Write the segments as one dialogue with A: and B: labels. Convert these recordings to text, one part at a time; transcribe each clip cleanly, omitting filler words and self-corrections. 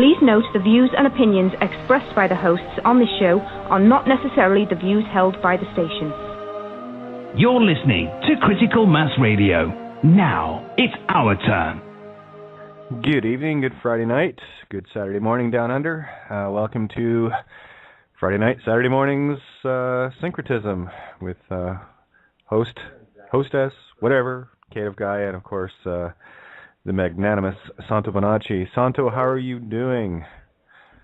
A: Please note the views and opinions expressed by the hosts on this show are not necessarily the views held by the station.
B: You're listening to Critical Mass Radio. Now, it's our turn.
C: Good evening, good Friday night, good Saturday morning down under. Welcome to Friday night, Saturday mornings, Syncretism with hostess, whatever, Kate of Gaia, and of course, the magnanimous Santo Bonacci. Santo, how are you doing?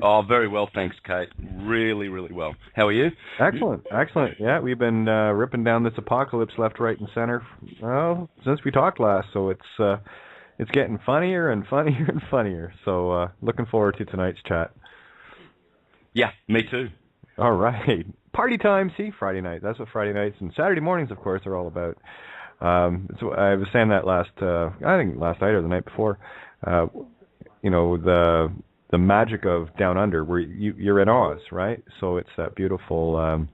D: Oh, very well, thanks, Kate. Really, really well. How are you?
C: Excellent, excellent. Yeah, we've been ripping down this apocalypse left, right, and center, well, since we talked last, so it's getting funnier and funnier and funnier. So looking forward to tonight's chat.
D: Yeah, me too.
C: All right. Party time, see? Friday night. That's what Friday nights and Saturday mornings, of course, are all about. So I was saying that last night or the night before, the magic of Down Under, where you're in Oz, right? So it's that beautiful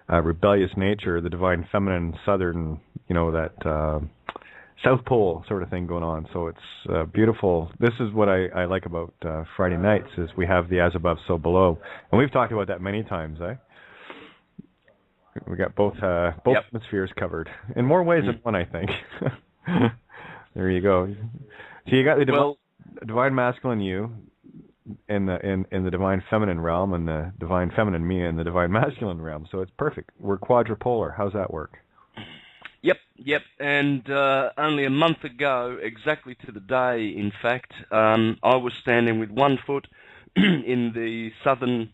C: rebellious nature, the divine feminine southern, that South Pole sort of thing going on. So it's beautiful. This is what I like about Friday nights, is we have the as above, so below. And we've talked about that many times, eh? We got both hemispheres covered in more ways than one, I think. There you go. So you got the divine masculine you in the divine feminine realm, and the divine feminine me in the divine masculine realm. So it's perfect. We're quadrupolar. How's that work?
D: Yep. And only a month ago, exactly to the day, in fact, I was standing with 1 foot in the southern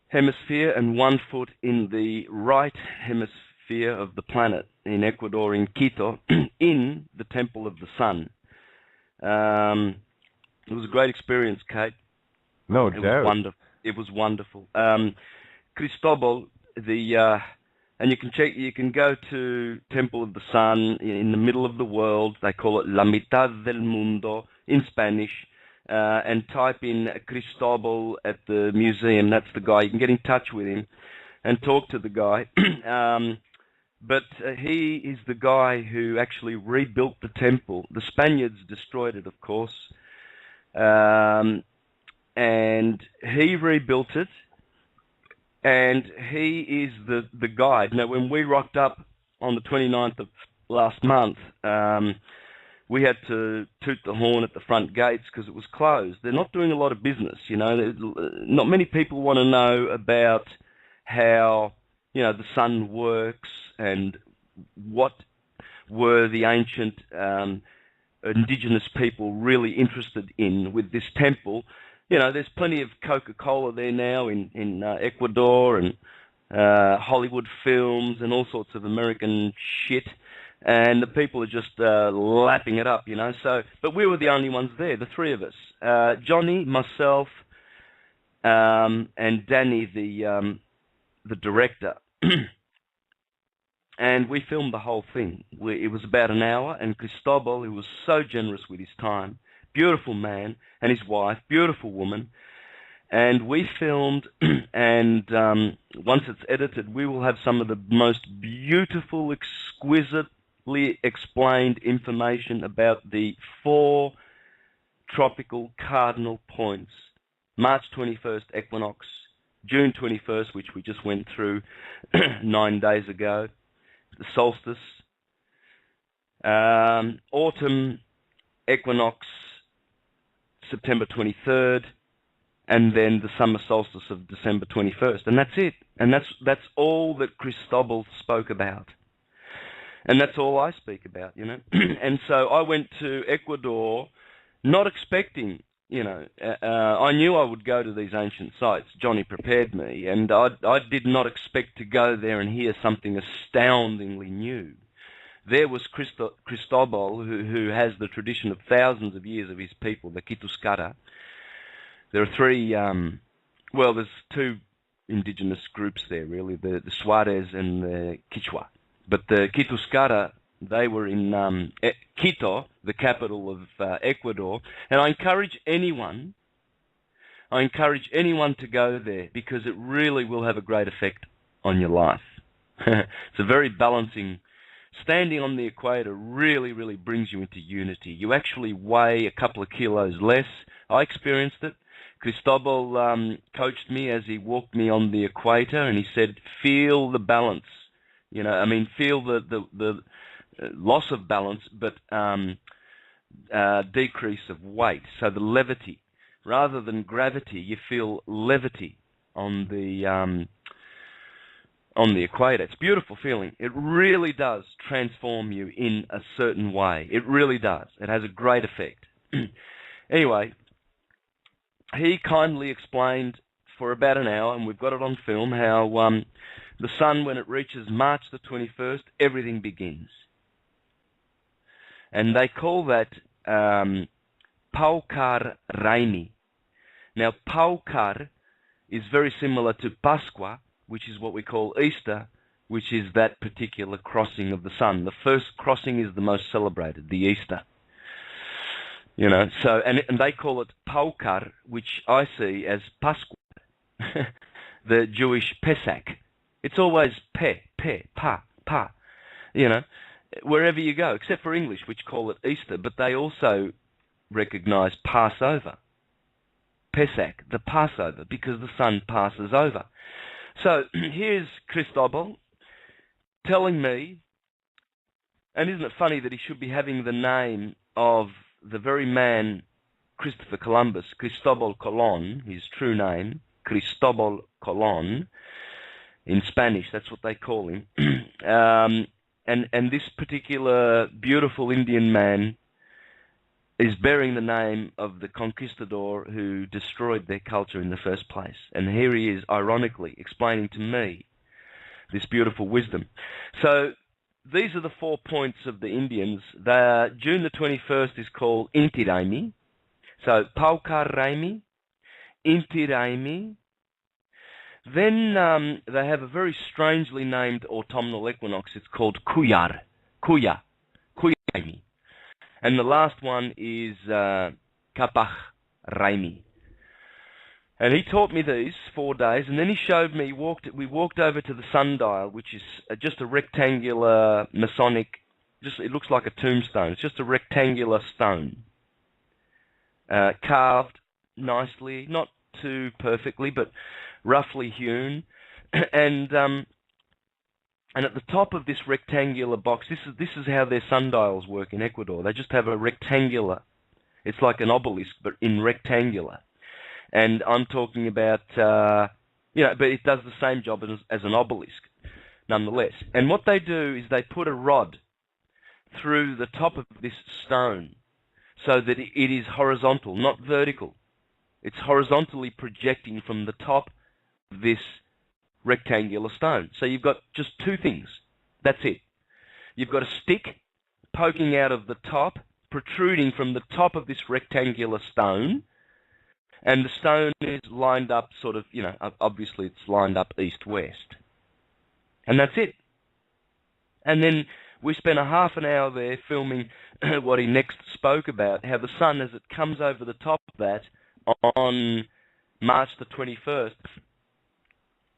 D: hemisphere and 1 foot in the right hemisphere of the planet in Ecuador, in Quito, in the Temple of the Sun. It was a great experience, Kate.
C: No doubt.
D: It was wonderful. Cristobal, and you can go to Temple of the Sun in the middle of the world. They call it La Mitad del Mundo in Spanish. And type in Cristobal at the museum. That's the guy. You can get in touch with him and talk to the guy. But he is the guy who actually rebuilt the temple. The Spaniards destroyed it, of course. And he rebuilt it. And he is the guide. Now, when we rocked up on the 29th of last month, we had to toot the horn at the front gates because it was closed. They're not doing a lot of business, Not many people want to know about how, the sun works and what were the ancient indigenous people really interested in with this temple. There's plenty of Coca-Cola there now in Ecuador, and Hollywood films and all sorts of American shit. And the people are just lapping it up, So, but we were the only ones there, the three of us. Johnny, myself, and Danny, the director. And we filmed the whole thing. It was about an hour, and Cristobal, who was so generous with his time, beautiful man, and his wife, beautiful woman. And we filmed, and once it's edited, we will have some of the most beautiful, exquisite, explained information about the 4 tropical cardinal points. March 21st equinox, June 21st, which we just went through 9 days ago, the solstice, autumn equinox, September 23rd, and then the summer solstice of December 21st. And that's it. And that's all that Cristobal spoke about. And that's all I speak about, And so I went to Ecuador not expecting, I knew I would go to these ancient sites. Johnny prepared me, and I did not expect to go there and hear something astoundingly new. There was Cristobal, who has the tradition of thousands of years of his people, the Quituscara. There are 3, there's 2 indigenous groups there, really, the Suarez and the Quichua. But the Quituscara, they were in Quito, the capital of Ecuador, and I encourage anyone to go there because it really will have a great effect on your life. It's a very balancing. Standing on the equator really, really brings you into unity. You actually weigh a couple of kilos less. I experienced it. Cristobal coached me as he walked me on the equator, and he said, feel the balance. Feel the loss of balance, but decrease of weight. So the levity. Rather than gravity, you feel levity on the equator. It's a beautiful feeling. It really does transform you in a certain way. It really does. It has a great effect. Anyway, he kindly explained for about an hour, and we've got it on film, how the sun, when it reaches March the 21st, everything begins. And they call that Paukar Raini. Now, Paukar is very similar to Pascua, which is what we call Easter, which is that particular crossing of the sun. The first crossing is the most celebrated, the Easter. So and they call it Paukar, which I see as Pascua, the Jewish Pesach. It's always pa, wherever you go, except for English, which call it Easter, but they also recognize Passover. Pesach, the Passover, because the sun passes over. So here's Cristobal telling me, and isn't it funny that he should be having the name of the very man, Christopher Columbus, Cristobal Colon, his true name, Cristobal Colon, in Spanish, that's what they call him. And this particular beautiful Indian man is bearing the name of the conquistador who destroyed their culture in the first place. And here he is, ironically, explaining to me this beautiful wisdom. So these are the 4 points of the Indians. June the 21st is called Inti Raimi. So Paukar Raimi, Inti Raimi. Then they have a very strangely named autumnal equinox. It's called Kuya Raimi. And the last one is Kapach Raimi. And he taught me these 4 days, and then he showed me, we walked over to the sundial, which is just a rectangular Masonic, it looks like a tombstone. It's just a rectangular stone, carved nicely, not too perfectly, but roughly hewn. And at the top of this rectangular box, this is how their sundials work in Ecuador. They just have a rectangular, it's like an obelisk, but in rectangular. And I'm talking about, but it does the same job as an obelisk, nonetheless. And what they do is they put a rod through the top of this stone so that it is horizontal, not vertical. It's horizontally projecting from the top of this rectangular stone. So you've got just 2 things. That's it. You've got a stick poking out of the top, protruding from the top of this rectangular stone, and the stone is lined up sort of, obviously it's lined up east-west. And that's it. And then we spent a half an hour there filming what he next spoke about, how the sun, as it comes over the top of that on March the 21st,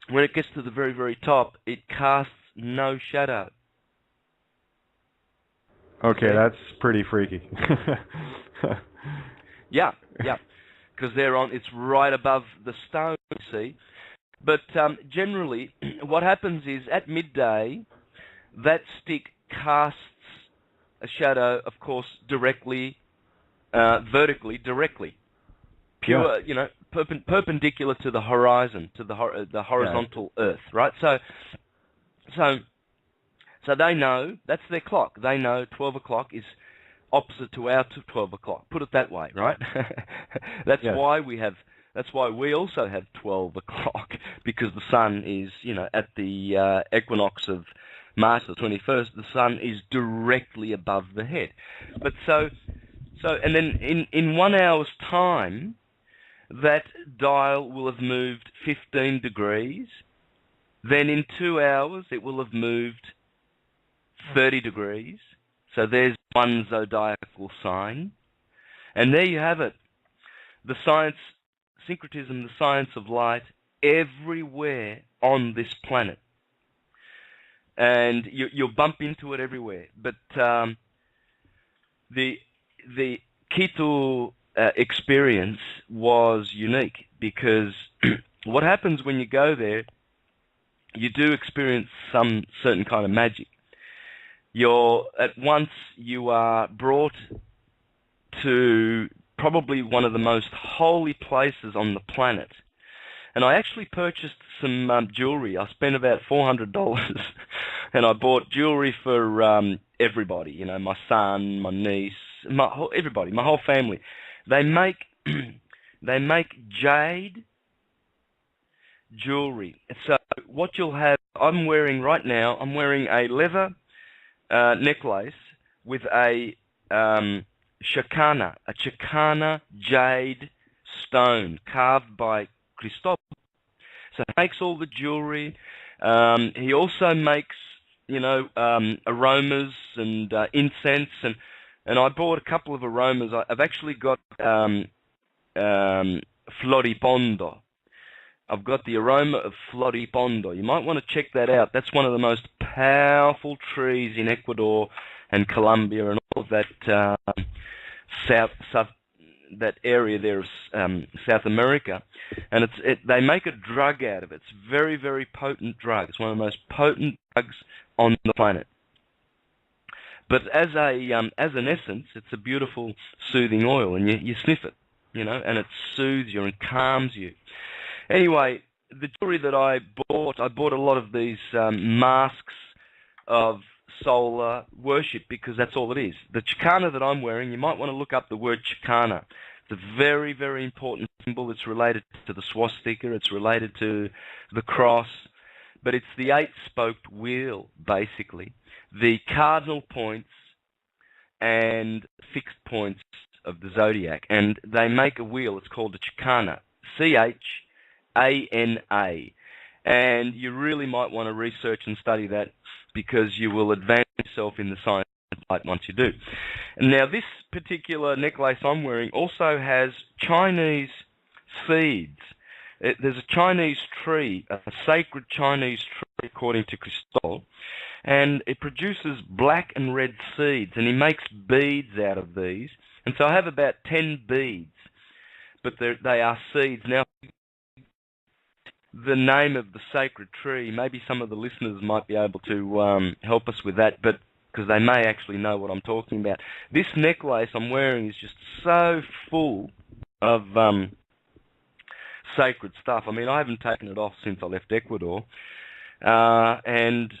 D: when it gets to the very, very top, it casts no shadow.
C: Okay, that's pretty freaky.
D: Yeah, because it's right above the stone, you see. But generally, what happens is, at midday, that stick casts a shadow, of course, vertically, directly. Pure, perpendicular to the horizon, to the horizontal earth, right? So they know, that's their clock. They know 12 o'clock is opposite to our 12 o'clock. Put it that way, right? That's why we also have 12 o'clock, because the sun is, at the equinox of March the 21st, the sun is directly above the head. But and then in 1 hour's time, that dial will have moved 15 degrees. Then in 2 hours, it will have moved 30 degrees. So there's one zodiacal sign. And there you have it. The science, syncretism, the science of light, everywhere on this planet. And you'll bump into it everywhere. But the Quito experience was unique because what happens when you go there, you do experience some certain kind of magic. At once you are brought to probably one of the most holy places on the planet. And I actually purchased some jewelry. I spent about $400 and I bought jewelry for everybody, you know, my son, my niece, everybody, my whole family. They make jade jewelry. So what you'll have, I'm wearing a leather necklace with a Chicana jade stone carved by Cristobal. So he makes all the jewelry. He also makes, you know, aromas and incense, and I bought a couple of aromas. I've actually got Floripondo. I've got the aroma of Floripondo. You might want to check that out. That's one of the most powerful trees in Ecuador and Colombia and all of that that area there of South America. And they make a drug out of it. It's very, very potent drug. It's one of the most potent drugs on the planet. But as an essence, it's a beautiful, soothing oil, and you sniff it, you know, and it soothes you and calms you. Anyway, the jewelry that I bought a lot of these masks of solar worship because that's all it is. The Chicana that I'm wearing, you might want to look up the word Chicana. It's a very, very important symbol. It's related to the swastika. It's related to the cross. But it's the eight-spoked wheel, basically. The cardinal points and fixed points of the zodiac. And they make a wheel. It's called a Chicana. Chana. And you really might want to research and study that because you will advance yourself in the science of light once you do. And now this particular necklace I'm wearing also has Chinese seeds. There's a Chinese tree, a sacred Chinese tree according to Cristobal, and it produces black and red seeds, and he makes beads out of these. And so I have about 10 beads, but they are seeds. Now, the name of the sacred tree, maybe some of the listeners might be able to help us with that, but because they may actually know what I'm talking about. This necklace I'm wearing is just so full of sacred stuff. I mean, I haven't taken it off since I left Ecuador, and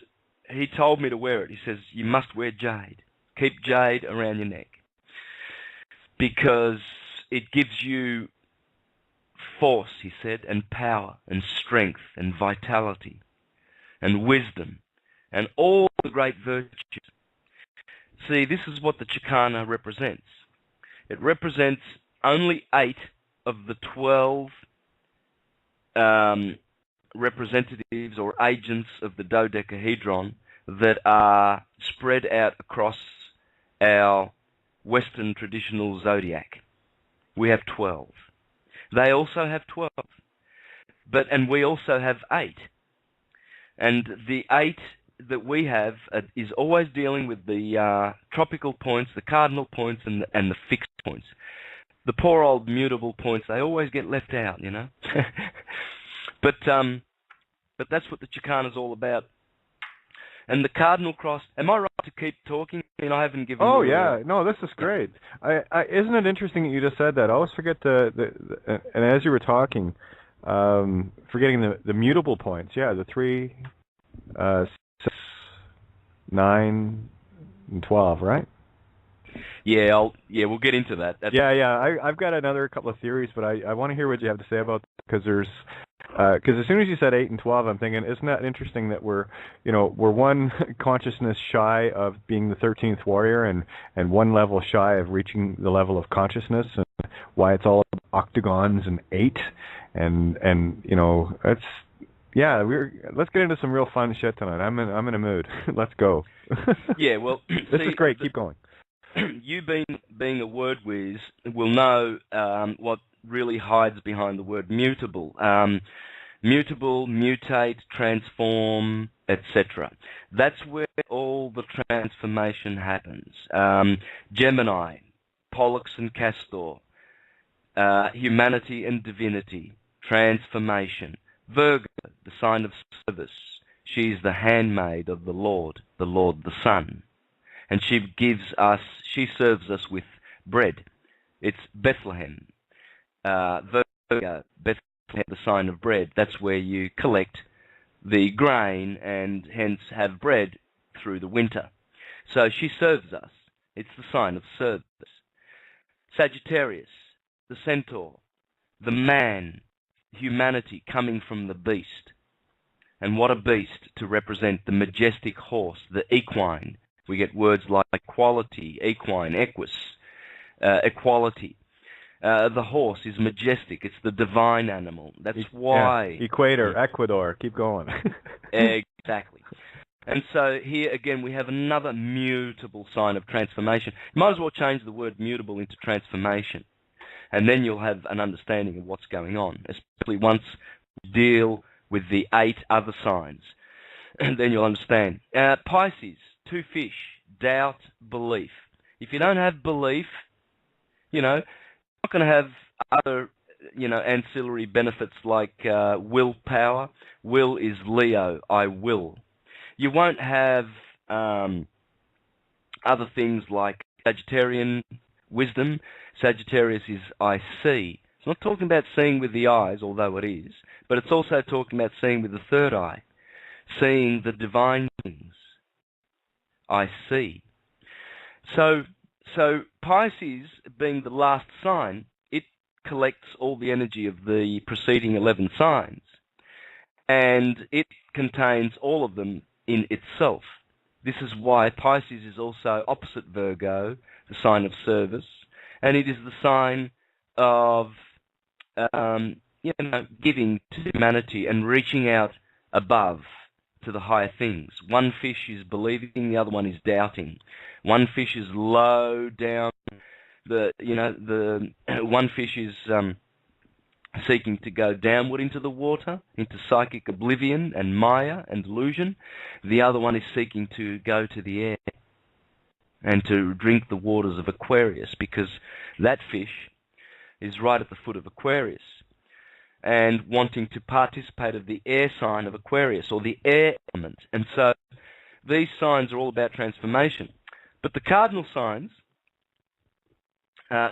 D: he told me to wear it. He says, you must wear jade. Keep jade around your neck because it gives you force, he said, and power and strength and vitality and wisdom and all the great virtues. See, this is what the Chicana represents. It represents only 8 of the 12 representatives or agents of the dodecahedron that are spread out across our Western traditional zodiac. We have 12. They also have 12. And we also have 8. And the 8 that we have is always dealing with the tropical points, the cardinal points, and the fixed points. The poor old mutable points, they always get left out, you know. But that's what the Chicana's all about. And the cardinal cross. Am I right to keep talking? I mean, I haven't given.
C: Oh yeah, no, this is great. Isn't it interesting that you just said that? I always forget and as you were talking, forgetting the mutable points. Yeah, the 3, 6, 9, and 12, right?
D: Yeah, we'll get into that.
C: I've got another couple of theories, but I want to hear what you have to say about because as soon as you said 8 and 12, I'm thinking, isn't that interesting that we're one consciousness shy of being the 13th warrior and one level shy of reaching the level of consciousness, and why it's all about octagons and 8 and let's get into some real fun shit tonight. I'm in a mood. Let's go.
D: Yeah, well,
C: this is great. Keep going.
D: You being a word whiz will know what really hides behind the word mutable. Mutable, mutate, transform, etc. That's where all the transformation happens. Gemini, Pollux and Castor, humanity and divinity, transformation. Virgo, the sign of service. She's the handmaid of the Lord the Sun. And she serves us with bread. It's Bethlehem. Virgo, Bethlehem, the sign of bread. That's where you collect the grain and hence have bread through the winter. So she serves us. It's the sign of service. Sagittarius, the centaur, the man, humanity coming from the beast. And what a beast to represent the majestic horse, the equine. We get words like quality, equine, equus, equality. The horse is majestic. It's the divine animal. That's why...
C: Yeah. Equator, Ecuador, keep going.
D: Exactly. And so here again we have another mutable sign of transformation. You might as well change the word mutable into transformation. And then you'll have an understanding of what's going on, especially once you deal with the 8 other signs. And then you'll understand. Pisces, 2 fish, doubt, belief. If you don't have belief, you're not going to have other, ancillary benefits like willpower. Will is Leo, I will. You won't have other things like Sagittarian wisdom. Sagittarius is I see. It's not talking about seeing with the eyes, although it is, but it's also talking about seeing with the third eye, seeing the divine things. I see. So Pisces, being the last sign, it collects all the energy of the preceding 11 signs, and it contains all of them in itself. This is why Pisces is also opposite Virgo, the sign of service, and it is the sign of giving to humanity and reaching out above to the higher things. One fish is believing, the other one is doubting. One fish is low down. The one fish is seeking to go downward into the water, into psychic oblivion and maya and delusion. The other one is seeking to go to the air and to drink the waters of Aquarius, because that fish is right at the foot of Aquarius and wanting to participate of the air sign of Aquarius, or the air element. And so these signs are all about transformation. But the cardinal signs,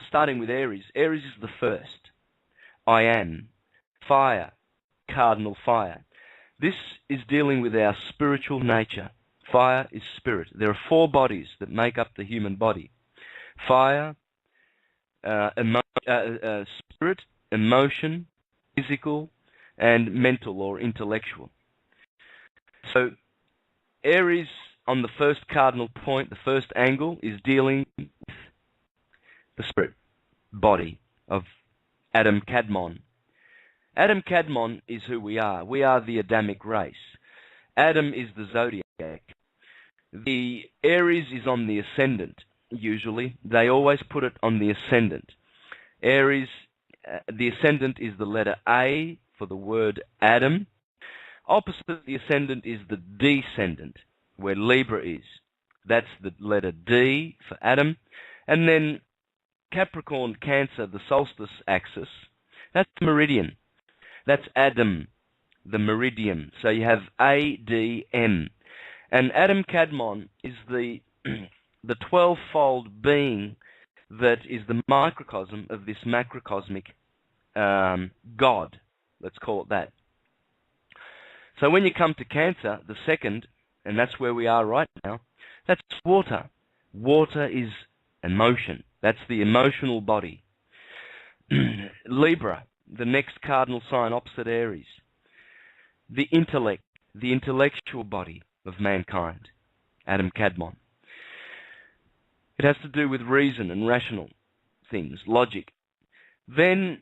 D: starting with Aries, Aries is the first. I am. Fire. Cardinal fire. This is dealing with our spiritual nature. Fire is spirit. There are 4 bodies that make up the human body. Fire, spirit, emotion, physical, and mental or intellectual. So Aries, on the first cardinal point, the first angle, is dealing with the spirit body of Adam Kadmon. Adam Kadmon is who we are. We are the Adamic race. Adam is the zodiac. The Aries is on the ascendant, usually. They always put it on the ascendant. Aries, the ascendant is the letter A for the word Adam. Opposite the ascendant is the descendant, where Libra is. That's the letter D for Adam. And then Capricorn, Cancer, the solstice axis, that's the meridian. That's Adam, the meridian. So you have ADM. And Adam Kadmon is the 12-fold being that is the microcosm of this macrocosmic God. Let's call it that. So when you come to Cancer, the second, and that's where we are right now, that's water. Water is emotion. That's the emotional body. Libra, the next cardinal sign opposite Aries. The intellect, the intellectual body of mankind. Adam Kadmon. It has to do with reason and rational things, logic. Then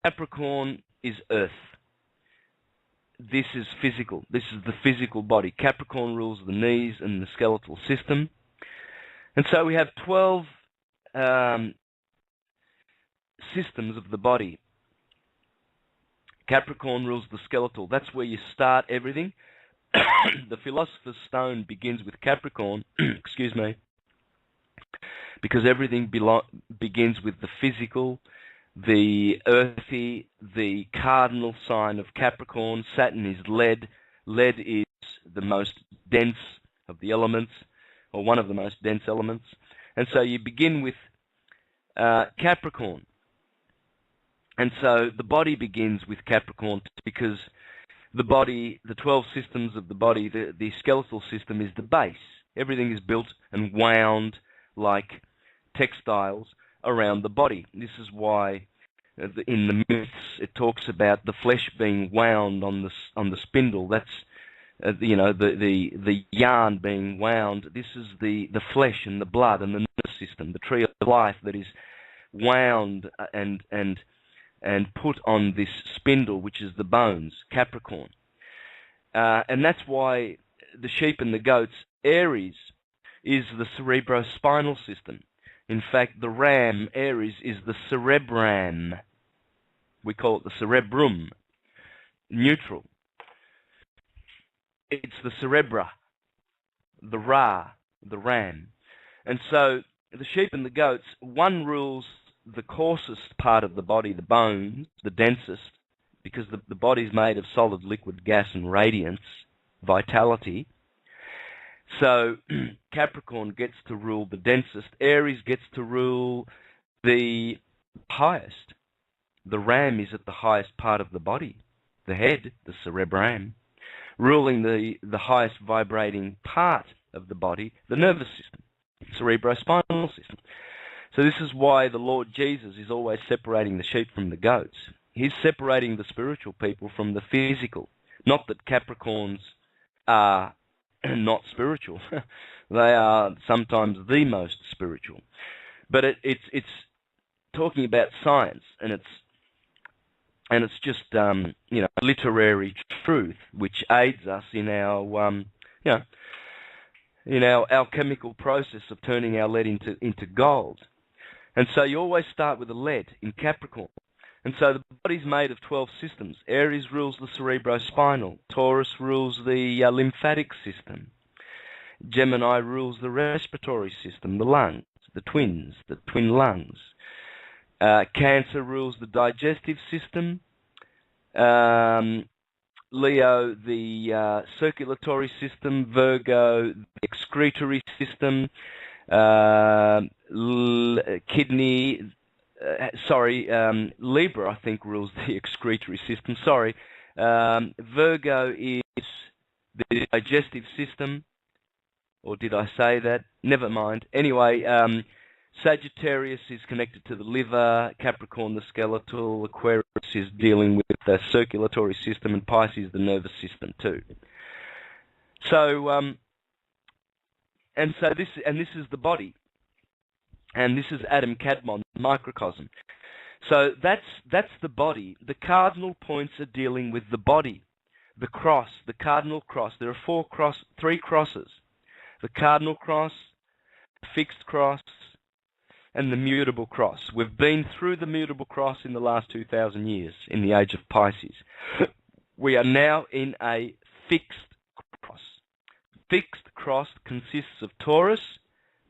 D: Capricorn is earth. This is physical. This is the physical body. Capricorn rules the knees and the skeletal system. And so we have 12 systems of the body. Capricorn rules the skeletal. That's where you start everything. The Philosopher's Stone begins with Capricorn, excuse me, because everything begins with the physical the earthy, the cardinal sign of Capricorn. Saturn is lead. Lead is the most dense of the elements, or one of the most dense elements. And so you begin with Capricorn. And so the body begins with Capricorn because the body, the 12 systems of the body, the skeletal system is the base. Everything is built and wound like textiles around the body. This is why in the myths it talks about the flesh being wound on the spindle. That's the yarn being wound. This is the flesh and the blood and the nervous system, the tree of life that is wound and put on this spindle, which is the bones, Capricorn. And that's why the sheep and the goats, Aries, is the cerebrospinal system. In fact, the ram, Aries, is the cerebrum. We call it the cerebrum. Neutral. It's the cerebra, the ra, the ram. And so the sheep and the goats, one rules the coarsest part of the body, the bones, the densest, because the body's made of solid, liquid, gas, and radiance, vitality. So Capricorn gets to rule the densest. Aries gets to rule the highest. The ram is at the highest part of the body, the head, the cerebrum, ruling the highest vibrating part of the body, the nervous system, cerebrospinal system. So this is why the Lord Jesus is always separating the sheep from the goats. He's separating the spiritual people from the physical. Not that Capricorns are not spiritual. They are sometimes the most spiritual. But it's talking about science, and it's just literary truth which aids us in our in our alchemical process of turning our lead into gold. And so you always start with the lead in Capricorn. And so the body's made of 12 systems. Aries rules the cerebrospinal. Taurus rules the lymphatic system. Gemini rules the respiratory system, the lungs, the twin lungs. Cancer rules the digestive system. Leo, the circulatory system. Virgo, the excretory system. Libra, I think, rules the excretory system. Virgo is the digestive system. Or did I say that? Never mind. Anyway, Sagittarius is connected to the liver, Capricorn the skeletal, Aquarius is dealing with the circulatory system, and Pisces the nervous system too. So, this is the body, and this is Adam Kadmon, microcosm. So that's the body. The cardinal points are dealing with the body, the cross, the cardinal cross. There are three crosses: the cardinal cross, the fixed cross, and the mutable cross. We've been through the mutable cross in the last 2,000 years, in the age of Pisces. We are now in a fixed cross. Fixed cross consists of Taurus,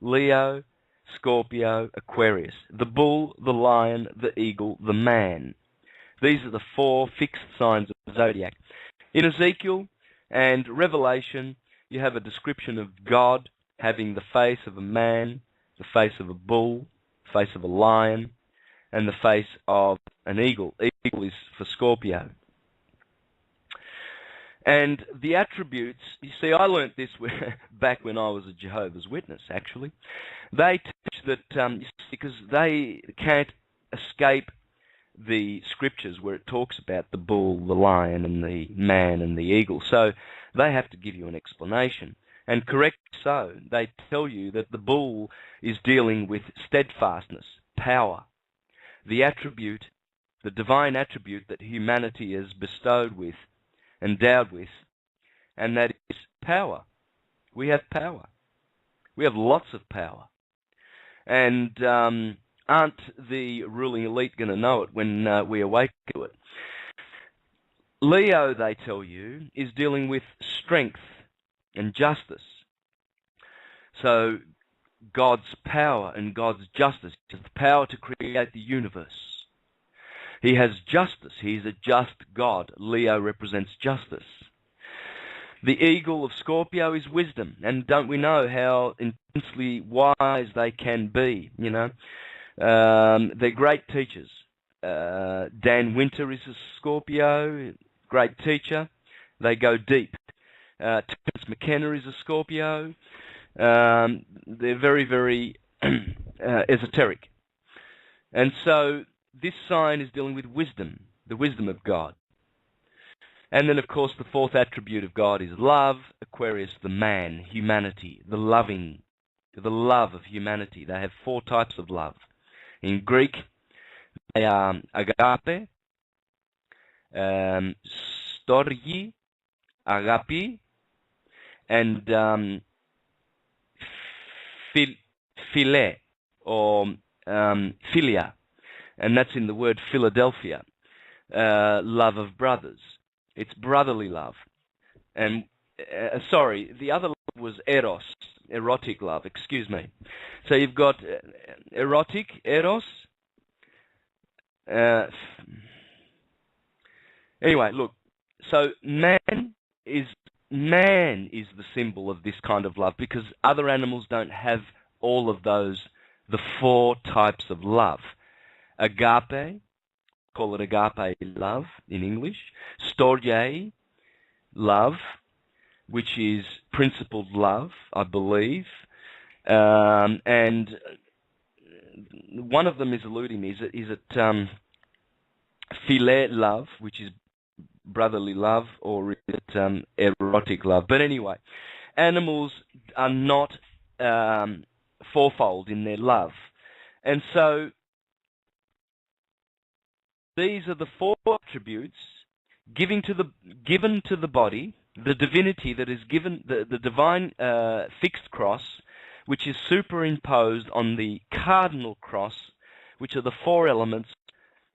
D: Leo, Scorpio, Aquarius, the bull, the lion, the eagle, the man. These are the four fixed signs of the zodiac. In Ezekiel and Revelation, you have a description of God having the face of a man, the face of a bull, the face of a lion, and the face of an eagle. Eagle is for Scorpio. And the attributes, you see, I learnt this back when I was a Jehovah's Witness, actually. They teach that, because they can't escape the scriptures where it talks about the bull, the lion, and the man, and the eagle. So they have to give you an explanation. And correct so, they tell you that the bull is dealing with steadfastness, power, the attribute, the divine attribute that humanity is bestowed with, endowed with, and that is power. We have power. We have lots of power. And aren't the ruling elite going to know it when we awaken to it? Leo, they tell you, is dealing with strength and justice. So God's power and God's justice is the power to create the universe. He has justice. He's a just God. Leo represents justice. The eagle of Scorpio is wisdom, and don't we know how intensely wise they can be, you know? They're great teachers. Dan Winter is a Scorpio, great teacher. They go deep. Terence McKenna is a Scorpio. They're very, very esoteric. And so this sign is dealing with wisdom, the wisdom of God. And then, of course, the fourth attribute of God is love. Aquarius, the man, humanity, the love of humanity. They have four types of love. In Greek, they are agape, storgi, agapi, and philia, or philia, and that's in the word Philadelphia, love of brothers. It's brotherly love. And, the other love was eros, erotic love, excuse me. So you've got erotic, eros. Anyway, look, so man is the symbol of this kind of love, because other animals don't have all of those, the four types of love. Agape, call it agape love in English. Storge, love, which is principled love, I believe. And one of them is eluding me. Is it philia love, which is brotherly love, or is it erotic love? But anyway, animals are not fourfold in their love. And so these are the four attributes given to the body, the divinity that is given, the divine fixed cross, which is superimposed on the cardinal cross, which are the four elements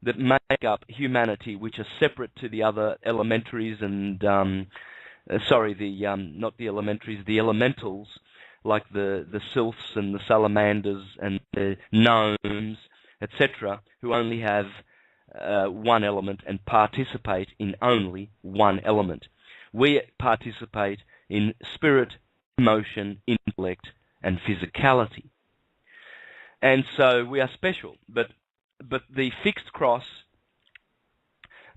D: that make up humanity, which are separate to the other elementaries and, not the elementaries, the elementals, like the sylphs and the salamanders and the gnomes, etc., who only have one element and participate in only one element. We participate in spirit, emotion, intellect, and physicality. And so we are special, but the fixed cross,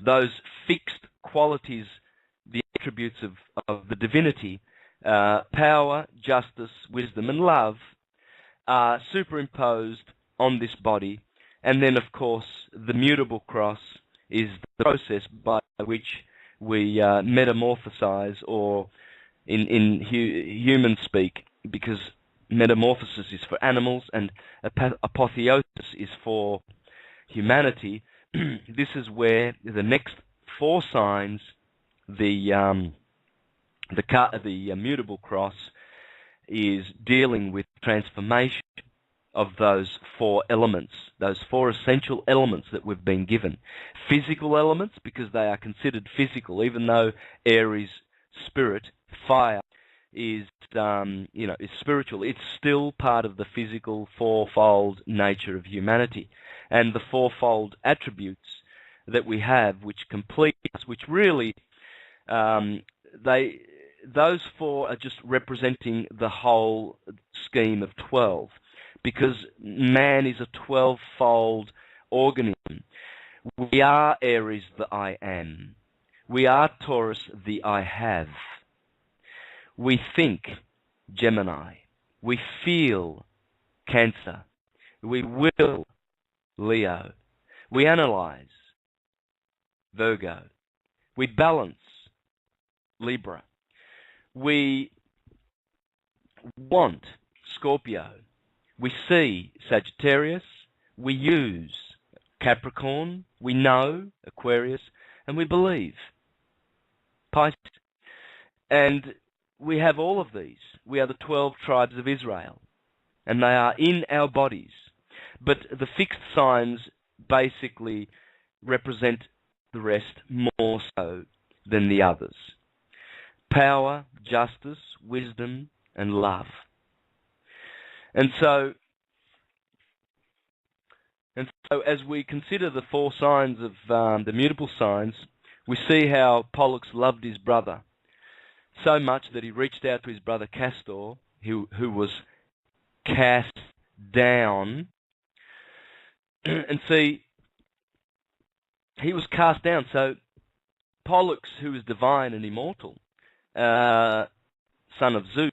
D: those fixed qualities, the attributes of the divinity, power, justice, wisdom, and love, are superimposed on this body. And then, of course, the mutable cross is the process by which we metamorphosize, or in human speak, because metamorphosis is for animals and apotheosis is for humanity. This is where the next four signs, the mutable cross, is dealing with transformation of those four elements, those four essential elements that we've been given. Physical elements, because they are considered physical, even though air is spirit, fire is spiritual. It's still part of the physical fourfold nature of humanity. And the fourfold attributes that we have, which complete us, which really, those four are just representing the whole scheme of 12. Because man is a 12-fold organism. We are Aries, the I am. We are Taurus, the I have. We think, Gemini. We feel, Cancer. We will, Leo. We analyze, Virgo. We balance, Libra. We want, Scorpio. We see, Sagittarius. We use, Capricorn. We know, Aquarius. And we believe, Pisces. And we have all of these. We are the 12 tribes of Israel. And they are in our bodies. But the fixed signs basically represent the rest more so than the others. Power, justice, wisdom, and love. And so And so as we consider the four signs of the mutable signs, we see how Pollux loved his brother so much that he reached out to his brother Castor, who was cast down. And see, he was cast down. So Pollux, who is divine and immortal, son of Zeus,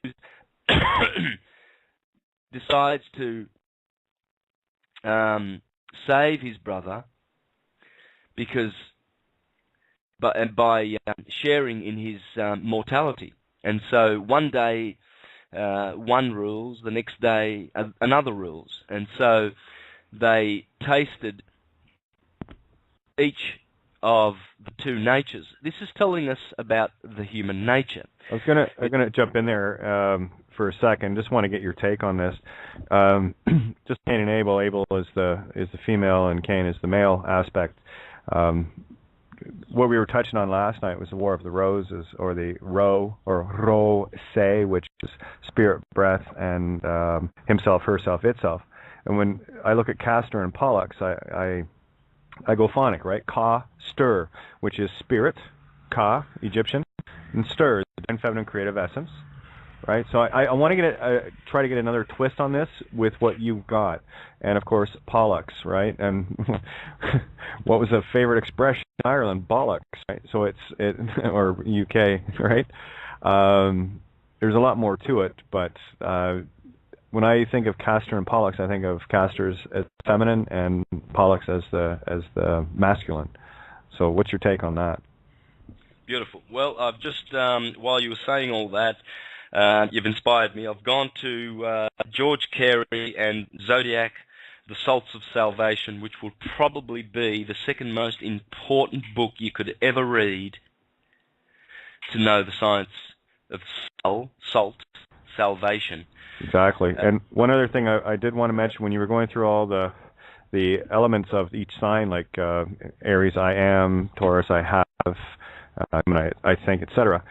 D: decides to save his brother because by sharing in his mortality. And so one day one rules, the next day another rules. And so they tasted each of the two natures. This is telling us about the human nature.
C: I'm gonna jump in there for a second. Just want to get your take on this. Just Cain and Abel. Abel is the female and Cain is the male aspect. What we were touching on last night was the War of the Roses, or the Ro, or Ro-Se, which is spirit, breath, and himself, herself, itself. And when I look at Castor and Pollux, I go phonic, right? Ka, stir, which is spirit, Ka, Egyptian, and stir, the feminine creative essence, right? So I want to try to get another twist on this with what you've got, and of course Pollux, right? And what was a favorite expression in Ireland? Bollocks, right? So or UK, right? There's a lot more to it, but when I think of Castor and Pollux, I think of Castor as feminine and Pollux as the masculine. So what's your take on that?
D: Beautiful. Well, I've just, while you were saying all that, you've inspired me. I've gone to George Carey and Zodiac, The Salts of Salvation, which will probably be the second most important book you could ever read to know the science of salt, salvation.
C: Exactly. And one other thing I did want to mention, when you were going through all the elements of each sign, like Aries, I am, Taurus, I have, I think, etc.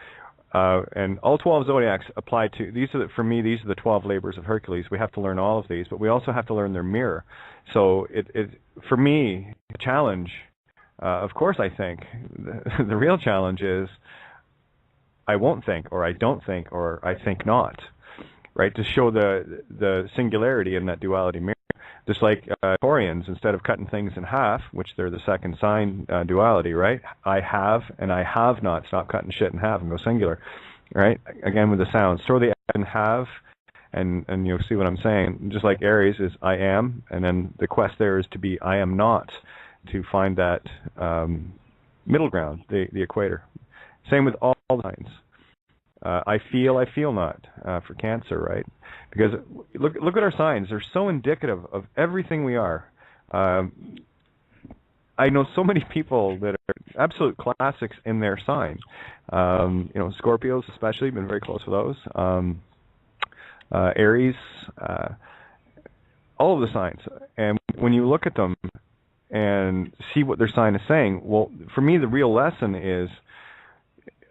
C: And all 12 zodiacs apply to, these are the 12 labors of Hercules. We have to learn all of these, but we also have to learn their mirror. So for me, the challenge, of course I think, the real challenge is I won't think, or I don't think, or I think not. Right, to show the singularity in that duality mirror. Just like Taurians, instead of cutting things in half, which they're the second sign duality, right? I have and I have not. Stop cutting shit in half and go singular, right? Again with the sounds. Throw the and have, and you'll see what I'm saying. Just like Aries is I am, and then the quest there is to be I am not, to find that middle ground, the equator. Same with all the signs. I feel not for Cancer, right? Because look at our signs; they're so indicative of everything we are. I know so many people that are absolute classics in their sign. Scorpios especially, been very close with those. Aries, all of the signs. And when you look at them and see what their sign is saying, well, for me, the real lesson is.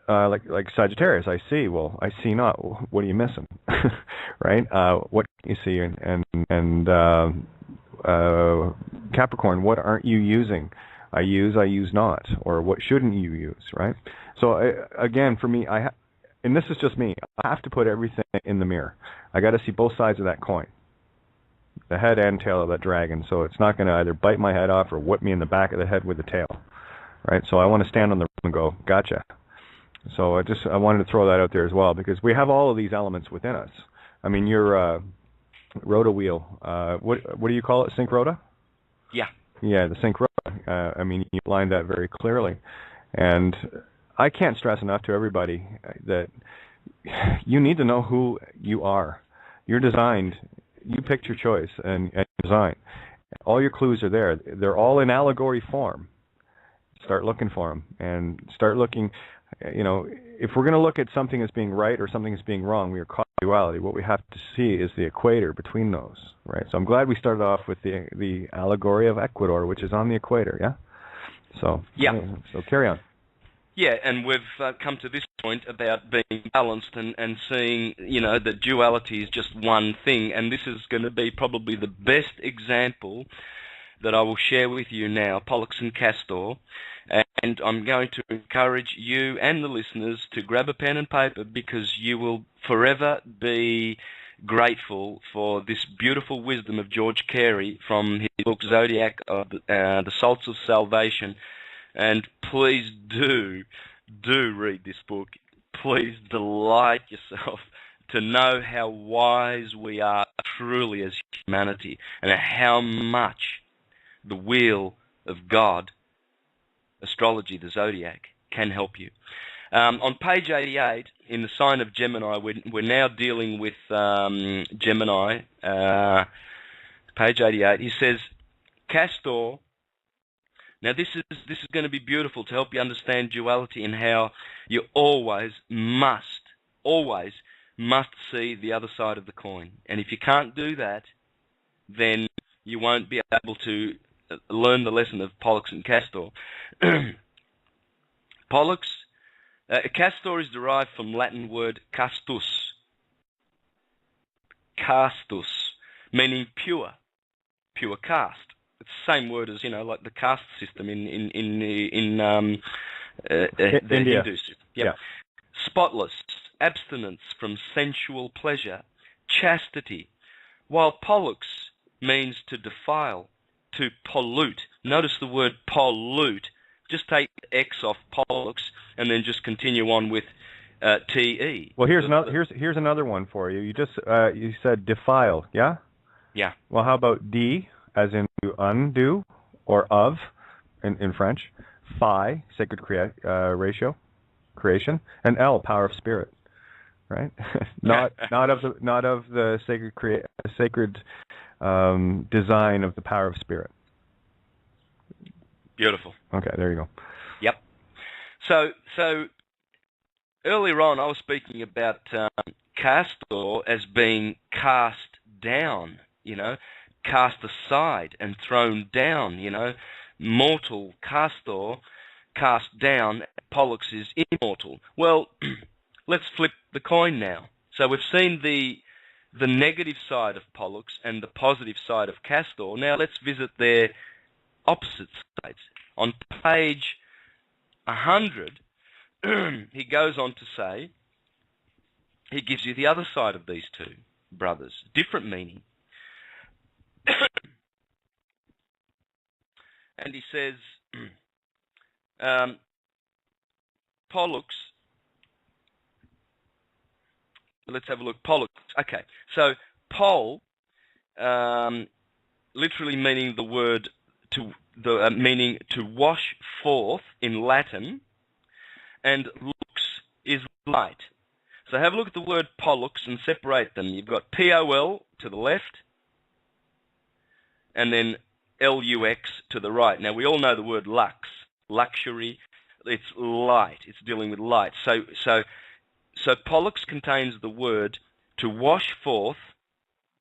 C: Like Sagittarius, I see not. What are you missing, right? What can you see, and Capricorn, what aren't you using? I use not, or what shouldn't you use, right? So again, for me, and this is just me, I have to put everything in the mirror. I got to see both sides of that coin, the head and tail of that dragon. So it's not going to either bite my head off or whip me in the back of the head with the tail, right? So I want to stand on the rim and go, gotcha. So I wanted to throw that out there as well, because we have all of these elements within us. I mean, your roto wheel, what do you call it? Sync rota?
D: Yeah.
C: Yeah, the sync rota. I mean, you outlined that very clearly. And I can't stress enough to everybody that you need to know who you are. You're designed. You picked your choice and design. All your clues are there. They're all in allegory form. Start looking for them, and start looking. If we're going to look at something as being right or something as being wrong, we are caught in duality. What we have to see is the equator between those, right? So I'm glad we started off with the allegory of Ecuador, which is on the equator, yeah? So carry on.
D: Yeah, and we've come to this point about being balanced and seeing, that duality is just one thing, and this is going to be probably the best example that I will share with you now, Pollux and Castor, and I'm going to encourage you and the listeners to grab a pen and paper, because you will forever be grateful for this beautiful wisdom of George Carey from his book Zodiac of the Salts of Salvation. And please do read this book. Please delight yourself to know how wise we are truly as humanity, and how much the wheel of God, astrology, the zodiac, can help you. On page 88, in the sign of Gemini, we're now dealing with Gemini. Page 88, he says, Castor. Now this is going to be beautiful to help you understand duality, and how you always must see the other side of the coin. And if you can't do that, then you won't be able to learn the lesson of Pollux and Castor. Pollux, Castor is derived from Latin word castus, meaning pure caste. It's the same word as, like the caste system in the Hindu system. Yep. Yeah. Spotless, abstinence from sensual pleasure, chastity. While Pollux means to defile, to pollute. Notice the word pollute. Just take the X off Pollux and then just continue on with TE.
C: Well, here's another one for you. You just you said defile, yeah?
D: Yeah.
C: Well, how about D, as in to undo, or of, in French, phi, sacred creation, and L, power of spirit, right? not of the sacred design of the power of spirit.
D: Beautiful.
C: Okay, there you go.
D: Yep. So earlier on, I was speaking about Castor as being cast down, cast aside and thrown down, mortal Castor, cast down. Pollux is immortal. Well, let's flip the coin now. So we've seen the negative side of Pollux and the positive side of Castor. Now let's visit their opposite sides. On page 100, he goes on to say, he gives you the other side of these two brothers, different meaning. And he says, Pollux, let's have a look. Pollux, okay. So, Pol, literally meaning the word meaning to wash forth in Latin, and lux is light. So have a look at the word Pollux and separate them. You've got P-O-L to the left, and then L-U-X to the right. Now we all know the word lux, luxury. It's light. It's dealing with light. So Pollux contains the word to wash forth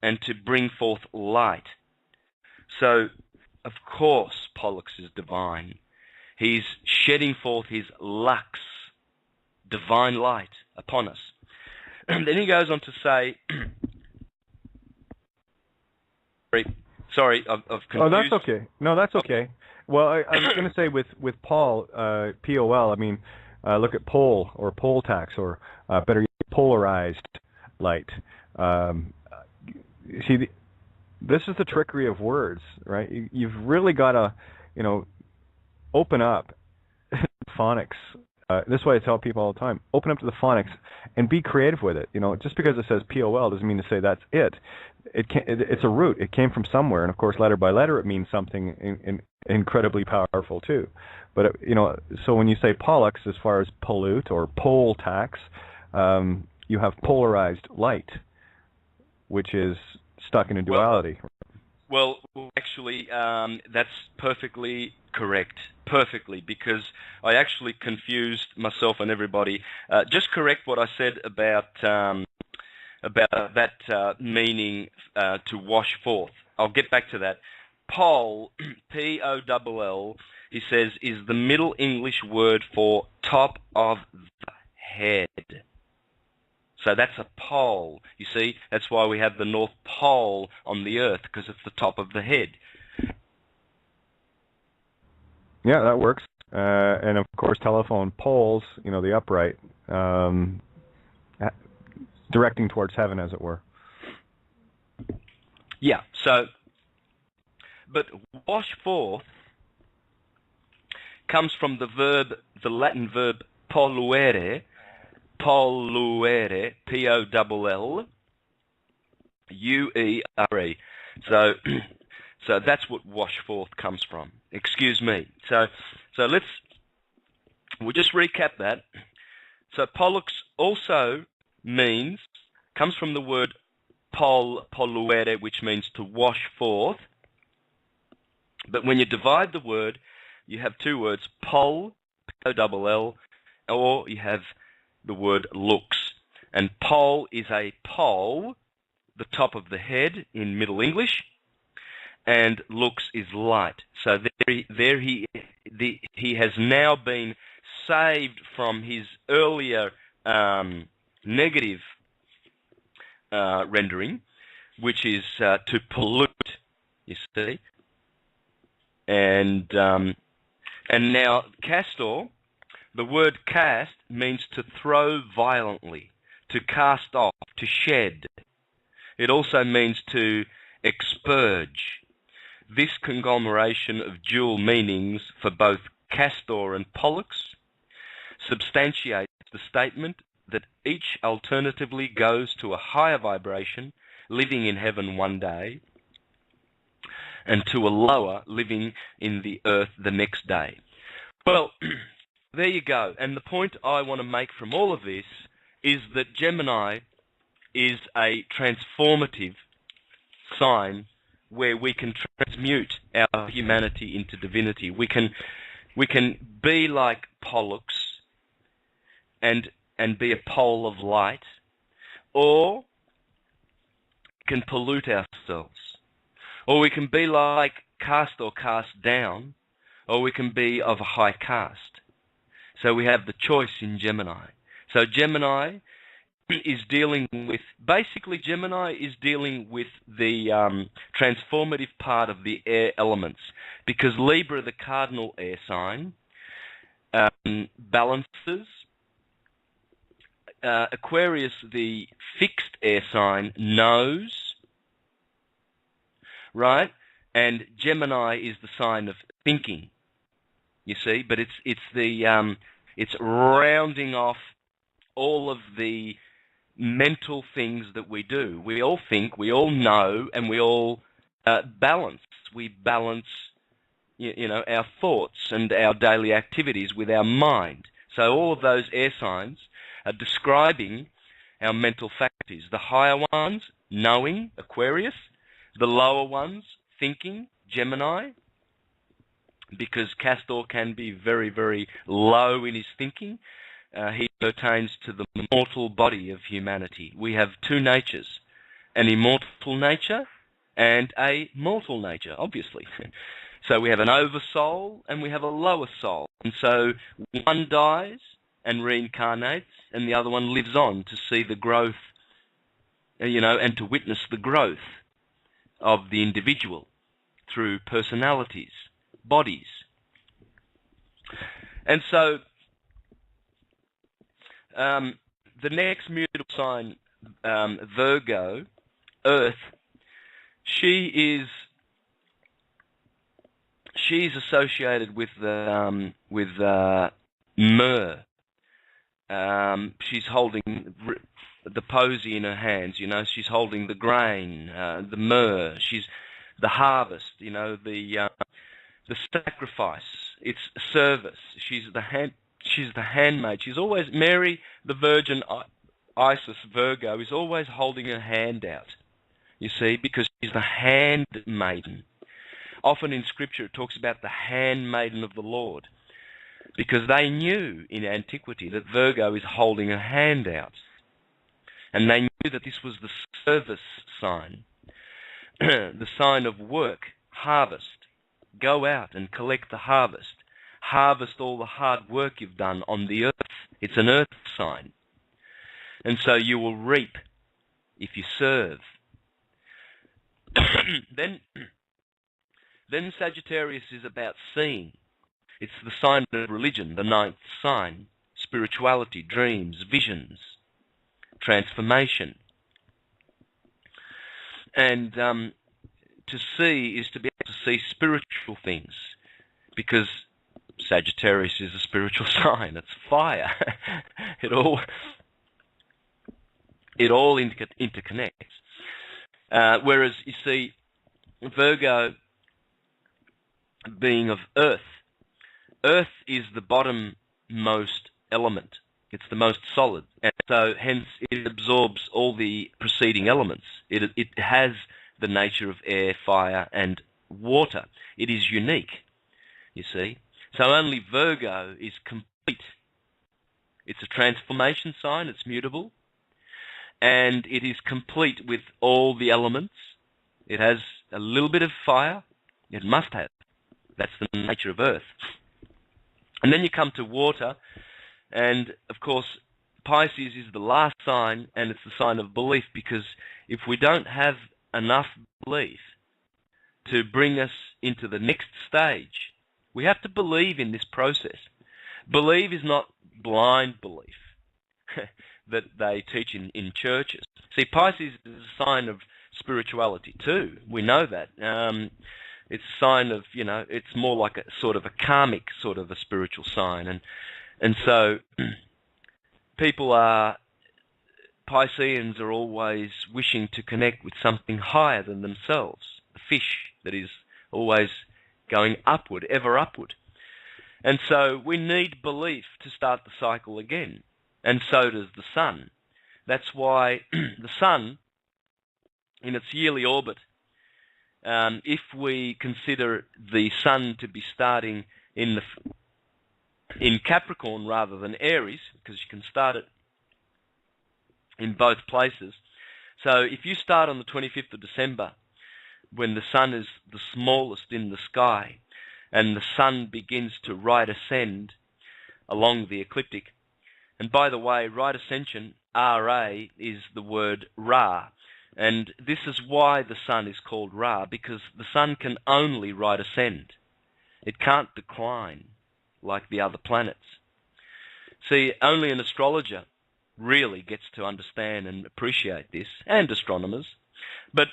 D: and to bring forth light. So, of course, Pollux is divine. He's shedding forth his lux, divine light, upon us. And then he goes on to say, sorry, I've confused.
C: Oh, that's okay. No, that's okay. Well, I was going to say with Paul, P-O-L, I mean, look at pole or poll tax, or better yet, polarized light. See, this is the trickery of words, right? You've really got to, open up phonics. This is why I tell people all the time, open up to the phonics and be creative with it. Just because it says P-O-L doesn't mean to say that's it. It's a root. It came from somewhere, and of course, letter by letter, it means something incredibly powerful too. But so when you say Pollux, as far as pollute or poll tax, you have polarized light, which is stuck in a duality.
D: Well, actually, that's perfectly correct. Perfectly, because I actually confused myself and everybody. Just correct what I said about that meaning to wash forth. I'll get back to that. Poll, P-O-L-L, he says, is the Middle English word for top of the head. So that's a pole. You see, that's why we have the North Pole on the Earth, because it's the top of the head.
C: Yeah, that works. And of course, telephone poles, the upright, directing towards heaven, as it were.
D: Yeah, so, but wash forth comes from the Latin verb polluere, P-O-L-L-U-E-R-E. So that's what wash forth comes from. Excuse me. So we'll just recap that. So pollux also comes from the word polluere, which means to wash forth. But when you divide the word, you have two words, pol, P-O-L-L, or you have the word lux. And pol is a pole, the top of the head in Middle English, and lux is light. So there he has now been saved from his earlier negative rendering, which is to pollute, you see. And now castor, the word cast means to throw violently, to cast off, to shed. It also means to expurge. This conglomeration of dual meanings for both castor and pollux substantiates the statement that each alternatively goes to a higher vibration, living in heaven one day, and to a lower, living in the earth the next day. Well, there you go. And the point I want to make from all of this is that Gemini is a transformative sign where we can transmute our humanity into divinity. We can be like Pollux and be a pole of light, or can pollute ourselves. Or we can be like cast or cast down, or we can be of a high caste. So we have the choice in Gemini. So Gemini is dealing with the transformative part of the air elements, because Libra, the cardinal air sign, balances. Aquarius, the fixed air sign, knows, right? And Gemini is the sign of thinking, you see. But it's rounding off all of the mental things that we do. We all think, we all know, and we all balance. We balance, our thoughts and our daily activities with our mind. So all of those air signs are describing our mental faculties. The higher ones, knowing, Aquarius. The lower ones, thinking, Gemini. Because Castor can be very, very low in his thinking. He pertains to the mortal body of humanity. We have two natures, an immortal nature and a mortal nature, obviously. So we have an oversoul and we have a lower soul. And so one dies and reincarnates, and the other one lives on to see the growth, and to witness the growth of the individual through personalities, bodies. And so the next mutable sign, Virgo, Earth, she's associated with myrrh. She's holding the posy in her hands. She's holding the grain, the myrrh. She's the harvest. The sacrifice. It's service. She's the handmaid. She's always Mary, the Virgin Isis, Virgo, is always holding her hand out. You see, because she's the handmaiden. Often in Scripture it talks about the handmaiden of the Lord, because they knew in antiquity that Virgo is holding her hand out. And they knew that this was the service sign, the sign of work, harvest. Go out and collect the harvest. Harvest all the hard work you've done on the earth. It's an earth sign. And so you will reap if you serve. Then Sagittarius is about seeing. It's the sign of religion, the ninth sign. Spirituality, dreams, visions, transformation. And to see is to be able to see spiritual things, because Sagittarius is a spiritual sign. It's fire. It all interconnects. Whereas you see Virgo being of earth. Earth is the bottommost element. It's the most solid, and so hence it absorbs all the preceding elements. It has the nature of air, fire, and water. It is unique, you see. So only Virgo is complete. It's a transformation sign, it's mutable, and it is complete with all the elements. It has a little bit of fire. It must have. That's the nature of earth. And then you come to water, and of course Pisces is the last sign, and it's the sign of belief, because if we don't have enough belief to bring us into the next stage, we have to believe in this process. Believe is not blind belief that they teach in churches. See, Pisces is a sign of spirituality too. We know that. It's a sign of, it's more like a sort of a karmic sort of a spiritual sign. And so Pisceans are always wishing to connect with something higher than themselves, a fish that is always going upward, ever upward. And so we need belief to start the cycle again, and so does the sun. That's why the sun, in its yearly orbit, if we consider the sun to be starting in Capricorn rather than Aries, because you can start it in both places. So if you start on the 25th of December, when the sun is the smallest in the sky, and the sun begins to right ascend along the ecliptic. And by the way, right ascension, Ra, is the word Ra. And this is why the sun is called Ra, because the sun can only right ascend. It can't decline like the other planets. See, only an astrologer really gets to understand and appreciate this, and astronomers. But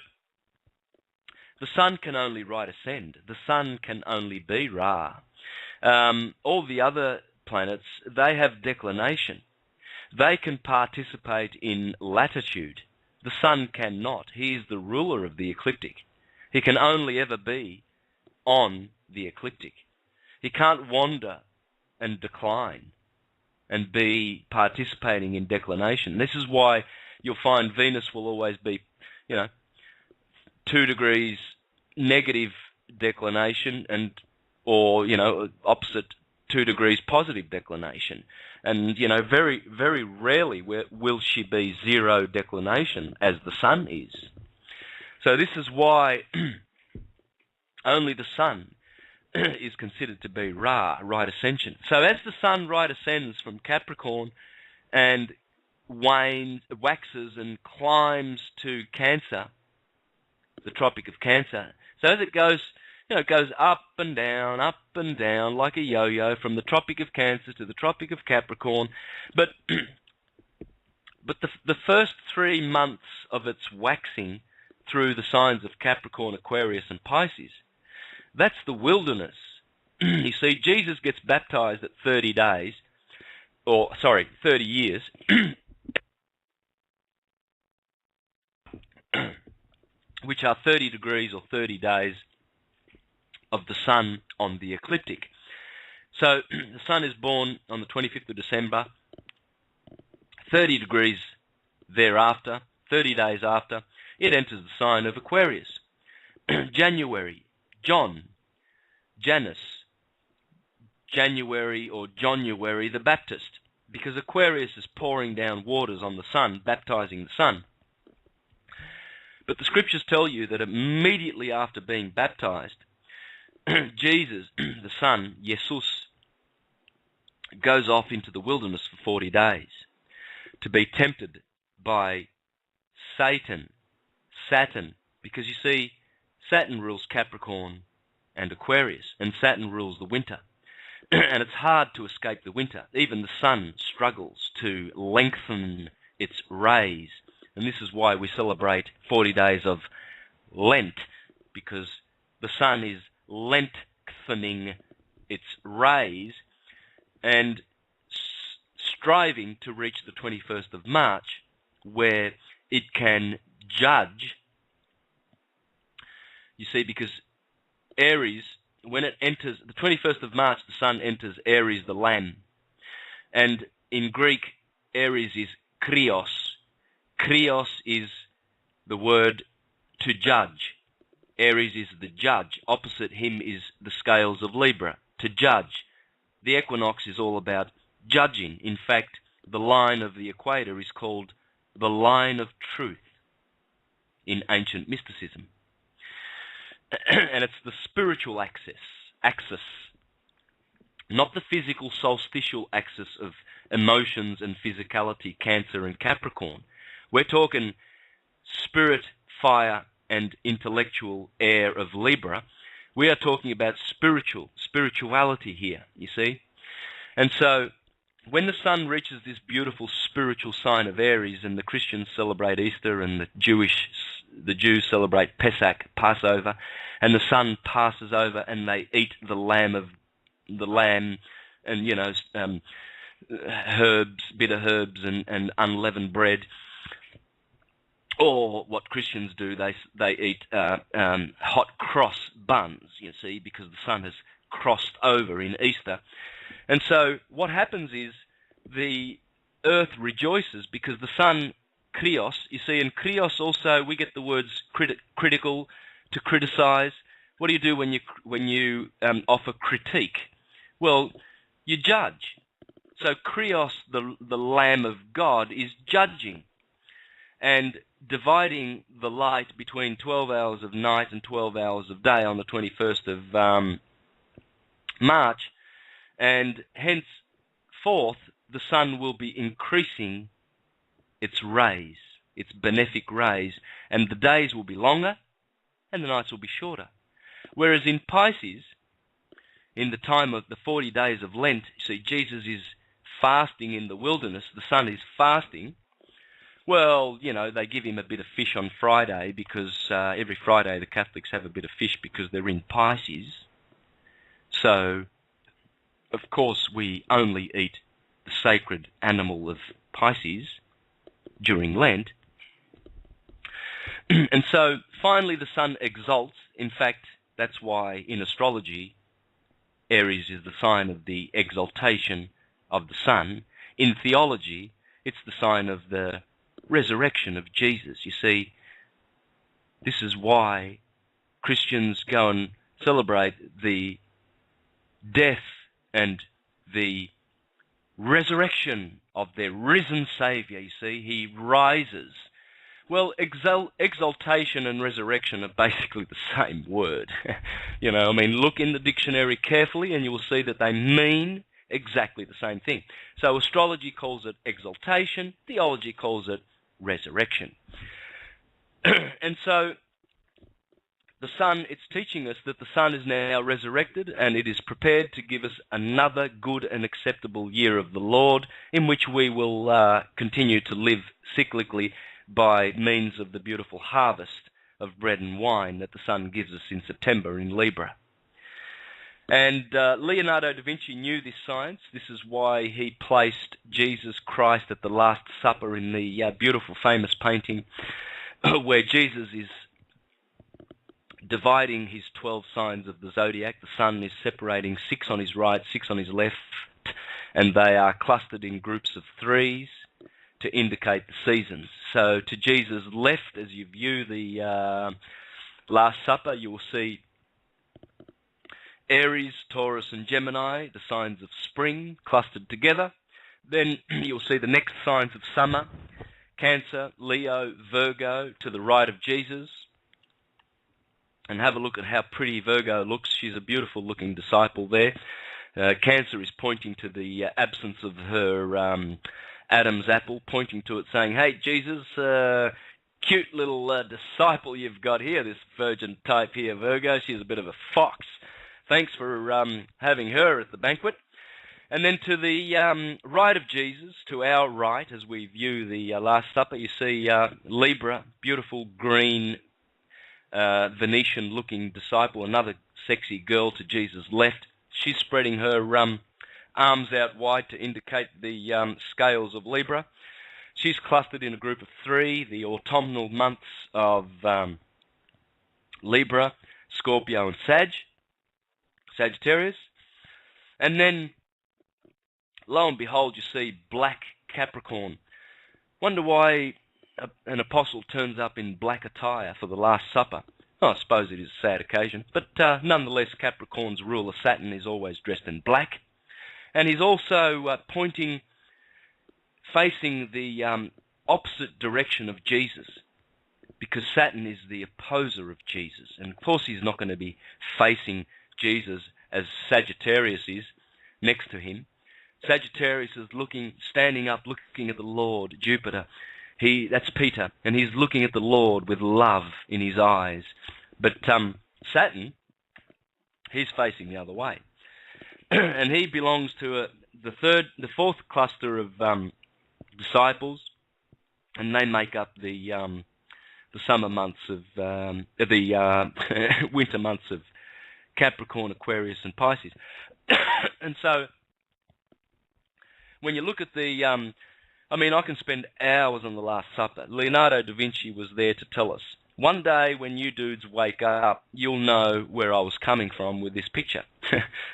D: the sun can only right ascend. The sun can only be Ra. All the other planets, they have declination. They can participate in latitude. The sun cannot. He is the ruler of the ecliptic. He can only ever be on the ecliptic. He can't wander and decline and be participating in declination. This is why you'll find Venus will always be, 2 degrees negative declination, or opposite 2 degrees positive declination. And very, very rarely will she be 0 declination, as the sun is. So this is why only the sun is considered to be Ra, right ascension. So as the sun right ascends from Capricorn and waxes and climbs to Cancer, the Tropic of Cancer, so as it goes, it goes up and down like a yo-yo from the Tropic of Cancer to the Tropic of Capricorn. But the first 3 months of its waxing through the signs of Capricorn, Aquarius, and Pisces, that's the wilderness. You see, Jesus gets baptized at 30 years. Which are 30 degrees or 30 days of the sun on the ecliptic. So the sun is born on the 25th of December, 30 degrees thereafter, 30 days after, it enters the sign of Aquarius. January, Janus, January or January the Baptist, because Aquarius is pouring down waters on the sun, baptizing the sun. But the scriptures tell you that immediately after being baptized, Jesus, the Son, Jesus, goes off into the wilderness for 40 days to be tempted by Saturn, because you see, Saturn rules Capricorn and Aquarius, and Saturn rules the winter. and it's hard to escape the winter. Even the sun struggles to lengthen its rays, and this is why we celebrate 40 days of Lent, because the sun is lengthening its rays and striving to reach the 21st of March, where it can judge. You see, because Aries, when it enters, the 21st of March, the sun enters Aries, the lamb. And in Greek, Aries is krios. Krios is the word to judge. Aries is the judge. Opposite him is the scales of Libra, to judge. The equinox is all about judging. In fact, the line of the equator is called the line of truth in ancient mysticism. And it's the spiritual axis, not the physical solstitial axis of emotions and physicality, Cancer and Capricorn. We're talking spirit, fire, and intellectual air of Libra. We are talking about spirituality here, you see. And so when the sun reaches this beautiful spiritual sign of Aries, and the Christians celebrate Easter, and the Jews celebrate Pesach, Passover, and the sun passes over and they eat the lamb and, you know, herbs, bitter herbs and unleavened bread. Or what Christians do, they eat hot cross buns, you see, because the sun has crossed over in Easter. And so what happens is the earth rejoices because the sun, krios, you see, in krios also we get the words critical, to criticize. What do you do when you offer critique? Well, you judge. So krios, the Lamb of God, is judging and dividing the light between 12 hours of night and 12 hours of day on the 21st of March, and henceforth the sun will be increasing its rays, its benefic rays, and the days will be longer and the nights will be shorter. Whereas in Pisces, in the time of the 40 days of Lent, see, Jesus is fasting in the wilderness, the sun is fasting. Well, you know, they give him a bit of fish on Friday because every Friday the Catholics have a bit of fish because they're in Pisces. So, of course, we only eat the sacred animal of Pisces during Lent. And so, finally, the sun exalts. In fact, that's why in astrology, Aries is the sign of the exaltation of the sun. In theology, it's the sign of the resurrection of Jesus. You see, this is why Christians go and celebrate the death and the resurrection of their risen Saviour. You see, he rises. Well, exaltation and resurrection are basically the same word. You know, I mean, look in the dictionary carefully and you will see that they mean exactly the same thing. So astrology calls it exaltation, theology calls it resurrection. And so the sun, it's teaching us that the sun is now resurrected and it is prepared to give us another good and acceptable year of the Lord, in which we will continue to live cyclically by means of the beautiful harvest of bread and wine that the sun gives us in September in Libra. And Leonardo da Vinci knew this science. This is why he placed Jesus Christ at the Last Supper in the beautiful famous painting where Jesus is dividing his 12 signs of the zodiac. The sun is separating 6 on his right, 6 on his left, and they are clustered in groups of 3s to indicate the seasons. So to Jesus' left, as you view the Last Supper, you will see Aries, Taurus, and Gemini, the signs of spring, clustered together. Then you'll see the next signs of summer, Cancer, Leo, Virgo, to the right of Jesus. And have a look at how pretty Virgo looks. She's a beautiful-looking disciple there. Cancer is pointing to the absence of her Adam's apple, pointing to it, saying, "Hey, Jesus, cute little disciple you've got here, this virgin type here, Virgo. She's a bit of a fox." thanks for having her at the banquet. And then to the right of Jesus, to our right, as we view the Last Supper, you see Libra, beautiful green Venetian-looking disciple, another sexy girl to Jesus' left. She's spreading her arms out wide to indicate the scales of Libra. She's clustered in a group of three, the autumnal months of Libra, Scorpio, and Sagittarius. And then, lo and behold, you see black Capricorn. Wonder why an apostle turns up in black attire for the Last Supper. Oh, I suppose it is a sad occasion, but nonetheless, Capricorn's ruler Saturn is always dressed in black. And he's also facing the opposite direction of Jesus, because Saturn is the opposer of Jesus. And of course he's not going to be facing Jesus as Sagittarius is next to him. Sagittarius is standing up, looking at the Lord, Jupiter. That's Peter, and he's looking at the Lord with love in his eyes. But Saturn, he's facing the other way. And he belongs to the fourth cluster of disciples, and they make up the summer months of the winter months of Capricorn, Aquarius, and Pisces. And so, when you look at I can spend hours on the Last Supper. Leonardo da Vinci was there to tell us, one day when you dudes wake up, you'll know where I was coming from with this picture,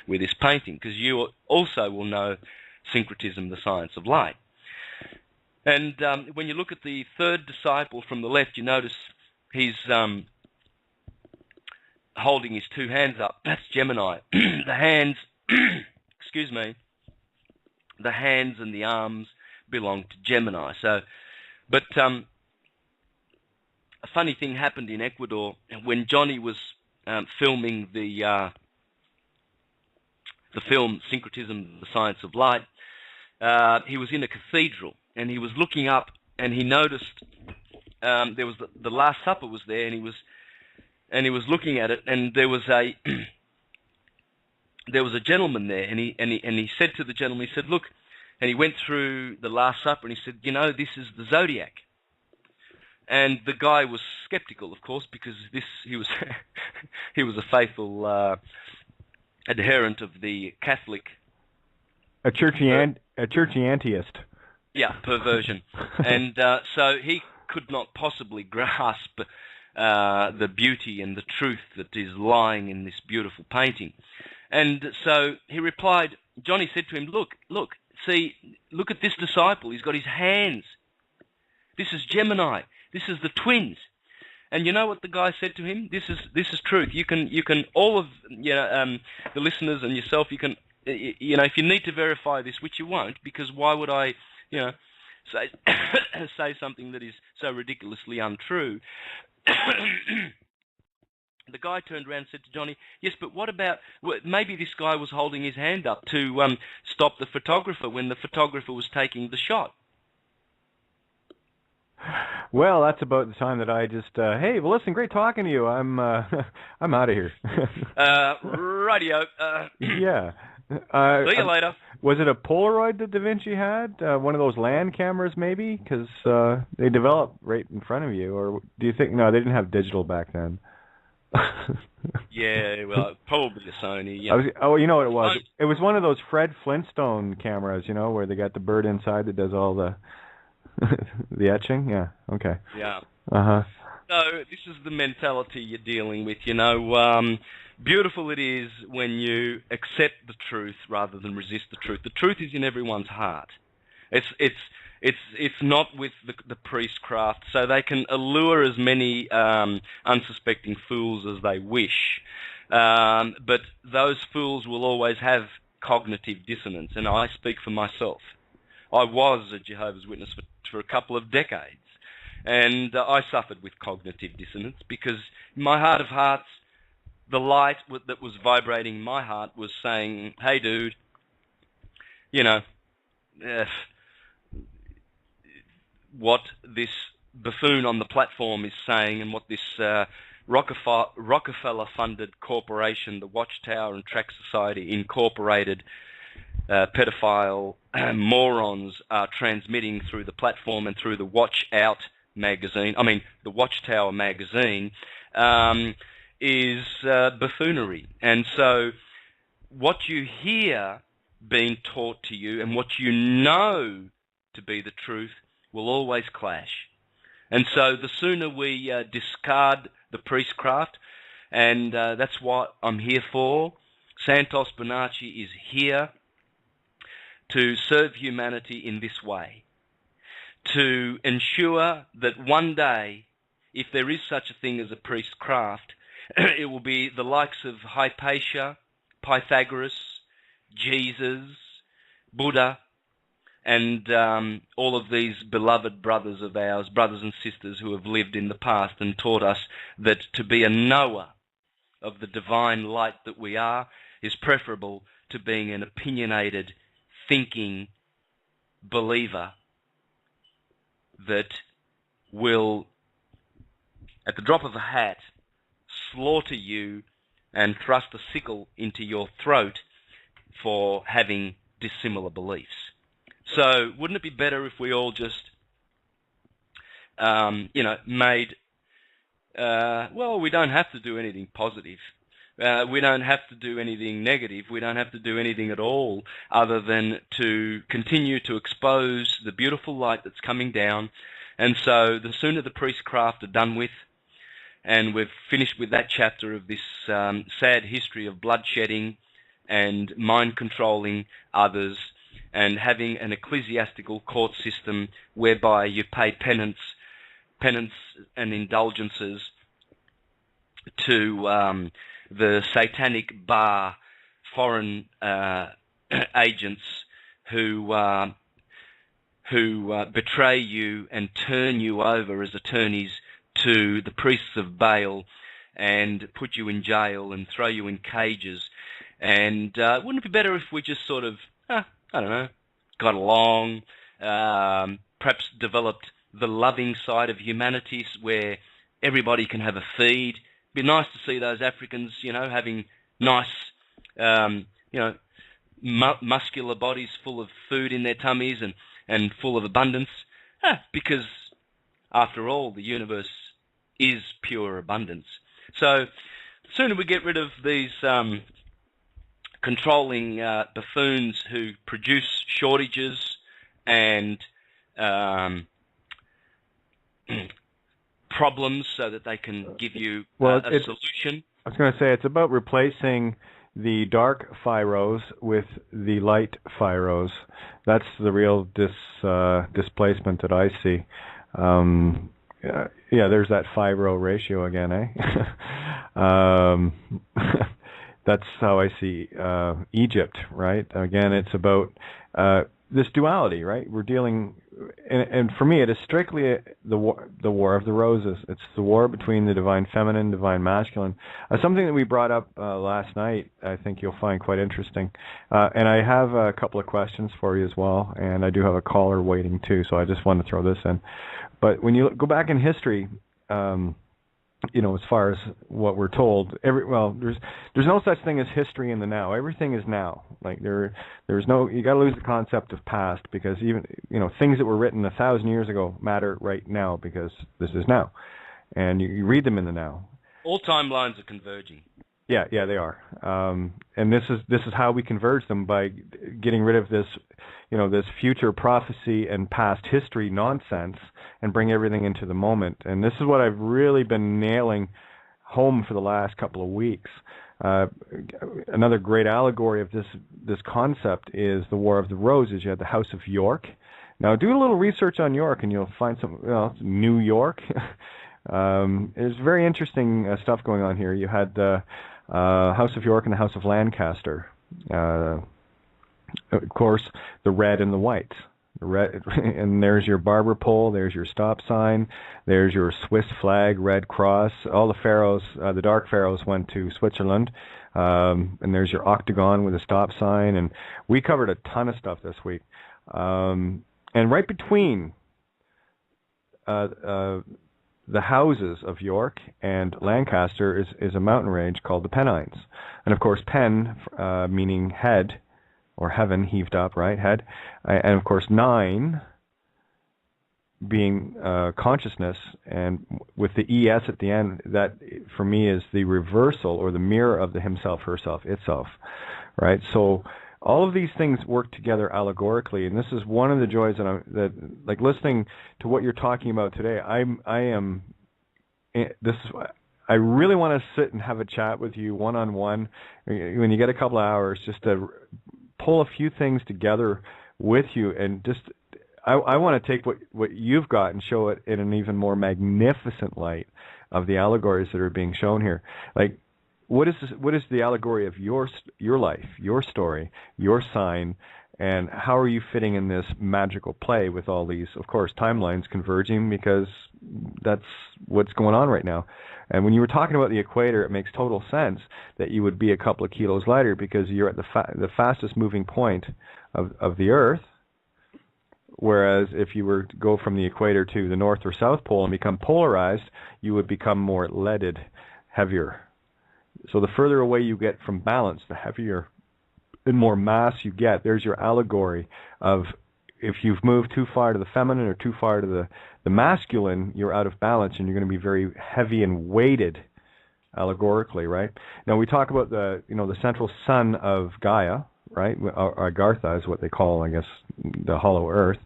D: with this painting, because you also will know Syncretism, the Science of Light. And when you look at the third disciple from the left, you notice he's holding his two hands up. That's Gemini. The hands, excuse me, the hands and the arms belong to Gemini. So, but a funny thing happened in Ecuador when Johnny was filming the film Syncretism, the Science of Light. He was in a cathedral, and he was looking up, and he noticed there was the Last Supper was there, and he was looking at it, and there was a gentleman there, and he said to the gentleman, he said, look, and he went through the Last Supper, and he said, this is the zodiac. And the guy was skeptical, of course, because he was he was a faithful adherent of the Catholic,
C: a churchy antiist.
D: Yeah, perversion. And so he could not possibly grasp the beauty and the truth that is lying in this beautiful painting. And so he replied, Johnny said to him, look at this disciple. He's got his hands. This is Gemini. This is the twins. And you know what the guy said to him? This is truth. You can all of the listeners and yourself, you can if you need to verify this, which you won't, because why would I say something that is so ridiculously untrue? The guy turned around and said to Johnny, yes, but what about, maybe this guy was holding his hand up to stop the photographer when the photographer was taking the shot.
C: Well, that's about the time that I just, hey, well, listen, great talking to you. I'm out of here.
D: Radio.
C: Yeah.
D: See you later.
C: Was it a Polaroid that Da Vinci had? One of those land cameras, maybe? Because they developed right in front of you. Or do you think, no, they didn't have digital back then.
D: Yeah, well, probably a Sony. Yeah.
C: You know what it was? It was one of those Fred Flintstone cameras, where they got the bird inside that does all the the etching. Yeah. Okay.
D: Yeah.
C: So
D: this is the mentality you're dealing with. Beautiful it is when you accept the truth rather than resist the truth. The truth is in everyone's heart. It's not with the priestcraft, so they can allure as many unsuspecting fools as they wish. But those fools will always have cognitive dissonance, and I speak for myself. I was a Jehovah's Witness for a couple of decades, and I suffered with cognitive dissonance because in my heart of hearts, the light that was vibrating in my heart was saying, hey, dude, what this buffoon on the platform is saying and what this Rockefeller-funded corporation, the Watchtower and Tract Society Incorporated, pedophile morons are transmitting through the platform and through the Watch Out magazine, the Watchtower magazine, is buffoonery. And so what you hear being taught to you and what you know to be the truth will always clash. And so the sooner we discard the priestcraft, and that's what I'm here for. Santos Bonacci is here to serve humanity in this way, to ensure that one day, if there is such a thing as a priestcraft, it will be the likes of Hypatia, Pythagoras, Jesus, Buddha, and all of these beloved brothers of ours, brothers and sisters who have lived in the past and taught us that to be a knower of the divine light that we are is preferable to being an opinionated, thinking believer that will, at the drop of a hat, slaughter you and thrust a sickle into your throat for having dissimilar beliefs. So wouldn't it be better if we all just, made, we don't have to do anything positive. We don't have to do anything negative. We don't have to do anything at all other than to continue to expose the beautiful light that's coming down. And so the sooner the priestcraft are done with, and we've finished with that chapter of this sad history of bloodshedding and mind-controlling others, and having an ecclesiastical court system whereby you pay penance and indulgences to the satanic bar foreign agents who betray you and turn you over as attorneys to the priests of Baal and put you in jail and throw you in cages. And wouldn't it be better if we just sort of, got along, perhaps developed the loving side of humanity where everybody can have a feed? It'd be nice to see those Africans, having nice, muscular bodies full of food in their tummies and full of abundance, because after all, the universe is pure abundance. So the sooner we get rid of these controlling buffoons who produce shortages and problems so that they can give you a solution.
C: I was going to say it's about replacing the dark Pharaohs with the light Pharaohs. That's the real displacement that I see. There's that Pharaoh ratio again, eh? That's how I see Egypt, right? Again, it's about this duality, right? We're dealing, and for me, it is strictly the war of the roses. It's the war between the divine feminine, divine masculine. Something that we brought up last night, I think you'll find quite interesting. And I have a couple of questions for you as well, and I do have a caller waiting too, so I just wanted to throw this in. But when you go back in history, as far as what we're told, there's no such thing as history in the now. Everything is now. Like there's no, you got to lose the concept of past, because even things that were written 1,000 years ago matter right now, because this is now, and you read them in the now.
D: All timelines are converging.
C: Yeah, they are. And this is how we converge them, by getting rid of this, this future prophecy and past history nonsense, and bring everything into the moment. And this is what I've really been nailing home for the last couple of weeks. Another great allegory of this concept is the War of the Roses. You had the House of York. Now, do a little research on York, and you'll find New York. There's very interesting stuff going on here. You had the House of York and the House of Lancaster. Of course, the red and the white. The red, and there's your barber pole, there's your stop sign, there's your Swiss flag, red cross. All the pharaohs, the dark pharaohs, went to Switzerland. And there's your octagon with a stop sign. And we covered a ton of stuff this week. And right between the houses of York and Lancaster is a mountain range called the Pennines. And of course, Pen, meaning head, or heaven, heaved up, right, head. And of course, 9 being consciousness, and with the ES at the end, that for me is the reversal or the mirror of the himself, herself, itself, right? So all of these things work together allegorically, and this is one of the joys that like listening to what you're talking about today. I really want to sit and have a chat with you one-on-one when you get a couple of hours, just to pull a few things together with you, and just I want to take what you've got and show it in an even more magnificent light of the allegories that are being shown here. Like, what is the allegory of your life, your story, your sign, and how are you fitting in this magical play with all these, of course, timelines converging, because that's what's going on right now. And when you were talking about the equator, it makes total sense that you would be a couple of kilos lighter, because you're at the fastest moving point of the Earth. Whereas if you were to go from the equator to the North or South Pole and become polarized, you would become more leaded, heavier. So the further away you get from balance, the heavier and more mass you get. There's your allegory of, if you've moved too far to the feminine or too far to the masculine, you're out of balance, and you're going to be very heavy and weighted allegorically, right? Now we talk about the central sun of Gaia, right? Agartha is what they call, I guess, the hollow earth,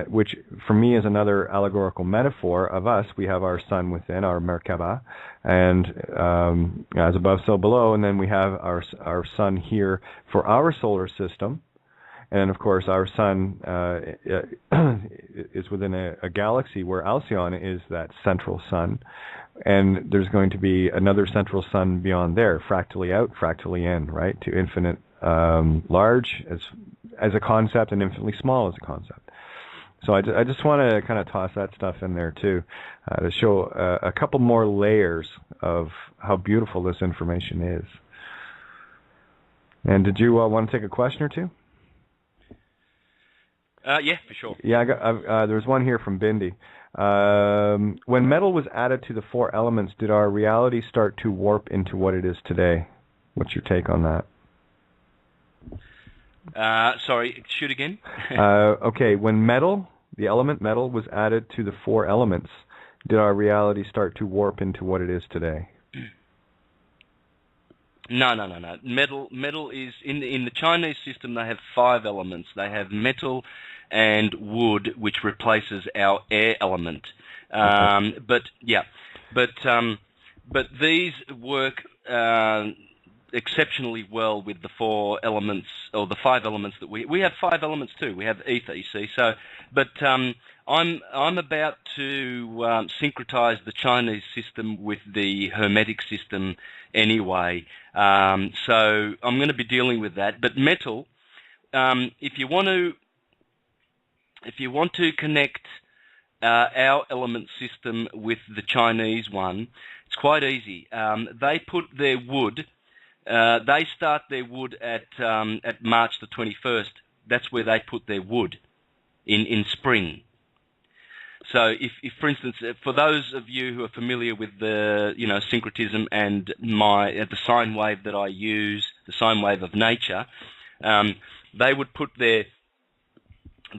C: which for me is another allegorical metaphor of us. We have our sun within, our Merkaba, and as above, so below, and then we have our sun here for our solar system. And of course, our sun is within a galaxy where Alcyon is that central sun. And there's going to be another central sun beyond there, fractally out, fractally in, right? To infinite large as a concept, and infinitely small as a concept. So I just want to kind of toss that stuff in there too, to show a couple more layers of how beautiful this information is. And did you want to take a question or two?
D: Yeah, for sure.
C: Yeah, there's one here from Bindi. When metal was added to the 4 elements, did our reality start to warp into what it is today? What's your take on that?
D: Sorry, shoot again.
C: Okay, when the element metal was added to the 4 elements, did our reality start to warp into what it is today?
D: No. Metal is in the Chinese system. They have 5 elements. They have metal and wood, which replaces our air element.
C: Okay.
D: But these work exceptionally well with the 4 elements, or the 5 elements that we have 5 elements too. We have ether, you see. So, but I'm about to syncretize the Chinese system with the Hermetic system anyway. So I'm going to be dealing with that. But metal, if you want to connect our element system with the Chinese one, it's quite easy. They put their wood. They start their wood at March the 21st. That's where they put their wood in spring. So, if for instance, for those of you who are familiar with the syncretism and the sine wave that I use, the sine wave of nature, they would put their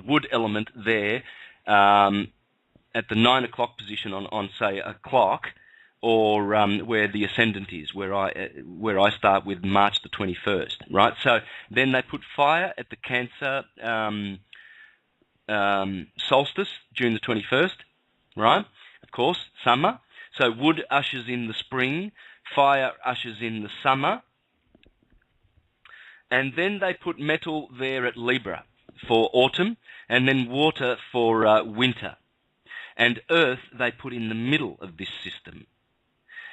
D: wood element there at the 9 o'clock position on say a clock, or where the ascendant is, where I start with March the 21st, right? So then they put fire at the Cancer solstice, June the 21st, right? Of course, summer. So wood ushers in the spring, fire ushers in the summer, and then they put metal there at Libra for autumn, and then water for winter. And earth they put in the middle of this system.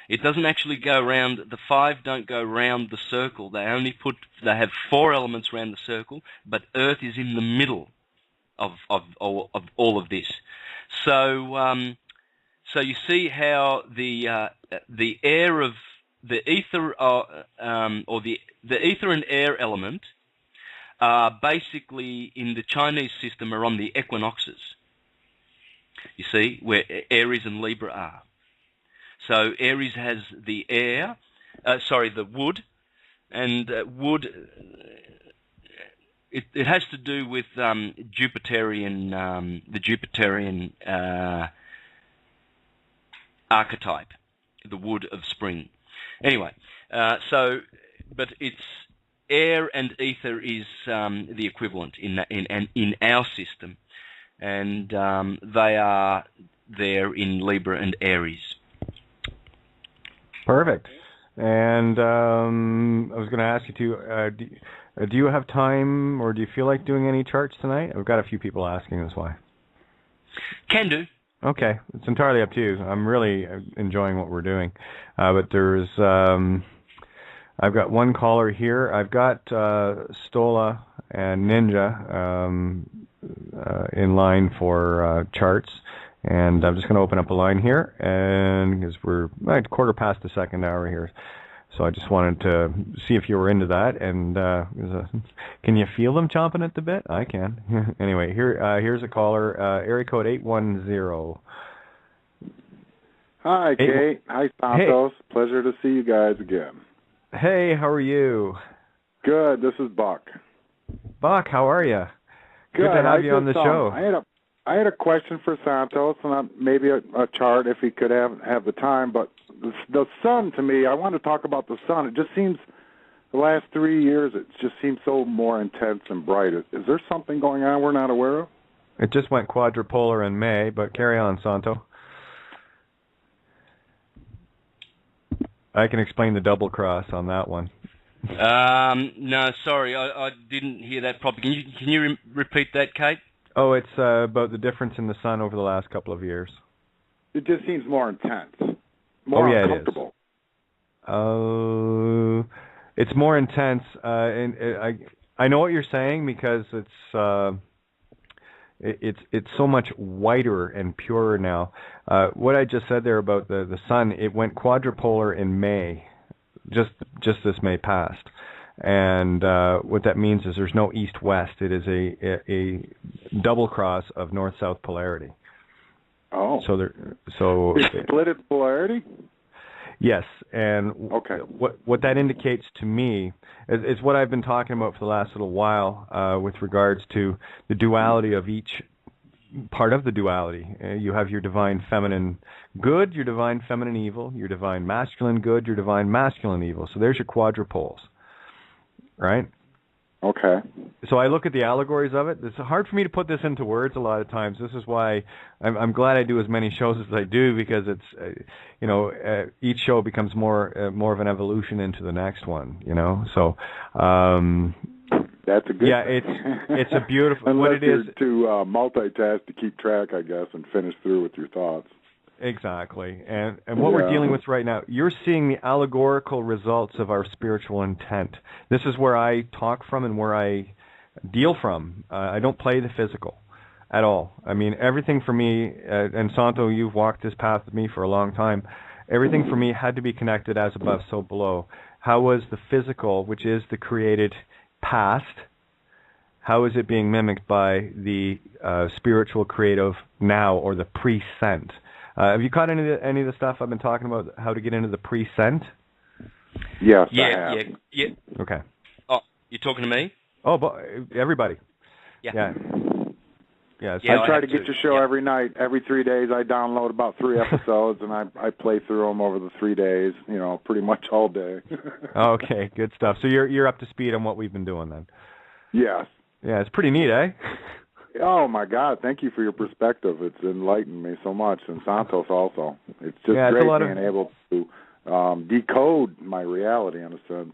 D: It doesn't actually go around, the 5 don't go round the circle. They have 4 elements around the circle, but earth is in the middle of all of this. So so you see how the air of the ether or the ether and air element basically in the Chinese system are on the equinoxes. You see, where Aries and Libra are. So Aries has the the wood, and wood. It has to do with Jupiterian, the Jupiterian archetype, the wood of spring. Anyway, but it's air and ether is the equivalent in our system, and they are there in Libra and Aries.
C: Perfect. And I was going to ask you too. Do you have time, or do you feel like doing any charts tonight? I've got a few people asking this why.
D: Can do.
C: Okay, it's entirely up to you. I'm really enjoying what we're doing, but there's I've got one caller here. I've got Stola and Ninja in line for charts, and I'm just going to open up a line here, and because we're at quarter past the second hour here. So I just wanted to see if you were into that, and can you feel them chomping at the bit? I can. Anyway, here's a caller, area code 810.
E: Hi, Kate. Hi, Santos.
C: Hey.
E: Pleasure to see you guys again.
C: Hey, how are you?
E: Good. This is Buck.
C: Buck, how are you?
E: Good
C: to have you on the show.
E: I had a question for Santos, and maybe a chart if he could have the time, but the sun, to me, I want to talk about the sun. It just seems the last 3 years, it just seems so more intense and bright. Is there something going on we're not aware of?
C: It just went quadrupolar in May, but carry on, Santo. I can explain the double cross on that one.
D: No, sorry, I didn't hear that properly. Can you repeat that, Kate?
C: Oh, it's about the difference in the sun over the last couple of years.
E: It just seems more intense. More uncomfortable.
C: It's more intense, and I know what you're saying because it's so much whiter and purer now. What I just said there about the sun, it went quadrupolar in May, just this May past, and what that means is there's no east-west. It is a double cross of north-south polarity.
E: Oh.
C: So
E: it's split its polarity?
C: Yes, and
E: okay.
C: What that indicates to me is what I've been talking about for the last little while with regards to the duality of each part of the duality. You have your divine feminine good, your divine feminine evil, your divine masculine good, your divine masculine evil. So there's your quadrupoles, right?
E: Okay.
C: So I look at the allegories of it. It's hard for me to put this into words a lot of times. This is why I'm glad I do as many shows as I do, because it's each show becomes more of an evolution into the next one. So
E: that's a good.
C: Yeah,
E: thing.
C: it's a beautiful.
E: Unless
C: what it
E: you're
C: is
E: to multitask to keep track, I guess, and finish through with your thoughts.
C: Exactly. And what we're dealing with right now, you're seeing the allegorical results of our spiritual intent. This is where I talk from and where I deal from. I don't play the physical at all. I mean, everything for me, and Santo, you've walked this path with me for a long time, everything for me had to be connected as above, so below. How was the physical, which is the created past, how is it being mimicked by the spiritual creative now, or the present? Have you caught any of the stuff I've been talking about, how to get into the present?
E: Yes,
D: yeah.
C: Okay.
D: Oh, you're talking to me?
C: Oh, but everybody.
D: Yeah.
C: Yeah.
E: I try to get your show every night. Every 3 days I download about 3 episodes, and I play through them over the 3 days, pretty much all day.
C: Okay, good stuff. So you're up to speed on what we've been doing then?
E: Yes.
C: Yeah, it's pretty neat, eh?
E: Oh, my God. Thank you for your perspective. It's enlightened me so much, and Santos also. It's just great being able to decode my reality in a sense.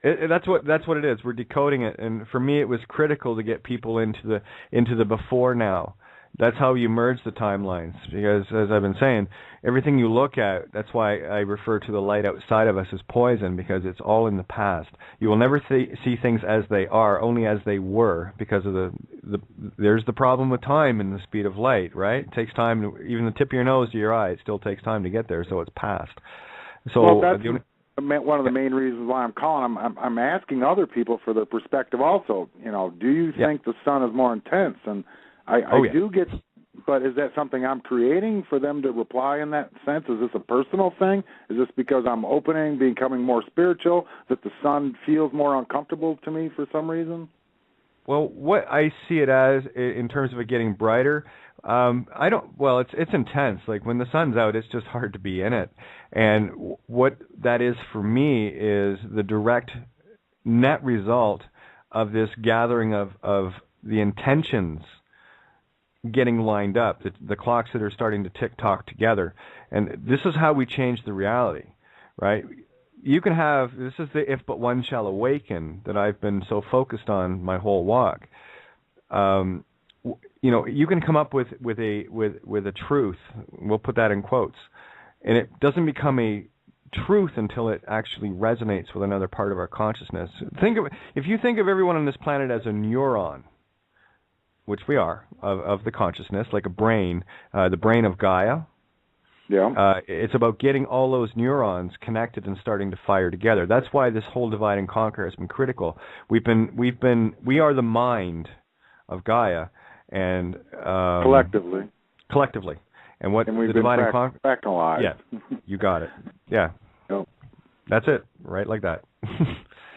C: That's what it is. We're decoding it, and for me, it was critical to get people into the before now. That's how you merge the timelines, because as I've been saying, everything you look at, that's why I refer to the light outside of us as poison, because it's all in the past. You will never see things as they are, only as they were, because of there's the problem with time and the speed of light, right? It takes time, even the tip of your nose to your eye, it still takes time to get there, so it's past. So
E: that's one of the main reasons why I'm calling. I'm asking other people for their perspective also. Do you think the sun is more intense? And I do get But is that something I'm creating for them to reply in that sense? Is this a personal thing? Is this because I'm opening, becoming more spiritual, that the sun feels more uncomfortable to me for some reason?
C: Well, what I see it as in terms of it getting brighter, I don't. Well, it's intense. Like when the sun's out, it's just hard to be in it. And what that is for me is the direct net result of this gathering of the intentions getting lined up, the clocks that are starting to tick-tock together. And this is how we change the reality, right? You can have, this is the if but one shall awaken that I've been so focused on my whole walk. You know, you can come up with a truth, we'll put that in quotes, and it doesn't become a truth until it actually resonates with another part of our consciousness. If you think of everyone on this planet as a neuron, which we are, of the consciousness, like a brain, the brain of Gaia. Yeah. It's about getting all those neurons connected and starting to fire together. That's why this whole divide and conquer has been critical. We are the mind of Gaia, and collectively, and what
E: we've
C: the
E: been
C: divide and conquer.
E: Fractalized.
C: Yeah, you got it. Yeah.
E: Yep.
C: That's it, right? Like that.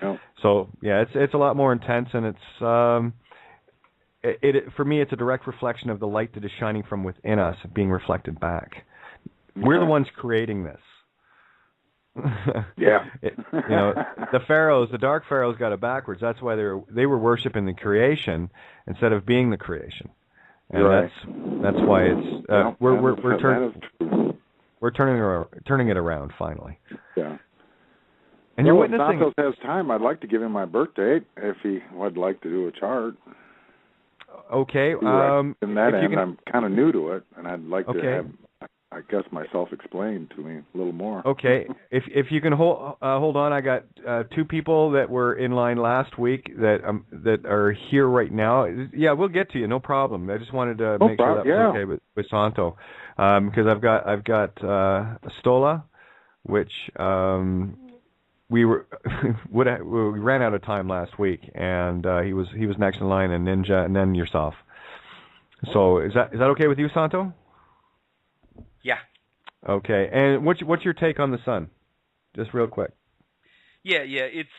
E: Yep.
C: So yeah, it's a lot more intense, and it's. For me, it's a direct reflection of the light that is shining from within us, being reflected back. We're the ones creating this.
E: Yeah.
C: You know, the dark pharaohs got it backwards. That's why they were worshiping the creation instead of being the creation. And
E: right.
C: that's why it's we're turning it around finally.
E: Yeah.
C: And you're witnessing.
E: If Santos has time, I'd like to give him my birth date if he would like to do a chart.
C: Okay.
E: In that end, I'm kind of new to it, and I'd like to have, I guess, myself explained to me a little more.
C: Okay. If you can hold on, I got two people that were in line last week that are here right now. Yeah, we'll get to you. No problem. I just wanted to make sure that was okay with Santo, because I've got Stola, which we ran out of time last week, and he was next in line, and Ninja, and then yourself. So is that okay with you, Santo?
D: Yeah.
C: Okay. And what's your take on the sun? Just real quick.
D: Yeah. It's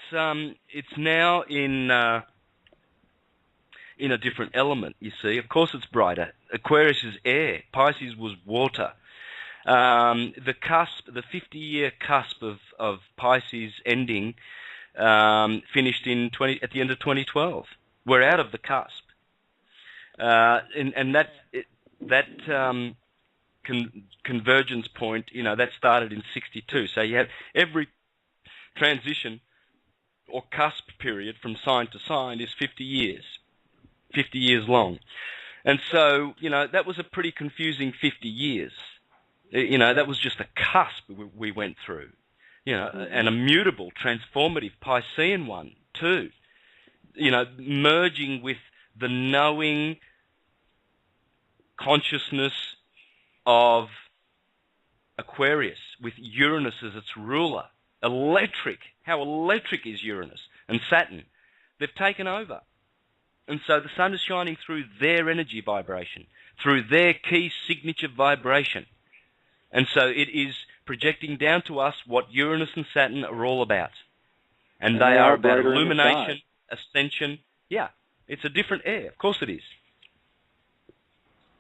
D: now in a different element. You see, of course, it's brighter. Aquarius is air. Pisces was water. The 50-year cusp of Pisces ending finished at the end of 2012. We're out of the cusp, and that convergence point, that started in '62. So you have every transition or cusp period from sign to sign is 50 years long, and so that was a pretty confusing 50 years. That was just a cusp we went through, and a mutable, transformative Piscean one too, merging with the knowing consciousness of Aquarius, with Uranus as its ruler. Electric. How electric is Uranus and Saturn? They've taken over. And so the sun is shining through their energy vibration, through their key signature vibration. And so it is projecting down to us what Uranus and Saturn are all about. And they are about illumination, ascension. Yeah, it's a different air. Of course it is.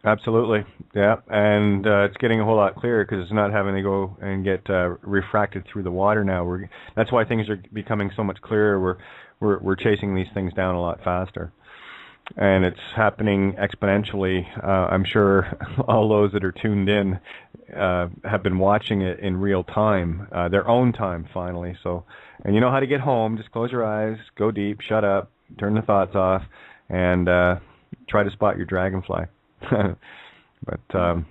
C: Absolutely, yeah. And it's getting a whole lot clearer because it's not having to go and get refracted through the water now. That's why things are becoming so much clearer. We're chasing these things down a lot faster. And it's happening exponentially. I'm sure all those that are tuned in have been watching it in real time, their own time finally. So, and you know how to get home. Just close your eyes, go deep, shut up, turn the thoughts off, and try to spot your dragonfly. But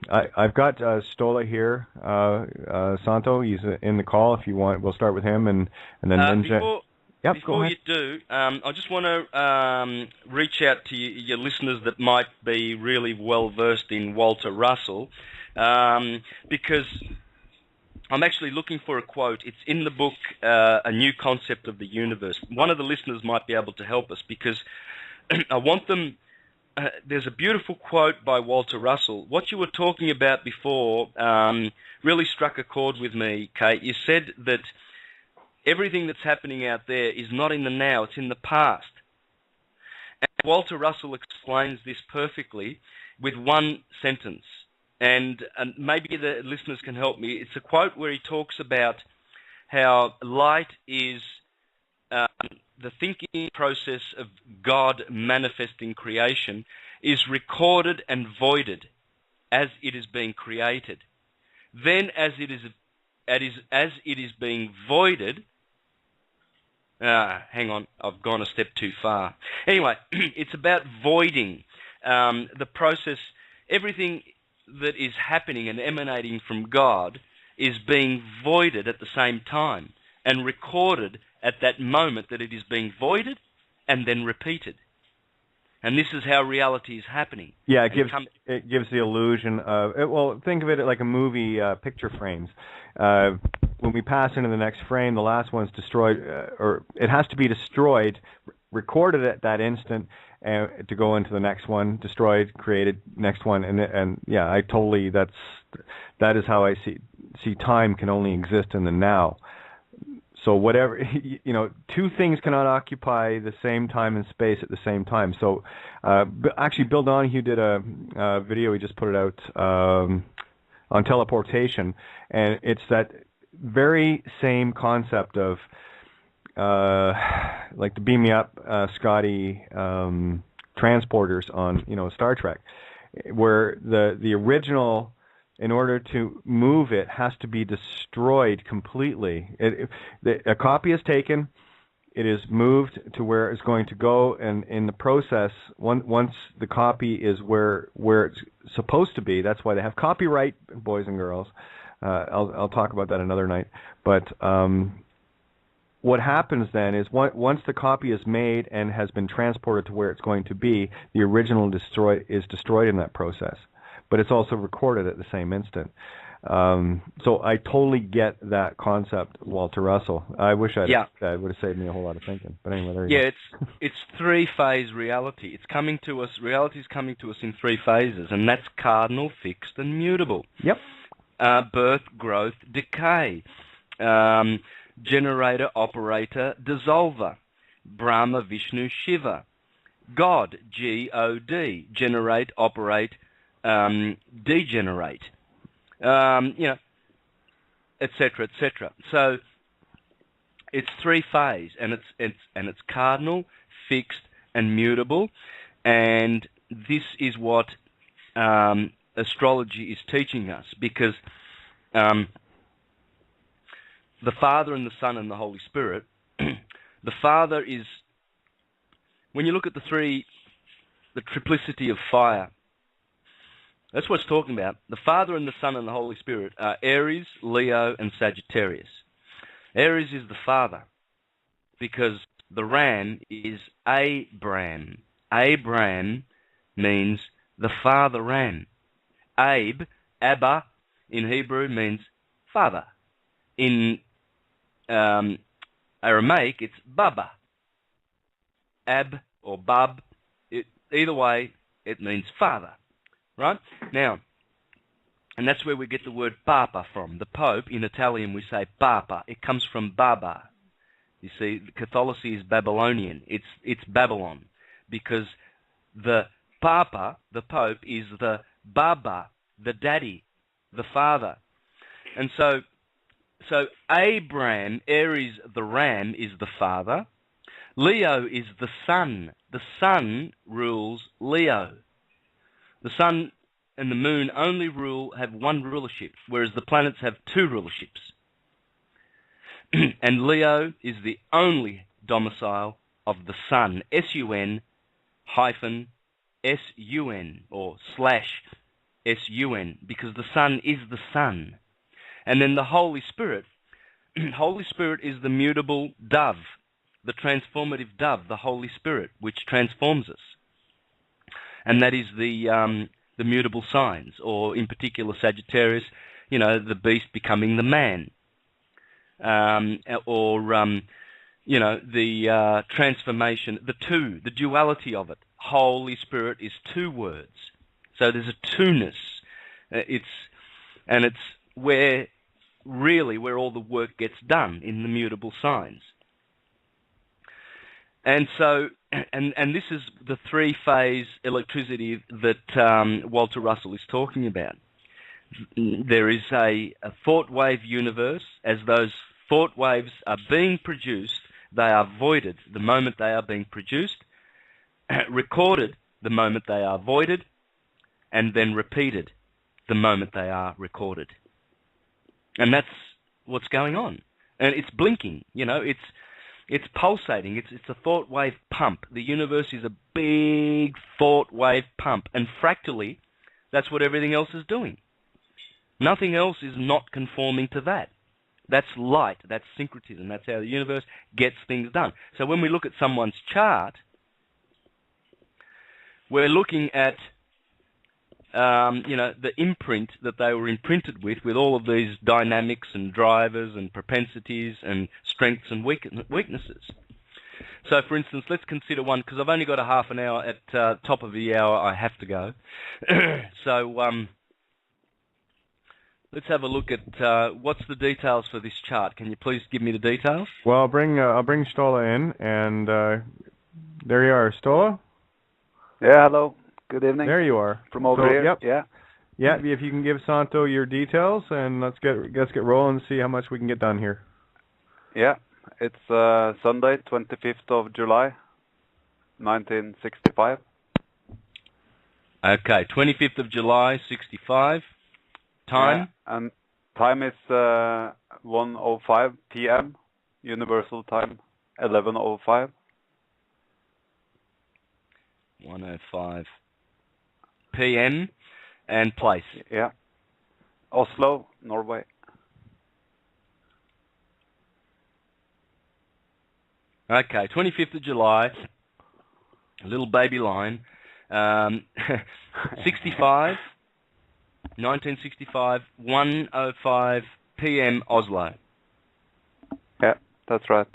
C: I've got Stola here. Santo, he's in the call if you want. We'll start with him, and then Ninja.
D: Before you do, I just want to reach out to your listeners that might be really well-versed in Walter Russell, because I'm actually looking for a quote. It's in the book, A New Concept of the Universe. One of the listeners might be able to help us, because I want them there's a beautiful quote by Walter Russell. What you were talking about before really struck a chord with me, Kate. You said that everything that's happening out there is not in the now, it's in the past. And Walter Russell explains this perfectly with one sentence. And maybe the listeners can help me. It's a quote where he talks about how light is the thinking process of God manifesting creation is recorded and voided as it is being created. Then as it is being voided, hang on, I've gone a step too far. Anyway, it's about voiding the process. Everything that is happening and emanating from God is being voided at the same time and recorded at that moment that it is being voided and then repeated. And this is how reality is happening.
C: Yeah, it gives the illusion of, well, think of it like a movie picture frames. When we pass into the next frame, the last one's destroyed, or it has to be destroyed, recorded at that instant, to go into the next one, destroyed, created, next one, and yeah, that is how I see time can only exist in the now. So whatever, two things cannot occupy the same time and space at the same time. So actually, Bill Donahue did a video, he just put it out on teleportation, and it's that very same concept of like the Beam Me Up, Scotty transporters on Star Trek, where the original, in order to move it, has to be destroyed completely. A copy is taken, it is moved to where it's going to go, and in the process, once the copy is where it's supposed to be, that's why they have copyright, boys and girls. I'll talk about that another night. But what happens then is once the copy is made and has been transported to where it's going to be, the original is destroyed in that process. But it's also recorded at the same instant. So I totally get that concept, Walter Russell. I wish it would have saved me a whole lot of thinking. But anyway, there you go.
D: It's three-phase reality. It's coming to us. Reality is coming to us in three phases, and that's cardinal, fixed, and mutable.
C: Yep.
D: Birth, growth, decay. Generator, operator, dissolver. Brahma, Vishnu, Shiva. God, G-O-D. Generate, operate, degenerate, etc., etc. So it's three phase, and it's cardinal, fixed, and mutable, and this is what astrology is teaching us, because the Father and the Son and the Holy Spirit. The Father is, when you look at the triplicity of fire. That's what it's talking about. The Father and the Son and the Holy Spirit are Aries, Leo, and Sagittarius. Aries is the Father, because the ram is Abram. Abram means the father ram. Abba, in Hebrew, means father. In Aramaic, it's Baba. Ab or Bab, either way, it means father. Right? Now, and that's where we get the word Papa from. The Pope, in Italian, we say Papa. It comes from Baba. You see, Catholicism is Babylonian. It's Babylon, because the Papa, the Pope, is the Baba, the daddy, the father. And so Abram, Aries, the ram, is the father. Leo is the sun. The sun rules Leo. The sun and the moon only have one rulership, whereas the planets have two rulerships. And Leo is the only domicile of the sun, SUN hyphen SUN or / SUN, because the sun is the sun. And then the Holy Spirit, Holy Spirit is the mutable dove, the transformative dove, the Holy Spirit, which transforms us. And that is the mutable signs, or in particular Sagittarius, the beast becoming the man, or the transformation, the duality of it, Holy Spirit is two words. So there's a two-ness. It's where all the work gets done in the mutable signs. And so, and this is the three-phase electricity that Walter Russell is talking about. There is a thought wave universe. As those thought waves are being produced, they are voided the moment they are being produced, recorded the moment they are voided, and then repeated the moment they are recorded. And that's what's going on. And it's blinking, it's pulsating. It's a thought wave pump. The universe is a big thought wave pump. And fractally, that's what everything else is doing. Nothing else is not conforming to that. That's light. That's syncretism. That's how the universe gets things done. So when we look at someone's chart, we're looking at the imprint that they were imprinted with all of these dynamics and drivers and propensities and strengths and weaknesses. So, for instance, let's consider one, because I've only got a half an hour. At top of the hour, I have to go. So, let's have a look at what's the details for this chart. Can you please give me the details?
C: Well, I'll bring Stola in, and there you are, Stola.
F: Yeah, hello. Good evening.
C: There you are.
F: From over here.
C: Yep.
F: Yeah.
C: Yeah. If you can give Santo your details, and let's get rolling and see how much we can get done here.
F: Yeah. It's Sunday, 25th of July, 1965.
D: Okay, 25th of July, 65. Time?
F: Yeah, and time is 1:05 p.m. Universal time, 11:05.
D: 1:05 p.m. and place.
F: Yeah. Oslo, Norway.
D: Okay, 25th of July, a little baby line, 1965, 1:05 p.m. Oslo.
F: Yeah, that's right.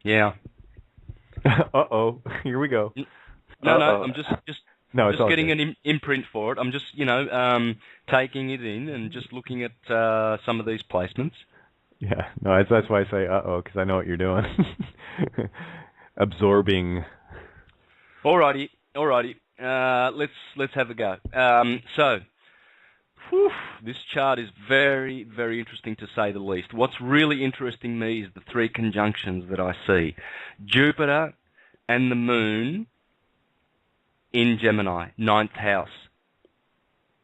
D: Yeah.
C: Uh-oh. Here we go.
D: No, I'm just getting
C: good.
D: an imprint for it. I'm just, taking it in and just looking at some of these placements.
C: Yeah, no, that's why I say uh-oh, because I know what you're doing. Absorbing.
D: Alrighty. Let's have a go. This chart is very, very interesting to say the least. What's really interesting me is the three conjunctions that I see. Jupiter and the Moon in Gemini, 9th house.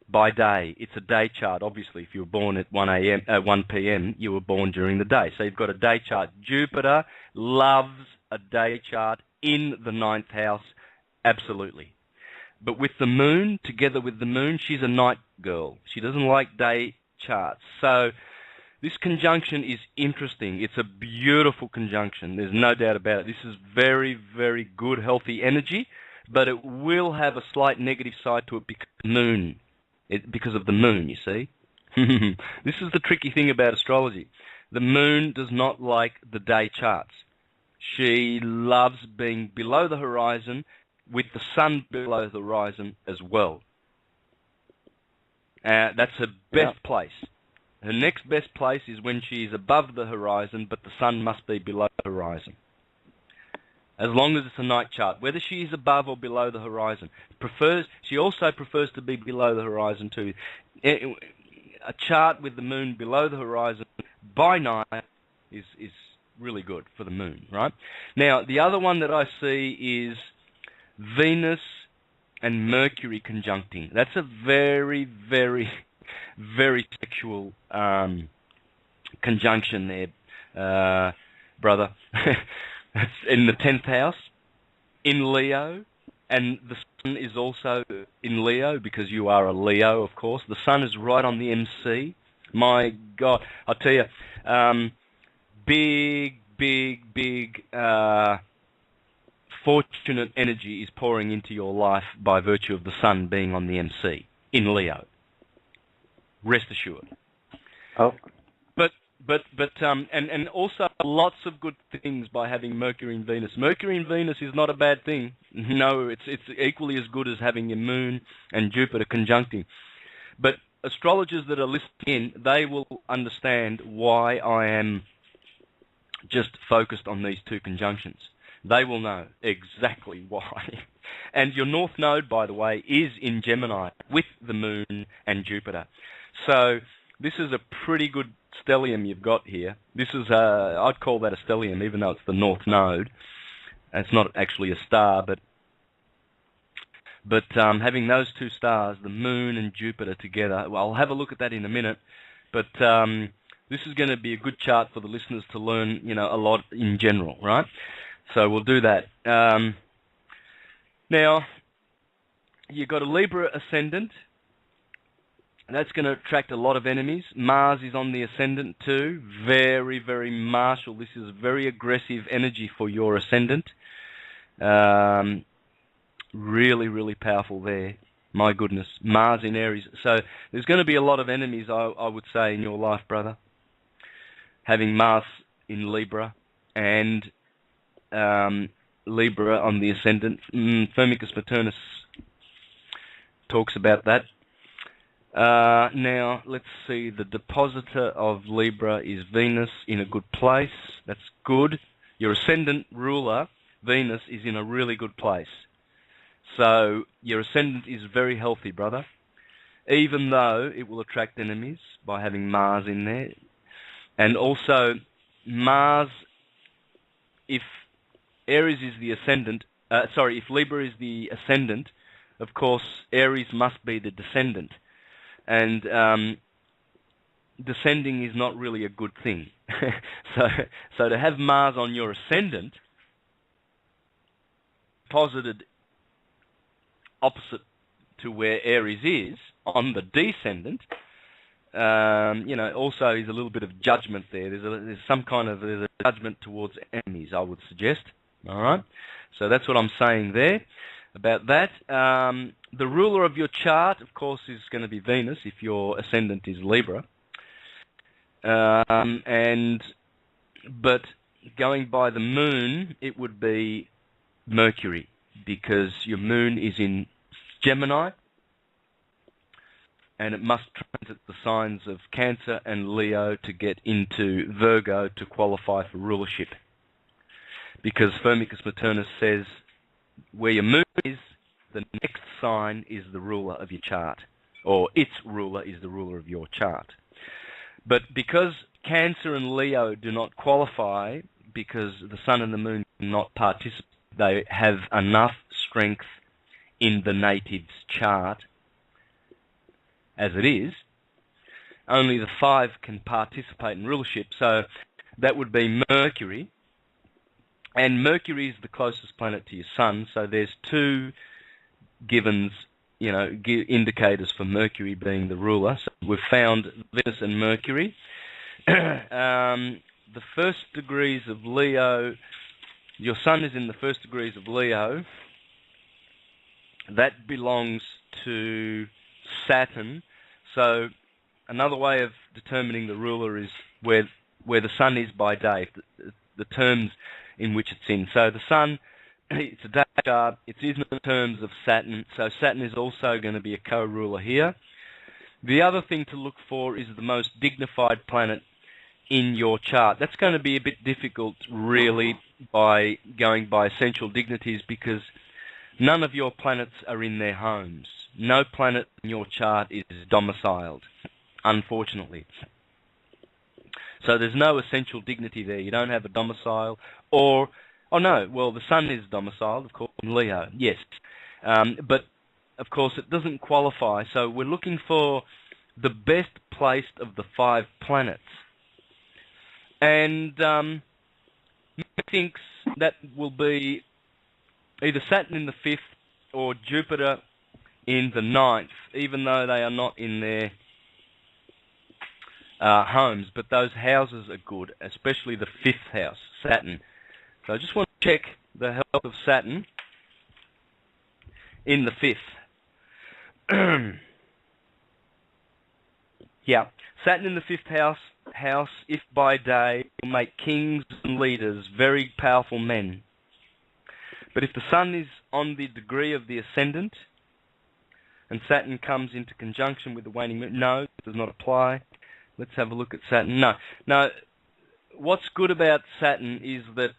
D: By day, it's a day chart. Obviously, if you were born at 1 p.m., you were born during the day. So you've got a day chart. Jupiter loves a day chart in the 9th house, absolutely. But with the Moon, together with the Moon, she's a night girl. She doesn't like day charts. So this conjunction is interesting. It's a beautiful conjunction. There's no doubt about it. This is very, very good, healthy energy, but it will have a slight negative side to it because of the Moon, you see. This is the tricky thing about astrology. The Moon does not like the day charts. She loves being below the horizon, with the Sun below the horizon as well. That's her best place. Her next best place is when she is above the horizon, but the Sun must be below the horizon. As long as it's a night chart, whether she is above or below the horizon. She also prefers to be below the horizon too. A chart with the Moon below the horizon by night is really good for the Moon, right? Now, the other one that I see is Venus and Mercury conjuncting. That's a very, very, very sexual conjunction there, brother. It's in the 10th house, in Leo, and the Sun is also in Leo because you are a Leo, of course. The Sun is right on the MC. My God, I'll tell you, big fortunate energy is pouring into your life by virtue of the Sun being on the MC in Leo. Rest assured.
F: Oh.
D: And also lots of good things by having Mercury and Venus. Mercury and Venus is not a bad thing. No, it's equally as good as having your Moon and Jupiter conjuncting. But astrologers that are listening in, they will understand why I am just focused on these two conjunctions. They will know exactly why. And your North Node, by the way, is in Gemini with the Moon and Jupiter. So this is a pretty good stellium you've got here. This is I'd call that a stellium, even though it's the North Node. It's not actually a star, but having those two stars, the Moon and Jupiter together, well, I'll have a look at that in a minute, but this is going to be a good chart for the listeners to learn, a lot in general, right? So we'll do that. Now, you've got a Libra ascendant. That's going to attract a lot of enemies. Mars is on the ascendant too. Very, very martial. This is very aggressive energy for your ascendant. Really, really powerful there. My goodness. Mars in Aries. So there's going to be a lot of enemies, I would say, in your life, brother. Having Mars in Libra and Libra on the ascendant. Firmicus Maternus talks about that. Now, let's see. The depositor of Libra is Venus in a good place. That's good. Your ascendant ruler, Venus, is in a really good place. So your ascendant is very healthy, brother, even though it will attract enemies by having Mars in there. And also, Mars, if Aries is the ascendant, if Libra is the ascendant, of course, Aries must be the descendant. And descending is not really a good thing. So to have Mars on your ascendant, posited opposite to where Aries is, on the descendant, also is a little bit of judgment there. There's a judgment towards enemies, I would suggest. All right? So that's what I'm saying there about that. The ruler of your chart, of course, is going to be Venus if your ascendant is Libra. But going by the Moon, it would be Mercury, because your Moon is in Gemini, and it must transit the signs of Cancer and Leo to get into Virgo to qualify for rulership. Because Firmicus Maternus says where your Moon is, the next sign is the ruler of your chart, or its ruler is the ruler of your chart. But because Cancer and Leo do not qualify, because the Sun and the Moon do not participate, they have enough strength in the native's chart as it is. Only the 5 can participate in rulership, so that would be Mercury. And Mercury is the closest planet to your Sun, so there's 2 givens, indicators for Mercury being the ruler. So we've found Venus and Mercury. The first degrees of Leo, your Sun is in the first degrees of Leo. That belongs to Saturn. So another way of determining the ruler is where the Sun is by day, the terms in which it's in. So the Sun, it's a day chart, it's in the terms of Saturn, so Saturn is also going to be a co-ruler here. The other thing to look for is the most dignified planet in your chart. That's going to be a bit difficult, really, by going by essential dignities, because none of your planets are in their homes. No planet in your chart is domiciled, unfortunately. So there's no essential dignity there. You don't have a domicile, the Sun is domiciled, of course, in Leo, yes. But, of course, it doesn't qualify. So we're looking for the best placed of the 5 planets. And thinks that will be either Saturn in the 5th or Jupiter in the 9th, even though they are not in their homes. But those houses are good, especially the 5th house, Saturn. So I just want to check the health of Saturn in the 5th. Yeah, Saturn in the fifth house, if by day, will make kings and leaders, very powerful men. But if the Sun is on the degree of the ascendant, and Saturn comes into conjunction with the waning moon, no, it does not apply. Let's have a look at Saturn. No. What's good about Saturn is that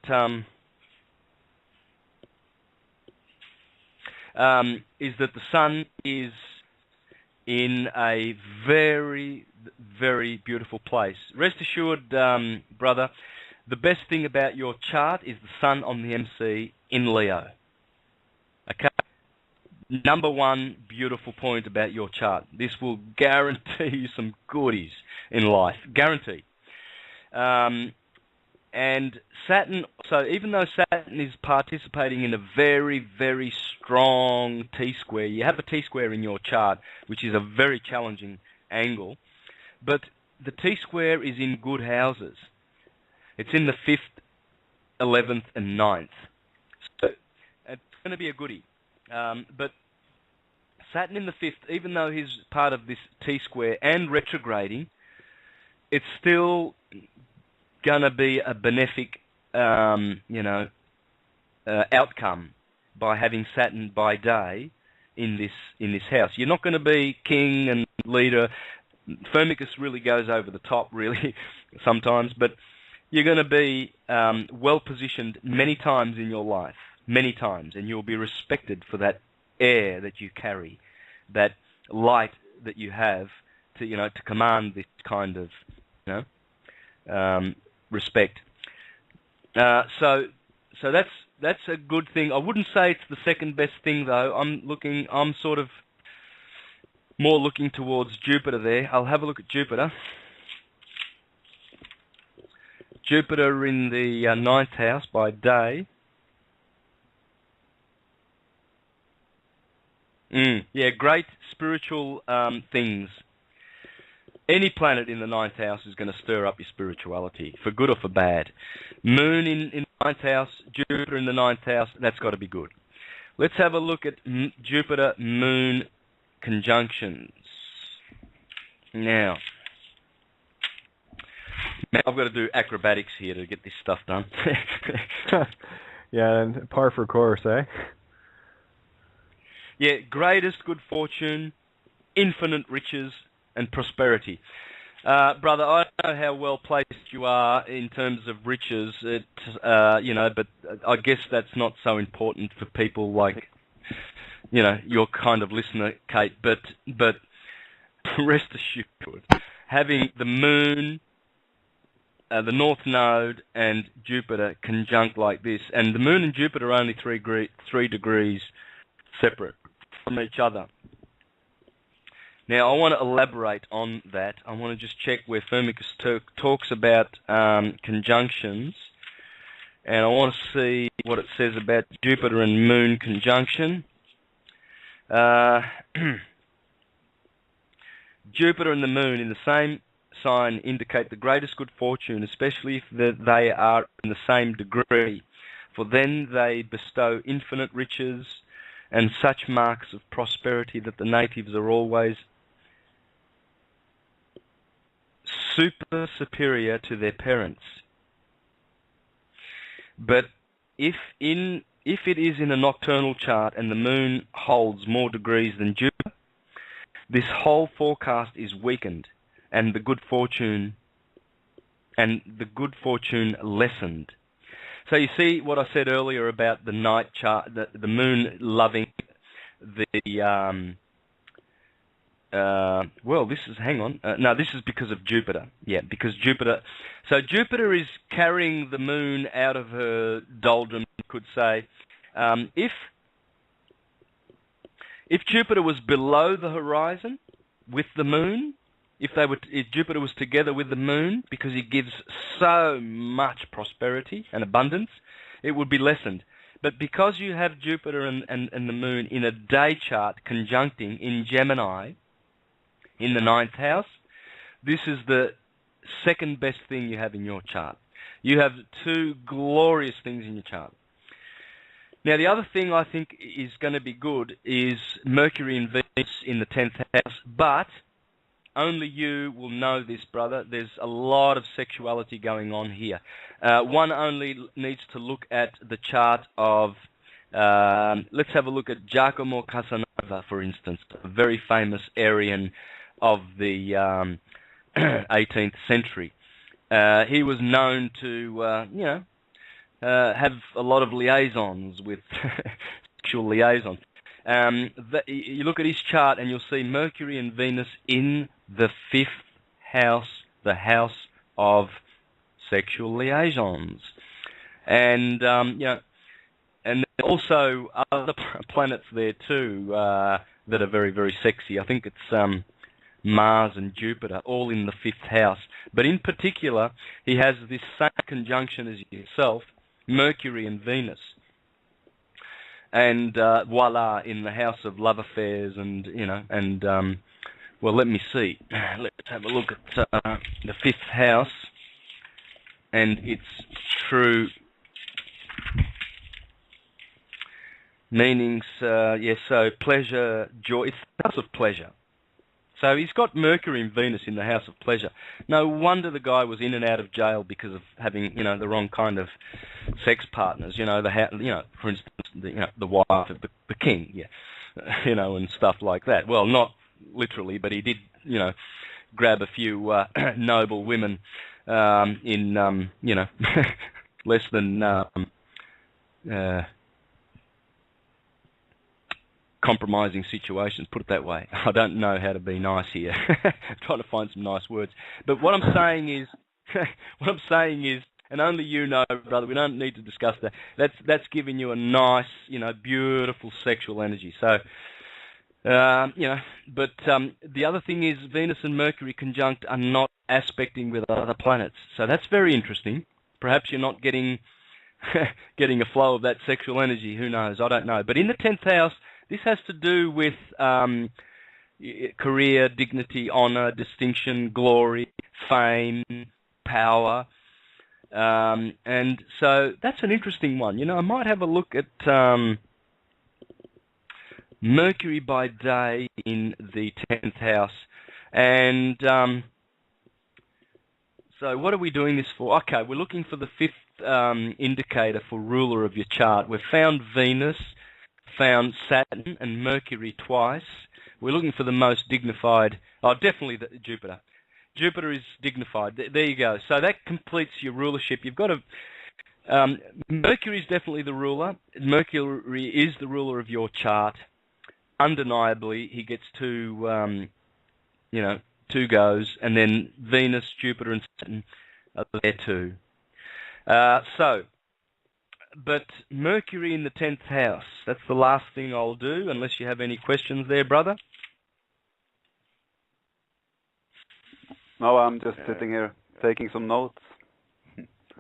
D: the Sun is in a very, very beautiful place. Rest assured, brother, the best thing about your chart is the Sun on the MC in Leo. Okay? Number one beautiful point about your chart. This will guarantee you some goodies in life. Guaranteed. And Saturn, so even though Saturn is participating in a very, very strong T-square, you have a T-square in your chart, which is a very challenging angle, but the T-square is in good houses. It's in the 5th, 11th, and 9th. So it's going to be a goodie. But Saturn in the 5th, even though he's part of this T-square and retrograding, it's still going to be a benefic, outcome by having Saturn by day in this house. You're not going to be king and leader. Firmicus really goes over the top, really, sometimes, but you're going to be well positioned many times in your life, many times, and you'll be respected for that air that you carry, that light that you have to command this kind of respect. So that's a good thing. I wouldn't say it's the second best thing though. I'm sort of more looking towards Jupiter there. I'll have a look at Jupiter. Jupiter in the 9th house by day. Yeah, great spiritual things. Any planet in the 9th house is going to stir up your spirituality, for good or for bad. Moon in the 9th house, Jupiter in the 9th house, that's got to be good. Let's have a look at Jupiter-Moon conjunctions. Now, I've got to do acrobatics here to get this stuff done.
C: Yeah, and par for course, eh?
D: Yeah, greatest good fortune, infinite riches, and prosperity. Brother, I don't know how well placed you are in terms of riches, but I guess that's not so important for people like, your kind of listener, Kate, but rest assured, having the Moon, the North Node, and Jupiter conjunct like this, and the Moon and Jupiter are only 3 degrees separate from each other. Now, I want to elaborate on that. I want to just check where Firmicus talks about conjunctions, and I want to see what it says about Jupiter and Moon conjunction. Jupiter and the Moon in the same sign indicate the greatest good fortune, especially if they are in the same degree, for then they bestow infinite riches and such marks of prosperity that the natives are always super superior to their parents. But if it is in a nocturnal chart and the Moon holds more degrees than Jupiter, this whole forecast is weakened and the good fortune lessened. So you see what I said earlier about the night chart, the Moon loving the this is because of Jupiter. Yeah, because Jupiter. So Jupiter is carrying the Moon out of her doldrum, you could say. If Jupiter was below the horizon with the Moon, if Jupiter was together with the Moon, because it gives so much prosperity and abundance, it would be lessened. But because you have Jupiter and the Moon in a day chart conjuncting in Gemini, in the 9th house, this is the second best thing you have in your chart. You have 2 glorious things in your chart. Now, the other thing I think is going to be good is Mercury and Venus in the 10th house, but only you will know this, brother. There's a lot of sexuality going on here. One only needs to look at the chart of, let's have a look at Giacomo Casanova, for instance, a very famous Aryan of the 18th century. He was known to, have a lot of liaisons with sexual liaisons. You look at his chart and you'll see Mercury and Venus in the 5th house, the house of sexual liaisons. And, and also other planets there too that are very, very sexy. I think it's Mars and Jupiter, all in the 5th house. But in particular, he has this same conjunction as yourself, Mercury and Venus. And voila, in the house of love affairs and, well, let me see. Let's have a look at the 5th house and its true meanings. So pleasure, joy, it's the house of pleasure. So he's got Mercury and Venus in the house of pleasure. No wonder the guy was in and out of jail because of having, the wrong kind of sex partners. For instance, the wife of the king, and stuff like that. Well, not literally, but he did, grab a few noble women in, less than compromising situations, put it that way. I don't know how to be nice here. I'm trying to find some nice words. But what I'm saying is, and only you know, brother, we don't need to discuss that. That's giving you a nice, beautiful sexual energy. So, but the other thing is Venus and Mercury conjunct are not aspecting with other planets. So that's very interesting. Perhaps you're not getting a flow of that sexual energy. Who knows? I don't know. But in the 10th house, this has to do with career, dignity, honor, distinction, glory, fame, power. And so that's an interesting one. I might have a look at Mercury by day in the 10th house. And so what are we doing this for? Okay, we're looking for the 5th indicator for ruler of your chart. We've found Venus, found Saturn and Mercury twice. We're looking for the most dignified. Oh, definitely Jupiter. Jupiter is dignified. There you go. So that completes your rulership. You've got to. Mercury is definitely the ruler. Mercury is the ruler of your chart. Undeniably, he gets two goes, and then Venus, Jupiter, and Saturn are there too. But Mercury in the 10th house, that's the last thing I'll do, unless you have any questions there, brother.
F: No, I'm just sitting here taking some notes.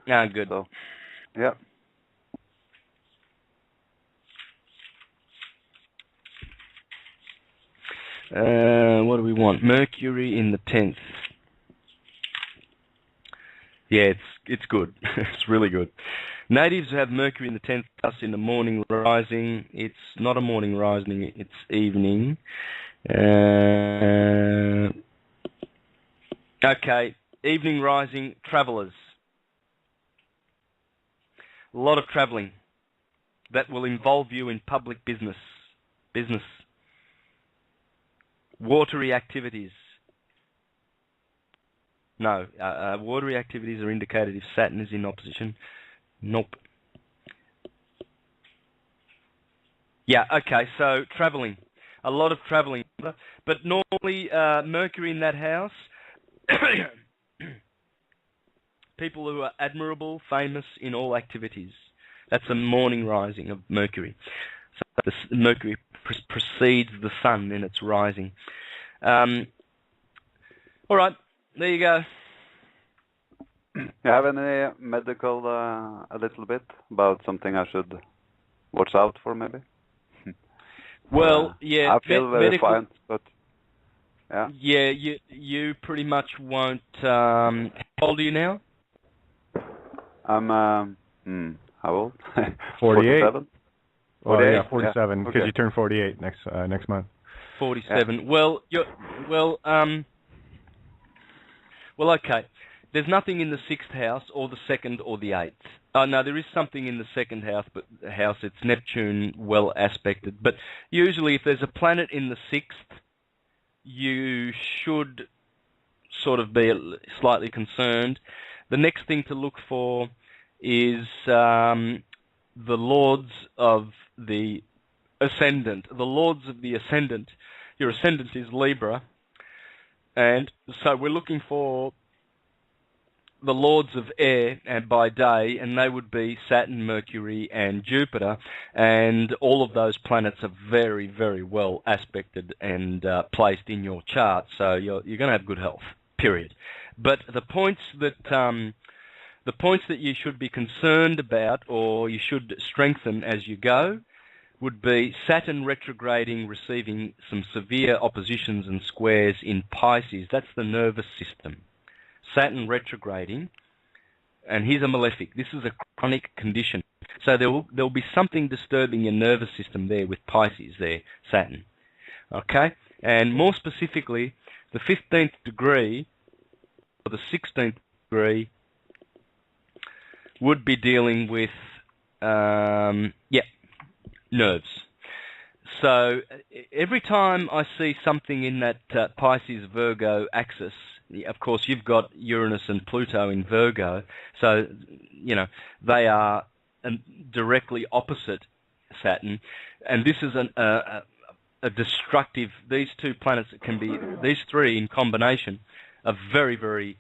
D: Ah, good.
F: So, yeah.
D: What do we want? Mercury in the 10th. Yeah, it's good. It's really good. Natives who have Mercury in the 10th house in the morning rising. It's not a morning rising, it's evening. Okay, evening rising, travellers. A lot of travelling. That will involve you in public business. Watery activities. No, watery activities are indicated if Saturn is in opposition. Nope. Yeah, okay, so travelling. A lot of travelling. But normally, Mercury in that house, people who are admirable, famous in all activities. That's a morning rising of Mercury. So Mercury precedes the sun in its rising. All right, there you go.
F: You have any medical, a little bit, about something I should watch out for, maybe?
D: Well, yeah.
F: I feel very fine, but yeah.
D: Yeah, you pretty much won't. How old are you now?
F: I'm how old?
C: 48.
F: 47.
C: Oh yeah, 47. Because
F: Okay.
C: you turn 48 next month.
D: 47. Yeah. Well, Well, okay. There's nothing in the 6th house or the 2nd or the 8th. Oh, no, there is something in the 2nd house, but it's Neptune well aspected. But usually if there's a planet in the 6th, you should sort of be slightly concerned. The next thing to look for is the lords of the ascendant. The lords of the ascendant. Your ascendant is Libra. And so we're looking for the lords of air and by day, and they would be Saturn, Mercury, and Jupiter, and all of those planets are very, very well aspected and placed in your chart. So you're going to have good health. Period. But the points that you should be concerned about, or you should strengthen as you go, would be Saturn retrograding, receiving some severe oppositions and squares in Pisces. That's the nervous system. Saturn retrograding, and here's a malefic. This is a chronic condition. So there'll be something disturbing your nervous system there with Pisces there, Saturn. Okay? And more specifically, the 15th degree, or the 16th degree, would be dealing with, nerves. So every time I see something in that Pisces-Virgo axis, of course, you've got Uranus and Pluto in Virgo, so, they are directly opposite Saturn, and this is a destructive, these two planets these three in combination are very, very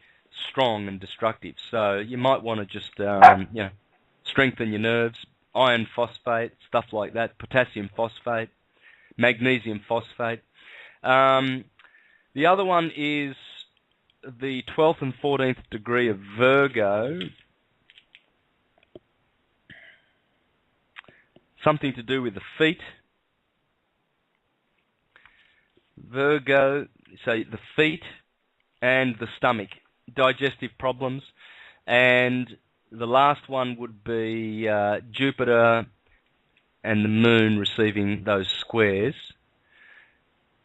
D: strong and destructive. So you might want to just, strengthen your nerves, iron phosphate, stuff like that, potassium phosphate, magnesium phosphate. The other one is the 12th and 14th degree of Virgo. Something to do with the feet. Virgo, so the feet and the stomach, digestive problems. And the last one would be Jupiter and the Moon receiving those squares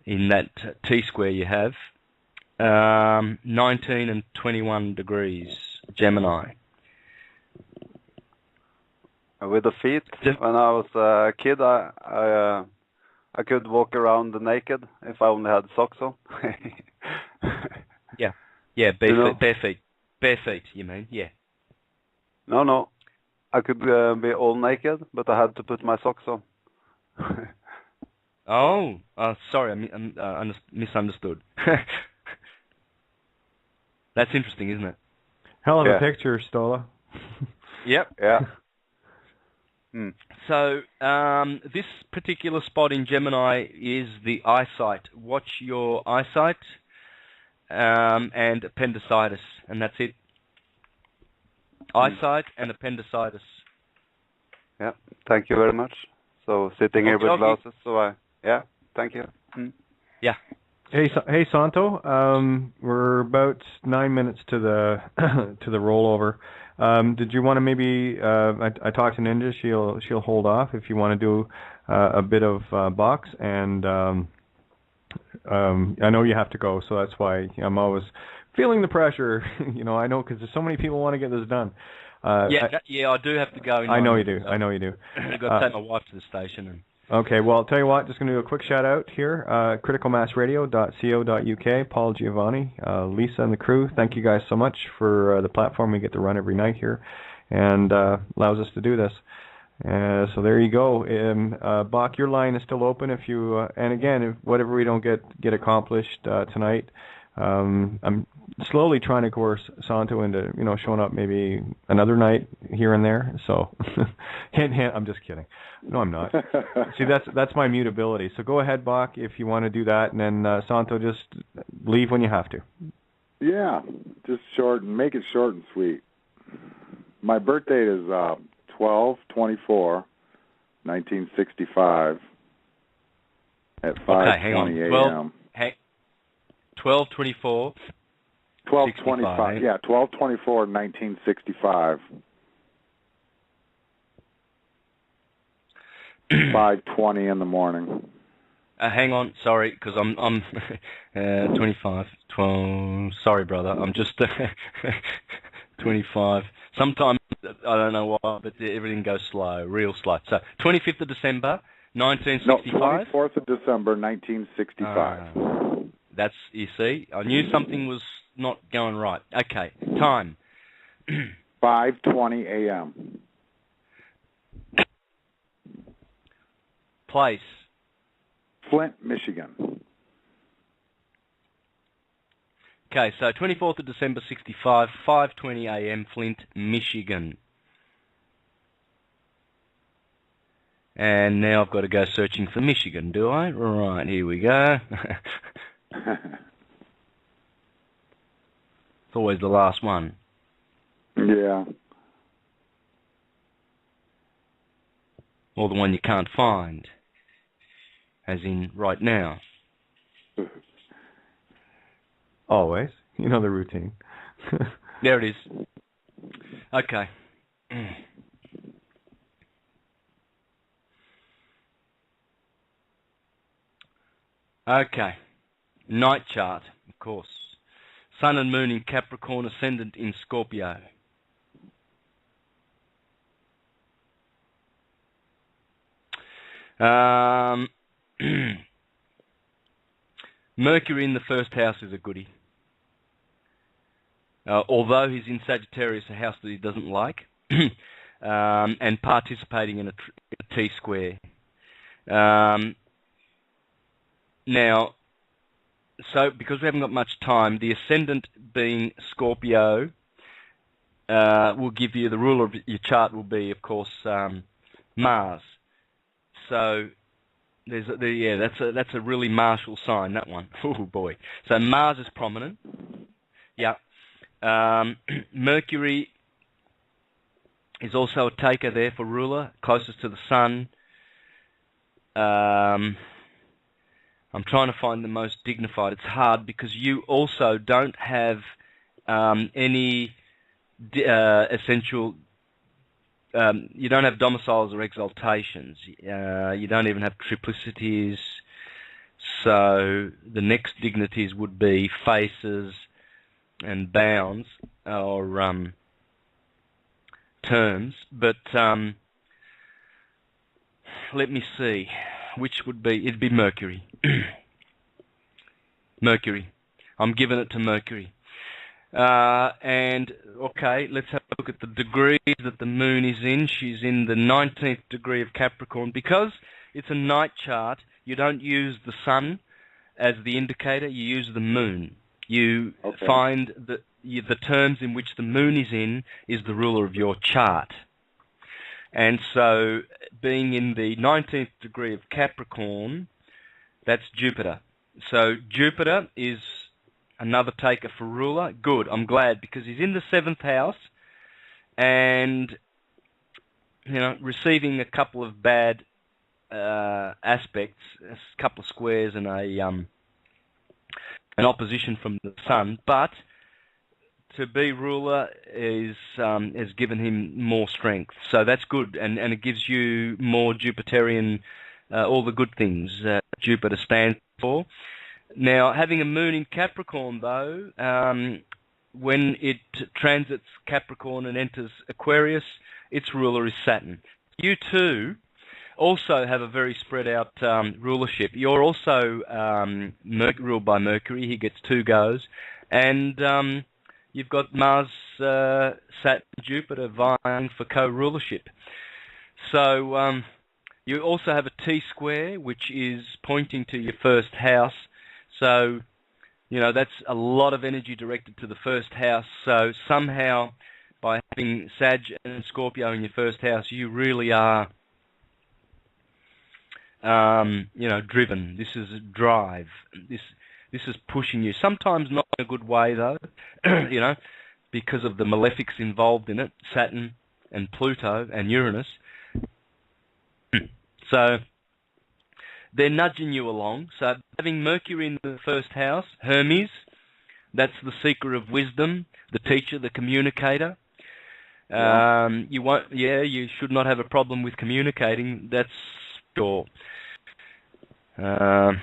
D: in that T-square you have. 19 and 21 degrees, Gemini.
F: With the feet, when I was a kid, I could walk around naked if I only had socks on.
D: Yeah, bare feet, you mean? Yeah.
F: No, I could be all naked, but I had to put my socks on.
D: Sorry, I misunderstood. That's interesting, isn't it?
C: Hell of a picture, Stola.
D: Yep.
F: Yeah.
D: So this particular spot in Gemini is the eyesight. Watch your eyesight and appendicitis, and that's it. Eyesight and appendicitis.
F: Yeah, thank you very much. So sitting here with glasses, thank you.
D: Yeah.
C: Hey, Santo. We're about 9 minutes to the to the rollover. Did you want to maybe? I talked to Ninja. She'll hold off if you want to do a bit of box, and I know you have to go, so that's why I'm always feeling the pressure. I know because there's so many people want to get this done.
D: I do have to go.
C: I know you do. I've
D: got to take my wife to the station. And
C: okay, well, I'll tell you what, just going to do a quick shout-out here. criticalmassradio.co.uk, Paul Giovanni, Lisa and the crew, thank you guys so much for the platform we get to run every night here, and allows us to do this. So there you go. Bach, your line is still open if you, and again, if whatever we don't get accomplished tonight, I'm slowly trying to coerce Santo into, showing up maybe another night here and there. So, hint, I'm just kidding. No, I'm not. See, that's my mutability. So go ahead, Bach, if you want to do that, and then Santo, just leave when you have to.
E: Yeah, just make it short and sweet. My birth date is 12/24/1965 at 5:20 a.m.
D: 12/24.
E: 12/25. Yeah, 12/24/1965. 5:20 in the morning.
D: hang on, sorry, because I'm 25, 12. Sorry, brother, I'm just 25. Sometimes I don't know why, but everything goes slow, real slow. So 25th of December, 1965.
E: No, 24th of December, 1965.
D: That's, you see, I knew something was not going right. Okay, time.
E: 5:20 a.m.
D: Place.
E: Flint, Michigan.
D: Okay, so 24th of December, 65, 5:20 a.m., Flint, Michigan. And now I've got to go searching for Michigan, do I? Right, here we go. It's always the last one.
E: Yeah.
D: Or the one you can't find. As in, right now.
C: Always. You know the routine.
D: There it is. Okay. Okay. Night chart, of course. Sun and Moon in Capricorn, Ascendant in Scorpio. Mercury in the first house is a goodie. Although he's in Sagittarius, a house that he doesn't like, and participating in a T-square. Now, so because we haven't got much time, the Ascendant being Scorpio will give you, the ruler of your chart will be, of course, Mars. So that's a really martial sign, that one. Oh boy. So Mars is prominent. Yeah. Mercury is also a taker there for ruler, closest to the Sun. I'm trying to find the most dignified. It's hard because you also don't have any essential. You don't have domiciles or exaltations. You don't even have triplicities. So the next dignities would be faces and bounds or terms. But let me see. Which would be? It'd be Mercury. Mercury. I'm giving it to Mercury. And, okay, let's have a look at the degrees that the Moon is in. She's in the 19th degree of Capricorn. Because it's a night chart, you don't use the Sun as the indicator, you use the Moon. You find the terms in which the Moon is in is the ruler of your chart. And so, being in the 19th degree of Capricorn, that's Jupiter. So, Jupiter is another taker for ruler. Good, I'm glad, because he's in the 7th house and, you know, receiving a couple of bad aspects, a couple of squares and an opposition from the Sun, but to be ruler has given him more strength. So that's good, and it gives you more Jupiterian, all the good things Jupiter stands for. Now, having a Moon in Capricorn, though, when it transits Capricorn and enters Aquarius, its ruler is Saturn. You, too, also have a very spread-out rulership. You're also ruled by Mercury. He gets 2 goes. And you've got Mars, Saturn, Jupiter vying for co-rulership. So you also have a T-square, which is pointing to your first house. So, you know, that's a lot of energy directed to the first house. So somehow, by having Sag and Scorpio in your first house, you really are, you know, driven. This is a drive. This is pushing you. Sometimes not in a good way, though, you know, because of the malefics involved in it, Saturn and Pluto and Uranus. So they're nudging you along. So having Mercury in the first house, Hermes, that's the seeker of wisdom, the teacher, the communicator. You should not have a problem with communicating. That's sure. There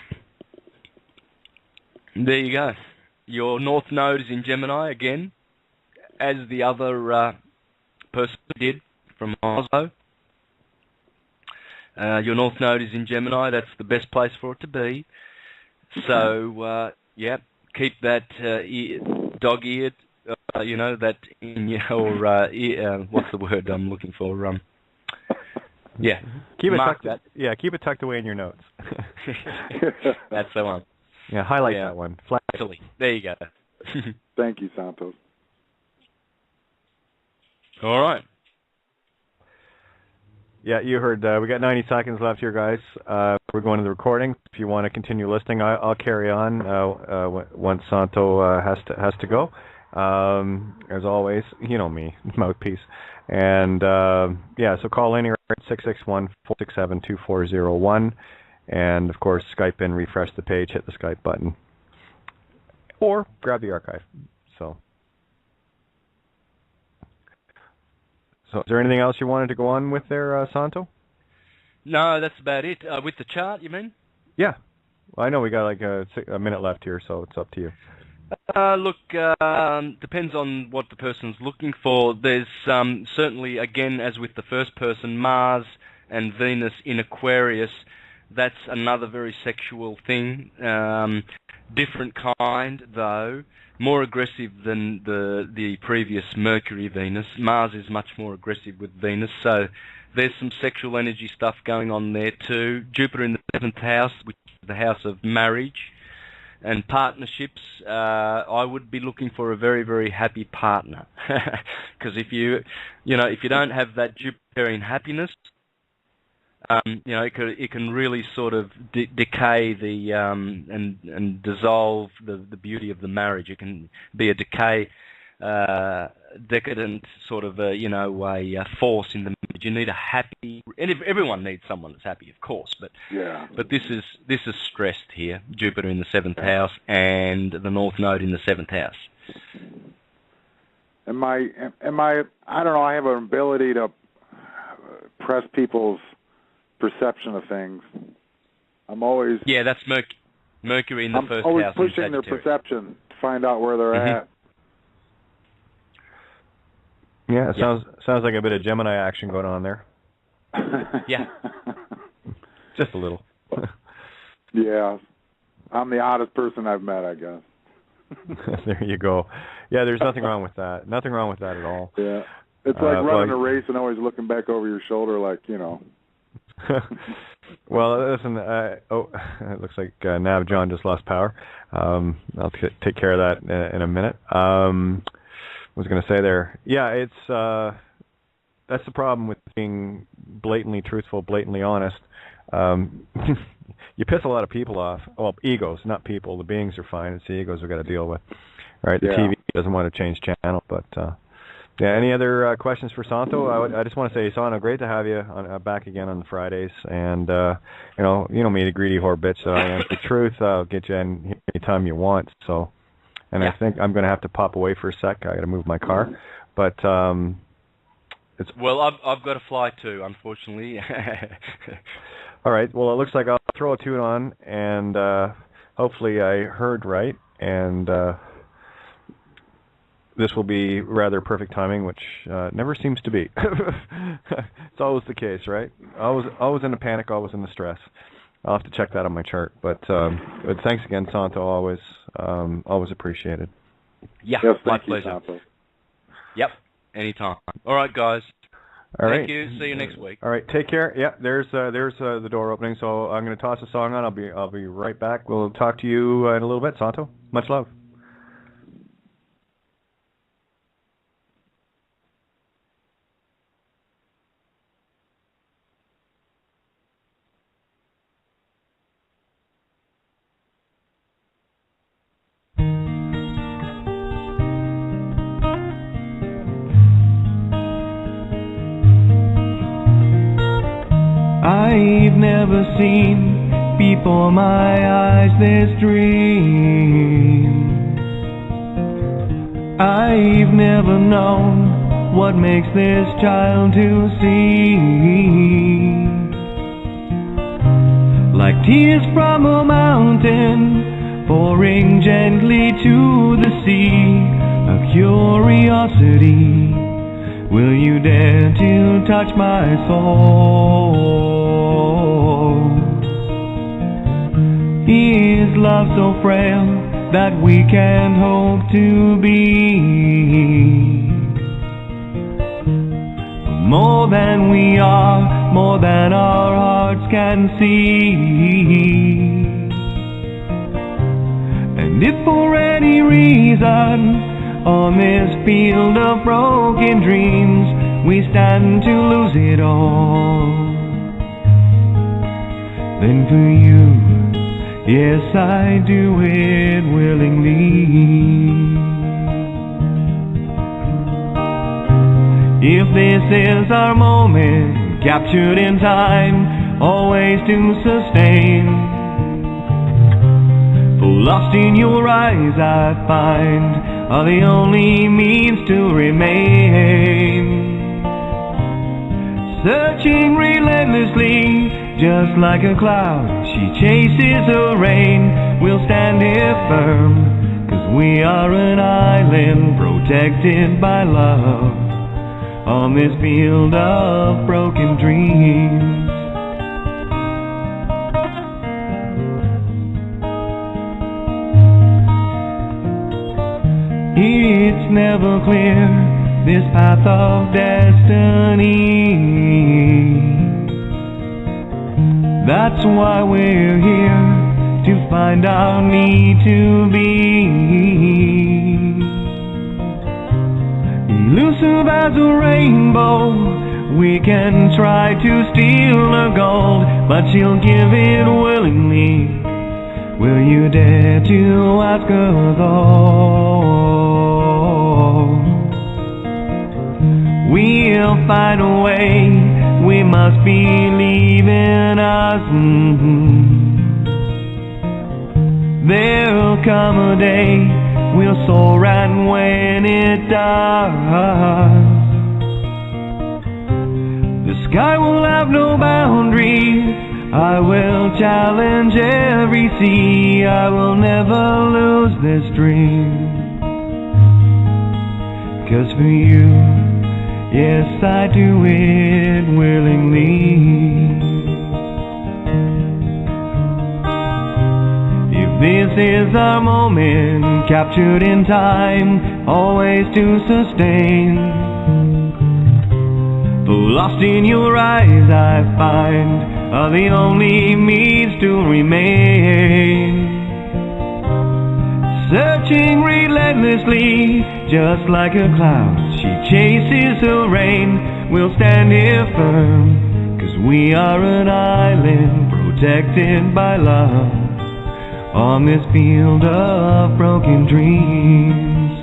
D: you go. Your North Node is in Gemini again, as the other person did from Oslo. Your North Node is in Gemini. That's the best place for it to be. So, keep that dog-eared, that in your ear. What's the word I'm looking for?
C: Keep it
D: mark
C: tucked.
D: that.
C: Keep it tucked away in your notes.
D: That's the one.
C: Yeah, highlight that one.
D: Actually, there you go.
E: Thank you, Santos.
D: All right.
C: Yeah, you heard. We got 90 seconds left here, guys. We're going to the recording. If you want to continue listening, I'll carry on once Santo has to go. As always, you know me, mouthpiece. And so call in here at 661-467-2401. And of course, Skype in, refresh the page, hit the Skype button, or grab the archive. So is there anything else you wanted to go on with there, Santo?
D: No, that's about it. With the chart, you mean?
C: Yeah. Well, I know we got like a minute left here, so it's up to you.
D: Look, depends on what the person's looking for. There's certainly, again, as with the first person, Mars and Venus in Aquarius. That's another very sexual thing. Different kind, though. More aggressive than the previous Mercury-Venus. Mars is much more aggressive with Venus, so there's some sexual energy stuff going on there too. Jupiter in the 7th house, which is the house of marriage and partnerships. I would be looking for a very, very happy partner, because if you don't have that Jupiterian happiness, it can really sort of decay the and dissolve the beauty of the marriage. It can be a decadent sort of a force in the marriage. You need a happy, and everyone needs someone that's happy, of course. But this is stressed here. Jupiter in the 7th house and the North Node in the 7th house.
E: Am I? I don't know. I have an ability to press people's perception of things. I'm always
D: that's Mercury in the first
E: always
D: house.
E: Pushing their perception to find out where they're at.
C: Yeah, it sounds like a bit of Gemini action going on there.
D: Yeah,
C: just a little.
E: Yeah, I'm the oddest person I've met, I guess.
C: There you go. Yeah, there's nothing wrong with that. Nothing wrong with that at all.
E: Yeah, it's like running a race and always looking back over your shoulder, like
C: Well, listen, it looks like Nav John just lost power. I'll take care of that in a minute. What was going to say there? Yeah, it's that's the problem with being blatantly truthful, blatantly honest. You piss a lot of people off. Well, egos, not people. The beings are fine. It's the egos we've got to deal with, right? The TV doesn't want to change channel, but... any other questions for Santo? I just want to say, Santo, great to have you back again on the Fridays. And, you know me, the greedy whore bitch that I am. The truth, I'll get you in anytime you want. So, and I think I'm going to have to pop away for a sec. I got to move my car. But it's...
D: Well, I've got to fly too, unfortunately.
C: All right. Well, it looks like I'll throw a tune on, and hopefully I heard right. And... this will be rather perfect timing, which never seems to be. It's always the case, right? Always in a panic, always in the stress. I'll have to check that on my chart. But thanks again, Santo. Always appreciated.
D: Yeah,
E: yes,
D: my
E: thank
D: pleasure.
E: You, Santo.
D: Yep, anytime. All right, guys.
C: Thank
D: you. See you next week.
C: All right, take care. Yeah, there's the door opening. So I'm going to toss a song on. I'll be right back. We'll talk to you in a little bit, Santo. Much love.
G: I've never seen before my eyes this dream. I've never known what makes this child to see. Like like tears from a mountain, pouring gently to the sea of curiosity. Will you dare to touch my soul? Is love so frail that we can't hope to be more than we are, more than our hearts can see? And if for any reason on this field of broken dreams we stand to lose it all, then for you, yes, I do it willingly. If this is our moment, captured in time, always to sustain, for lost in your eyes I find are the only means to remain. Searching relentlessly, just like a cloud, she chases the rain. We'll stand here firm, 'cause we are an island protected by love on this field of broken dreams. It's never clear, this path of destiny. That's why we're here, to find our need to be. Elusive as a rainbow, we can try to steal her gold, but she'll give it willingly. Will you dare to ask her though? We'll find a way, we must believe in us. There'll come a day we'll soar, and when it does, the sky will have no boundaries. I will challenge every sea. I will never lose this dream. 'Cause for you, yes, I do it willingly. This is our moment, captured in time, always to sustain. For lost in your eyes I find are the only means to remain. Searching relentlessly, just like a cloud, she chases the rain. We'll stand here firm, 'cause we are an island protected by love on this field of broken dreams.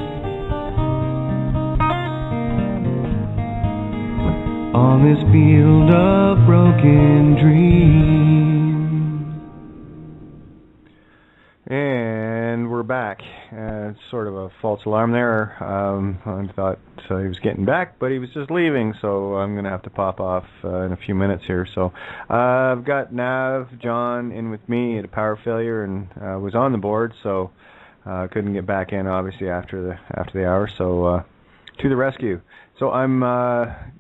G: On this field of broken dreams.
C: And we're back. Sort of a false alarm there. I thought he was getting back, but he was just leaving, so I'm going to have to pop off in a few minutes here. So I've got Nav, John in with me. He had a power failure and was on the board, so couldn't get back in, obviously, after the hour. So to the rescue. So I'm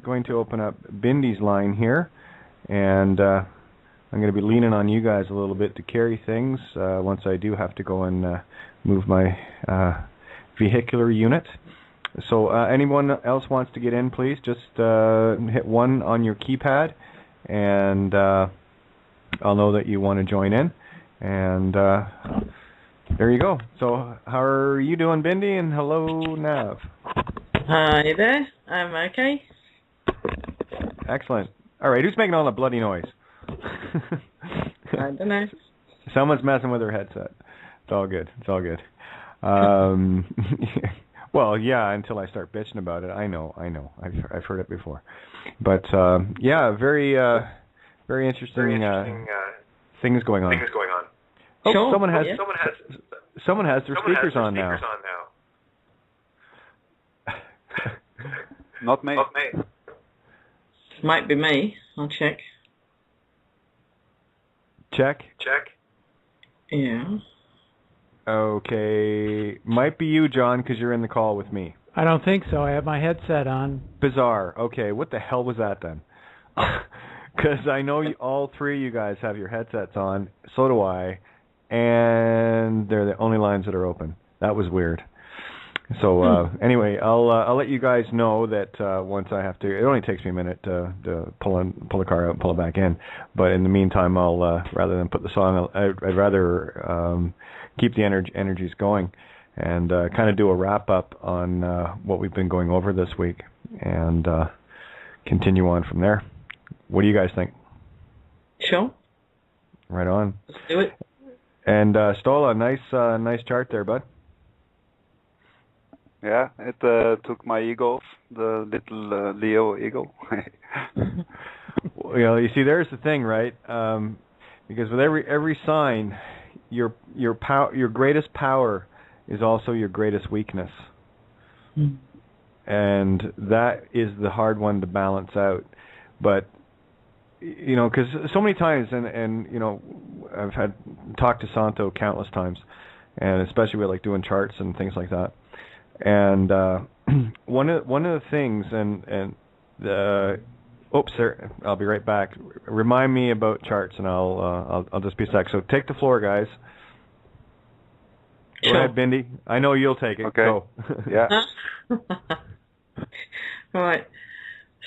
C: going to open up Bindy's line here, and I'm going to be leaning on you guys a little bit to carry things once I do have to go and move my vehicular unit. So anyone else wants to get in, please just hit 1 on your keypad, and I'll know that you want to join in. And there you go. So how are you doing, Bindy? And hello, Nav.
H: Hi there. I'm okay.
C: Excellent. All right, who's making all the bloody noise?
H: I don't know.
C: Someone's messing with their headset. It's all good. It's all good. Well, yeah, until I start bitching about it. I know. I've heard it before. But yeah, very interesting things going on. Oh,
H: sure.
C: someone has their speakers on now.
F: Not me.
H: Might be me. I'll check.
C: Check.
H: Yeah.
C: Okay. Might be you, John, because you're in the call with me.
I: I don't think so. I have my headset on.
C: Bizarre. Okay, what the hell was that then? Because I know all three of you guys have your headsets on. So do I. And they're the only lines that are open. That was weird. So anyway, I'll let you guys know that once I have to. It only takes me a minute to pull the car out and pull it back in. But in the meantime, I'll rather than put the song, I'd rather keep the energies going and kind of do a wrap up on what we've been going over this week and continue on from there. What do you guys think?
H: Sure.
C: Right on.
H: Let's do it.
C: And Stola, nice chart there, bud.
F: Yeah, it took my ego off, the little Leo ego.
C: Well, you see, there's the thing, right? Because with every sign, your greatest power is also your greatest weakness, and that is the hard one to balance out. But you know, because so many times, and you know, I've talked to Santo countless times, and especially with like doing charts and things like that. And one of the things, and oops, sir, I'll be right back. Remind me about charts, and I'll just be a sec. So take the floor, guys. Go ahead, Bindi. I know you'll take it.
F: Okay.
C: Go.
F: Yeah.
H: All right.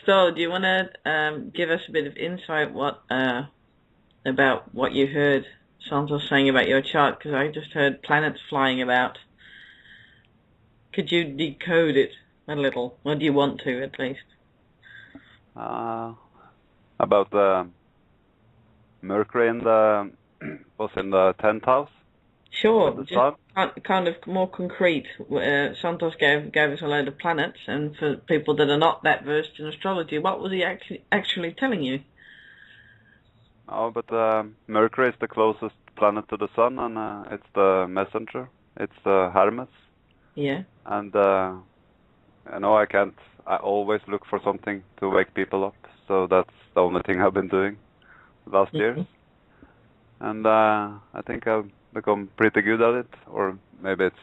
H: So, do you want to give us a bit of insight about what you heard Santos saying about your chart? Because I just heard planets flying about. Could you decode it a little? Or do you want to, at least?
F: About the Mercury was in the 10th house?
H: Sure, just kind of more concrete. Santos gave us a load of planets, and for people that are not that versed in astrology, what was he actually telling you?
F: Oh, but Mercury is the closest planet to the Sun, and it's the messenger. It's the Hermes.
H: Yeah.
F: And I know I always look for something to wake people up, so that's the only thing I've been doing last years. And I think I've become pretty good at it, or maybe it's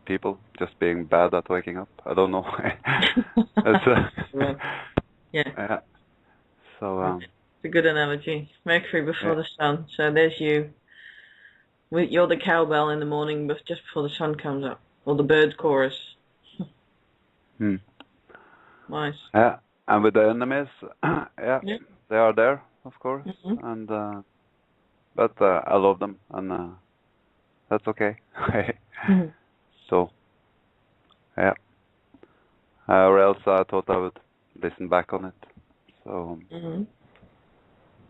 F: people just being bad at waking up. I don't know.
H: Yeah.
F: So
H: it's a good analogy. Mercury before the Sun. So there's you. You're the cowbell in the morning, but just before the sun comes up. Or the bird chorus. Nice.
F: Yeah, and with the enemies, they are there, of course, and but I love them, and that's okay. So, yeah. Or else I thought I would listen back on it. So.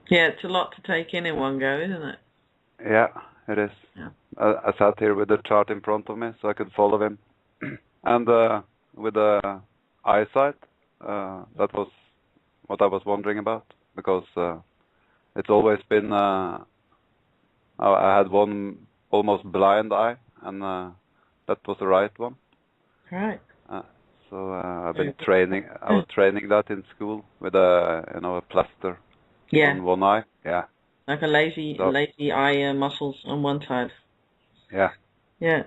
H: Yeah, it's a lot to take in one go, isn't it?
F: Yeah, it is.
H: Yeah.
F: I sat here with the chart in front of me so I could follow him. And with the eyesight, that was what I was wondering about, because it's always been, I had one almost blind eye, and that was the right one.
H: Right.
F: So I've been training, I was training that in school with a plaster on one eye. Yeah.
H: Like a lazy eye muscles on one side.
F: Yeah.
H: Yeah.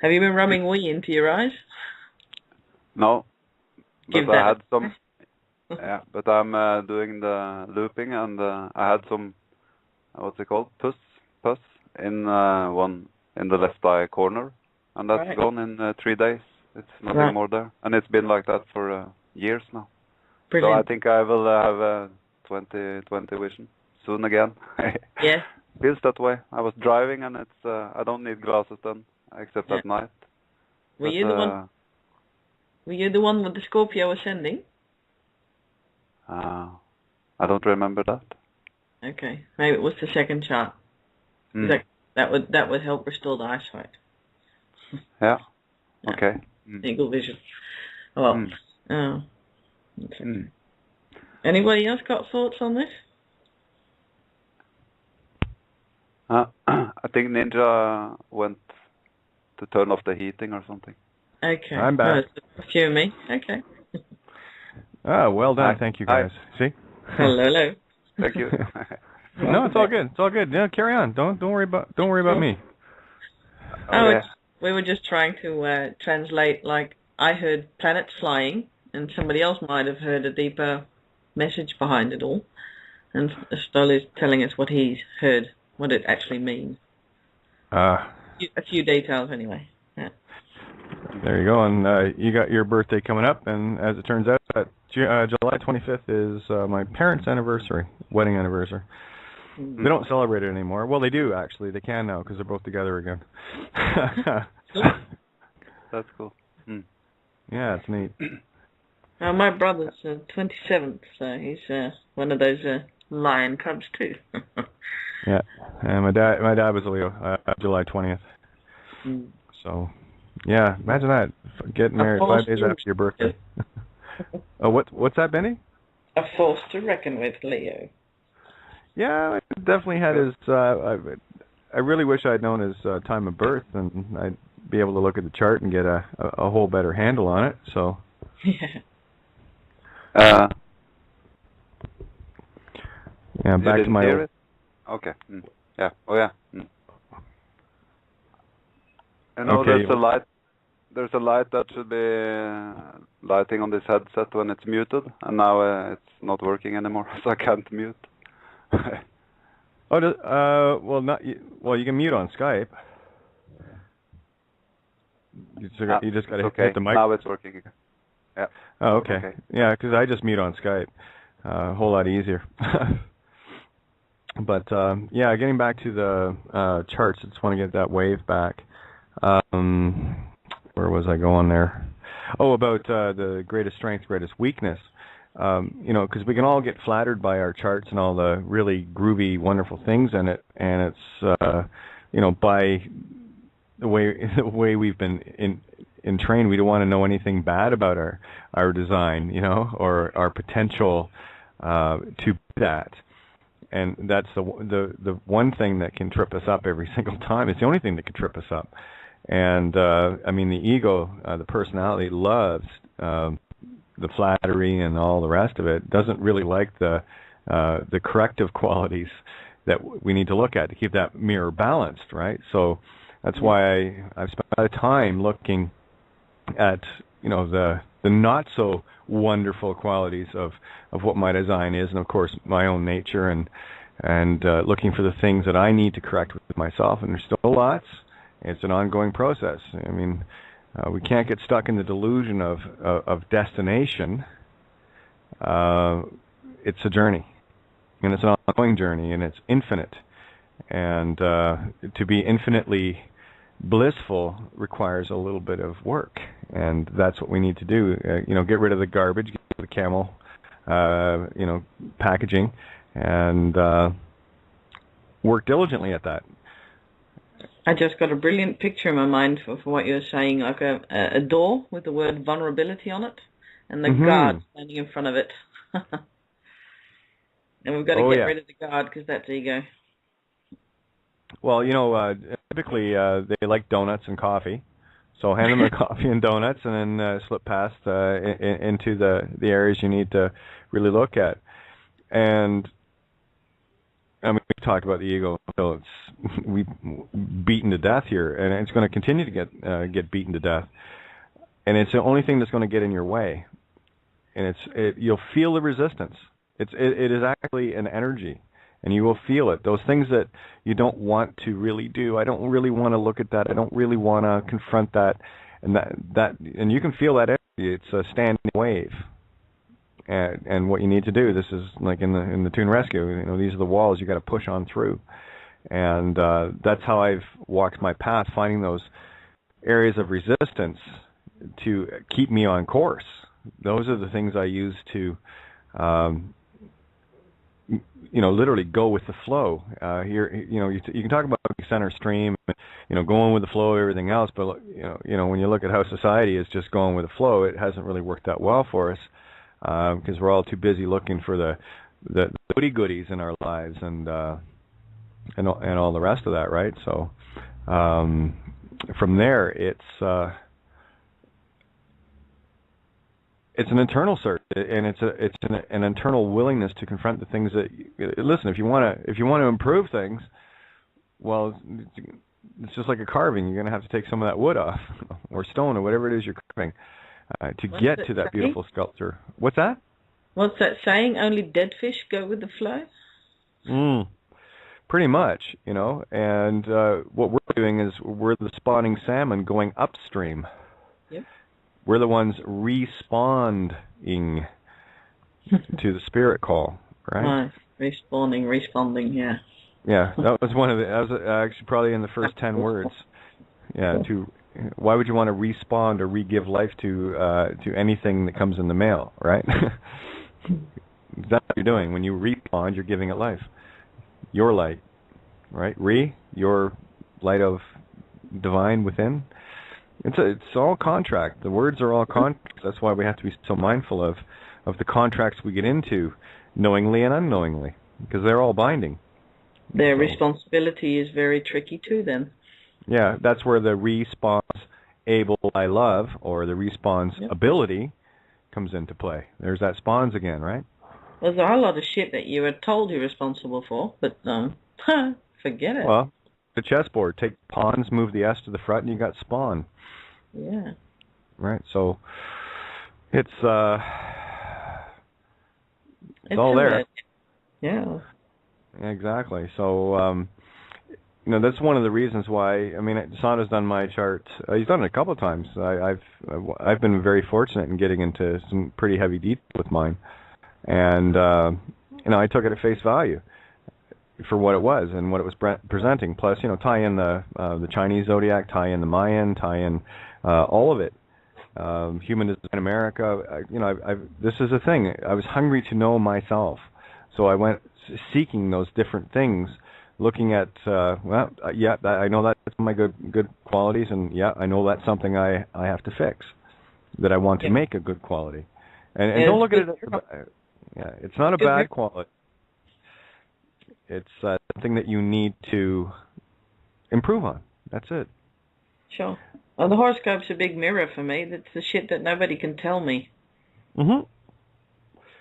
H: Have you been rubbing wee into your eyes?
F: No. But I had some. Yeah, but I'm doing the looping, and I had some. What's it called? Pus in one in the left eye corner, and that's gone in 3 days. It's nothing more there, and it's been like that for years now.
H: Brilliant.
F: So I think I will have 20/20 vision soon again.
H: Yeah.
F: Feels that way. I was driving, and it's I don't need glasses then, except at night.
H: Were you the one? Were you the one with the Scorpio ascending?
F: I don't remember that.
H: Okay, maybe it was the second chart. That would help restore the eyesight.
F: Yeah. Okay.
H: Eagle vision. Well. Okay. Anybody else got thoughts on this?
F: I think Ninja went to turn off the heating or something.
H: Okay.
C: I'm back.
H: A few of me. Okay.
C: Well done. Thank you, guys. See?
H: Hello.
F: Thank you.
C: No, it's all good. It's all good. Yeah, carry on. Don't worry about me.
H: We were just trying to translate. Like I heard planets flying, and somebody else might have heard a deeper message behind it all. And Stoll is telling us what he's heard, what it actually means. A few details, anyway. Yeah.
C: There you go. And you got your birthday coming up, and as it turns out, July 25th is my parents' anniversary, wedding anniversary. Mm-hmm. They don't celebrate it anymore. Well, they do, actually. They can now because they're both together again.
F: That's cool. Mm.
C: Yeah, it's neat.
H: My brother's 27th, so he's one of those lion cubs, too.
C: Yeah, and my dad was a Leo, July 20th. Mm. So, yeah, imagine that, getting married 5 days after your birthday. Oh, what's that, Benny?
H: A force to reckon with, Leo.
C: Yeah, I definitely had his. I really wish I'd known his time of birth, and I'd be able to look at the chart and get a whole better handle on it. So.
F: Yeah.
C: Yeah, back to my.
F: Okay. Mm. Yeah. Oh yeah. Mm. I know there's a light. There's a light that should be lighting on this headset when it's muted, and now it's not working anymore, so I can't mute.
C: Well, you can mute on Skype. You just got to hit the mic.
F: Now it's working again. Yeah.
C: Oh, okay. Yeah, because I just mute on Skype. A whole lot easier. But yeah, getting back to the charts, I just want to get that wave back. Where was I going there? Oh, about the greatest strength, greatest weakness. Because we can all get flattered by our charts and all the really groovy, wonderful things in it, and it's by the way we've been in trained, we don't want to know anything bad about our design, or our potential to be that. And that's the one thing that can trip us up every single time. It's the only thing that can trip us up. And the ego, the personality loves the flattery and all the rest of it. Doesn't really like the corrective qualities that we need to look at to keep that mirror balanced, right? So that's why I've spent a lot of time looking at the not so wonderful qualities of what my design is, and of course my own nature, and looking for the things that I need to correct with myself. And there's still lots. It's an ongoing process. I mean, we can't get stuck in the delusion of destination. It's a journey, and it's an ongoing journey, and it's infinite. And to be infinitely blissful requires a little bit of work, and that's what we need to do. Get rid of the garbage, get rid of the camel, packaging, and work diligently at that.
H: I just got a brilliant picture in my mind for what you're saying, like a door with the word vulnerability on it, and the guard standing in front of it. And we've got to get rid of the guard because that's ego.
C: Well, typically they like donuts and coffee, so hand them the coffee and donuts, and then slip past into the areas you need to really look at. And we talked about the ego, so we've beaten to death here, and it's going to continue to get beaten to death. And it's the only thing that's going to get in your way. And you'll feel the resistance. It is actually an energy, and you will feel it. Those things that you don't want to really do. I don't really want to look at that. I don't really want to confront that. And you can feel that energy. It's a standing wave. And what you need to do, this is like in the Toon Rescue, these are the walls you got to push on through. And that's how I've walked my path, finding those areas of resistance to keep me on course. Those are the things I use to, literally go with the flow. You can talk about center stream, going with the flow of everything else, but when you look at how society is just going with the flow, it hasn't really worked that well for us. Because we're all too busy looking for the goodies in our lives and all the rest of that, right? So from there, it's it's an internal search, and it's an internal willingness to confront the things that. Listen, if you want to improve things, well, it's just like a carving. You're going to have to take some of that wood off, or stone, or whatever it is you're carving, to get to that beautiful sculpture. What's that?
H: What's that saying? Only dead fish go with the flow?
C: Pretty much, and what we're doing is we're the spawning salmon going upstream.
H: Yep.
C: We're the ones responding to the spirit call, right?
H: Responding, yeah.
C: Yeah, that was actually probably in the first 10 words. Yeah, why would you want to respond or re-give life to anything that comes in the mail, right? That's what you're doing. When you respond, you're giving it life. Your light, right? Your light of divine within. It's all contract. The words are all contracts. That's why we have to be so mindful of the contracts we get into, knowingly and unknowingly, because they're all binding.
H: Their responsibility is very tricky too, then.
C: Yeah, that's where the response able I love, or the response ability comes into play. There's that spawns again, right?
H: There's a whole lot of shit that you were told you're responsible for, but forget it.
C: Well, the chessboard, take pawns, move the S to the front, and you got spawn.
H: Yeah.
C: Right, so it's all there.
H: Yeah.
C: Exactly. So, that's one of the reasons why. I mean, Santo's done my chart. He's done it a couple of times. I've been very fortunate in getting into some pretty heavy detail with mine, and I took it at face value for what it was and what it was presenting. Plus, tie in the Chinese zodiac, tie in the Mayan, tie in all of it. Human Design America. This is a thing. I was hungry to know myself, so I went seeking those different things, looking at I know that's my good qualities, and I know that's something I have to fix, that I want to make a good quality, and don't look at it. It's not a bad quality. It's something that you need to improve on. That's it.
H: Sure. Well, the horoscope's a big mirror for me. That's the shit that nobody can tell me.
C: Mm-hmm.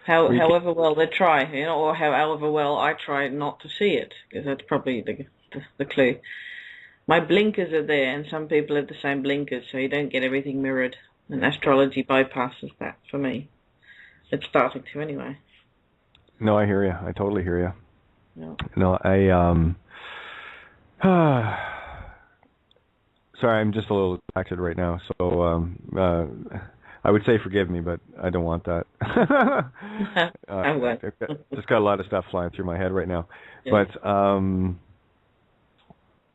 H: However well they try, or however well I try not to see it, because that's probably the clue. My blinkers are there, and some people have the same blinkers, so you don't get everything mirrored. And astrology bypasses that for me. It's starting to anyway.
C: No, I hear you. I totally hear you.
H: Yeah.
C: No, sorry, I'm just a little distracted right now, so I would say forgive me, but I don't want that.
H: I'm glad.
C: Just got a lot of stuff flying through my head right now.
H: Yeah.
C: But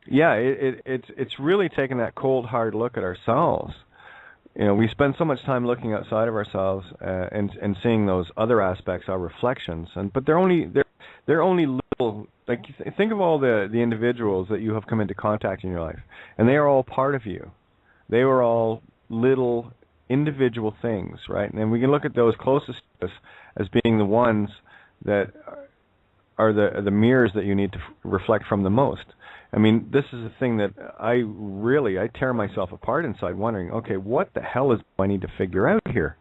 C: it's really taking that cold, hard look at ourselves. We spend so much time looking outside of ourselves and seeing those other aspects, our reflections, but they're only little. Like, think of all the individuals that you have come into contact in your life, and they are all part of you. They were all little individual things, right? And we can look at those closest to us as being the ones that are the mirrors that you need to reflect from the most. I mean, this is a thing that I tear myself apart inside, wondering, okay, what the hell do I need to figure out here?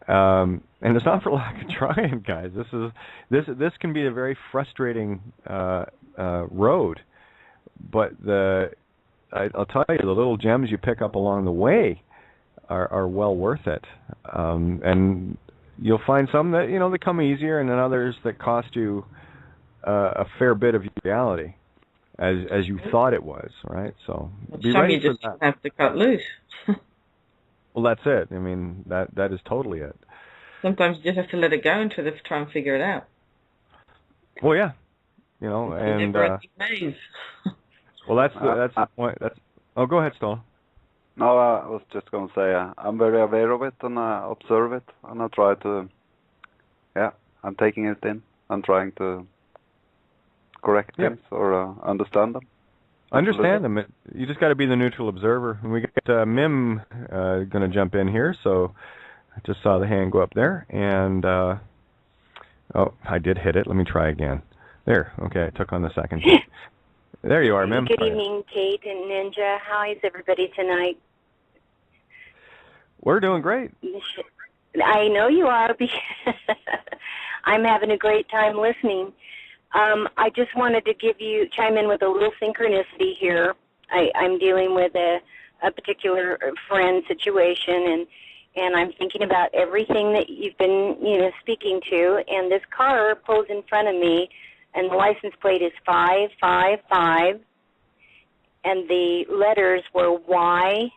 C: And it's not for lack of trying, guys. This can be a very frustrating road, but I'll tell you, the little gems you pick up along the way are well worth it. And you'll find some that that come easier, and then others that cost you a fair bit of your reality, as you thought it was, right? So be ready for that.
H: Some you just have to cut loose.
C: Well, that's it. I mean, that is totally it.
H: Sometimes you just have to let it go and try and figure it out.
C: Well, yeah, and
H: maze.
C: Well, that's the point. Oh, go ahead, Ståle.
F: No, I was just going to say I'm very aware of it, and I observe it, and I try to, I'm taking it in and trying to correct things or understand them.
C: Understand them. You just got to be the neutral observer. And we got Mim going to jump in here, so I just saw the hand go up there, and I did hit it. Let me try again. There. Okay, I took on the second. There you are, Mim.
J: Good evening, Kate and Ninja. How is everybody tonight?
C: We're doing great.
J: I know you are because I'm having a great time listening. I just wanted to chime in with a little synchronicity here. I'm dealing with a particular friend situation, and I'm thinking about everything that you've been, speaking to. And this car pulls in front of me, and the license plate is 555, and the letters were YMU.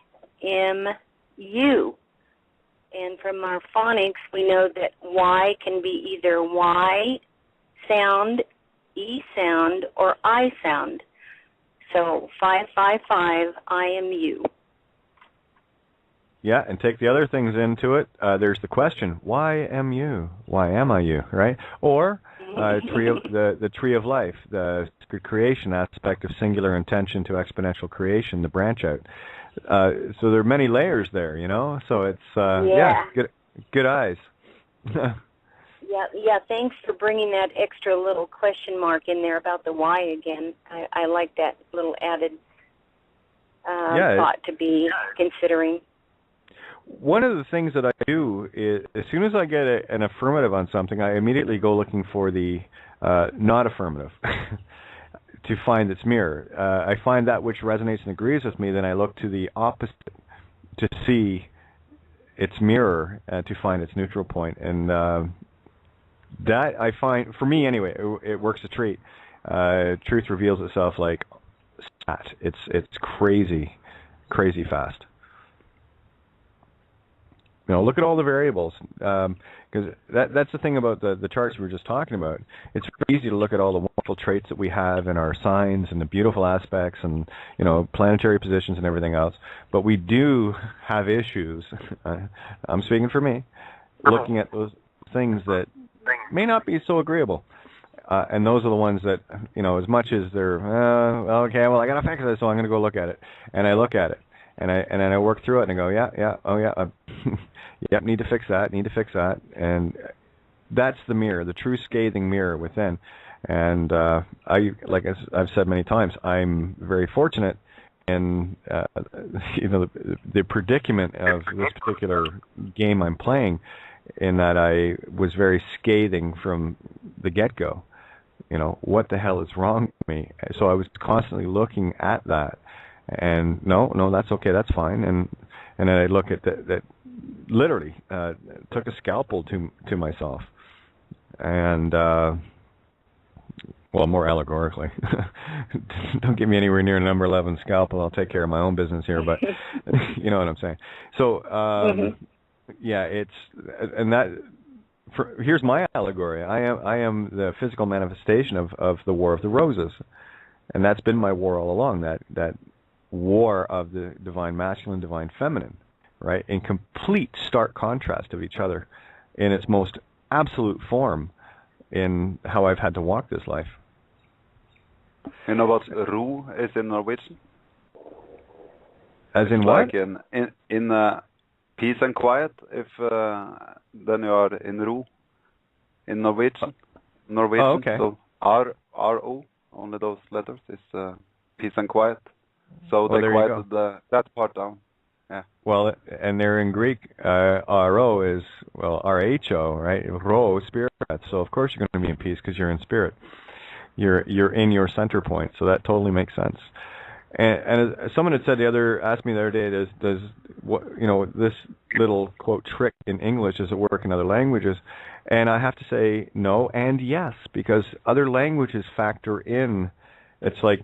J: And from our phonics, we know that Y can be either Y sound, E sound, or I sound. So 555 IMU.
C: Yeah, and take the other things into it. There's the question: why am you? Why am I you? Right? Or the tree of life, the creation aspect of singular intention to exponential creation, the branch out. So there are many layers there, So it's good eyes.
J: Yeah. Thanks for bringing that extra little question mark in there about the why again. I like that little added thought to be considering.
C: One of the things that I do is, as soon as I get an affirmative on something, I immediately go looking for the not affirmative to find its mirror. I find that which resonates and agrees with me, then I look to the opposite to see its mirror, to find its neutral point. And that I find, for me anyway, it works a treat. Truth reveals itself like that. It's crazy fast. Look at all the variables, because that's the thing about the charts we were just talking about. It's very easy to look at all the wonderful traits that we have in our signs and the beautiful aspects and, planetary positions and everything else. But we do have issues, I'm speaking for me, looking at those things that may not be so agreeable. And those are the ones that, as much as they're, I got to fix this, so I'm going to go look at it. And I look at it. And I work through it and I go, yep, need to fix that. And that's the mirror, the true scathing mirror within. And I've said many times, I'm very fortunate in the predicament of this particular game I'm playing, in that I was very scathing from the get-go. What the hell is wrong with me? So I was constantly looking at that. And no, that's okay, that's fine. And then I look at that literally took a scalpel to myself. And more allegorically. Don't get me anywhere near a number 11 scalpel. I'll take care of my own business here, but you know what I'm saying. So here's my allegory. I am the physical manifestation of the War of the Roses. And that's been my war all along, that war of the divine masculine, divine feminine, right? In complete stark contrast of each other in its most absolute form in how I've had to walk this life.
F: You know what ro is in Norwegian?
C: As in what?
F: Like in peace and quiet, if then you are in ro in Norwegian.
C: Oh, okay.
F: So R-O, only those letters, is peace and quiet. So they quieted that part down. Yeah. Well,
C: and they're in Greek. R-O is, R-H-O, right? Ro, spirit. So of course you're going to be in peace because you're in spirit. You're in your center point. So that totally makes sense. And someone had said asked me the other day, does what this little quote trick in English, does it work in other languages? And I have to say no and yes, because other languages factor in. It's like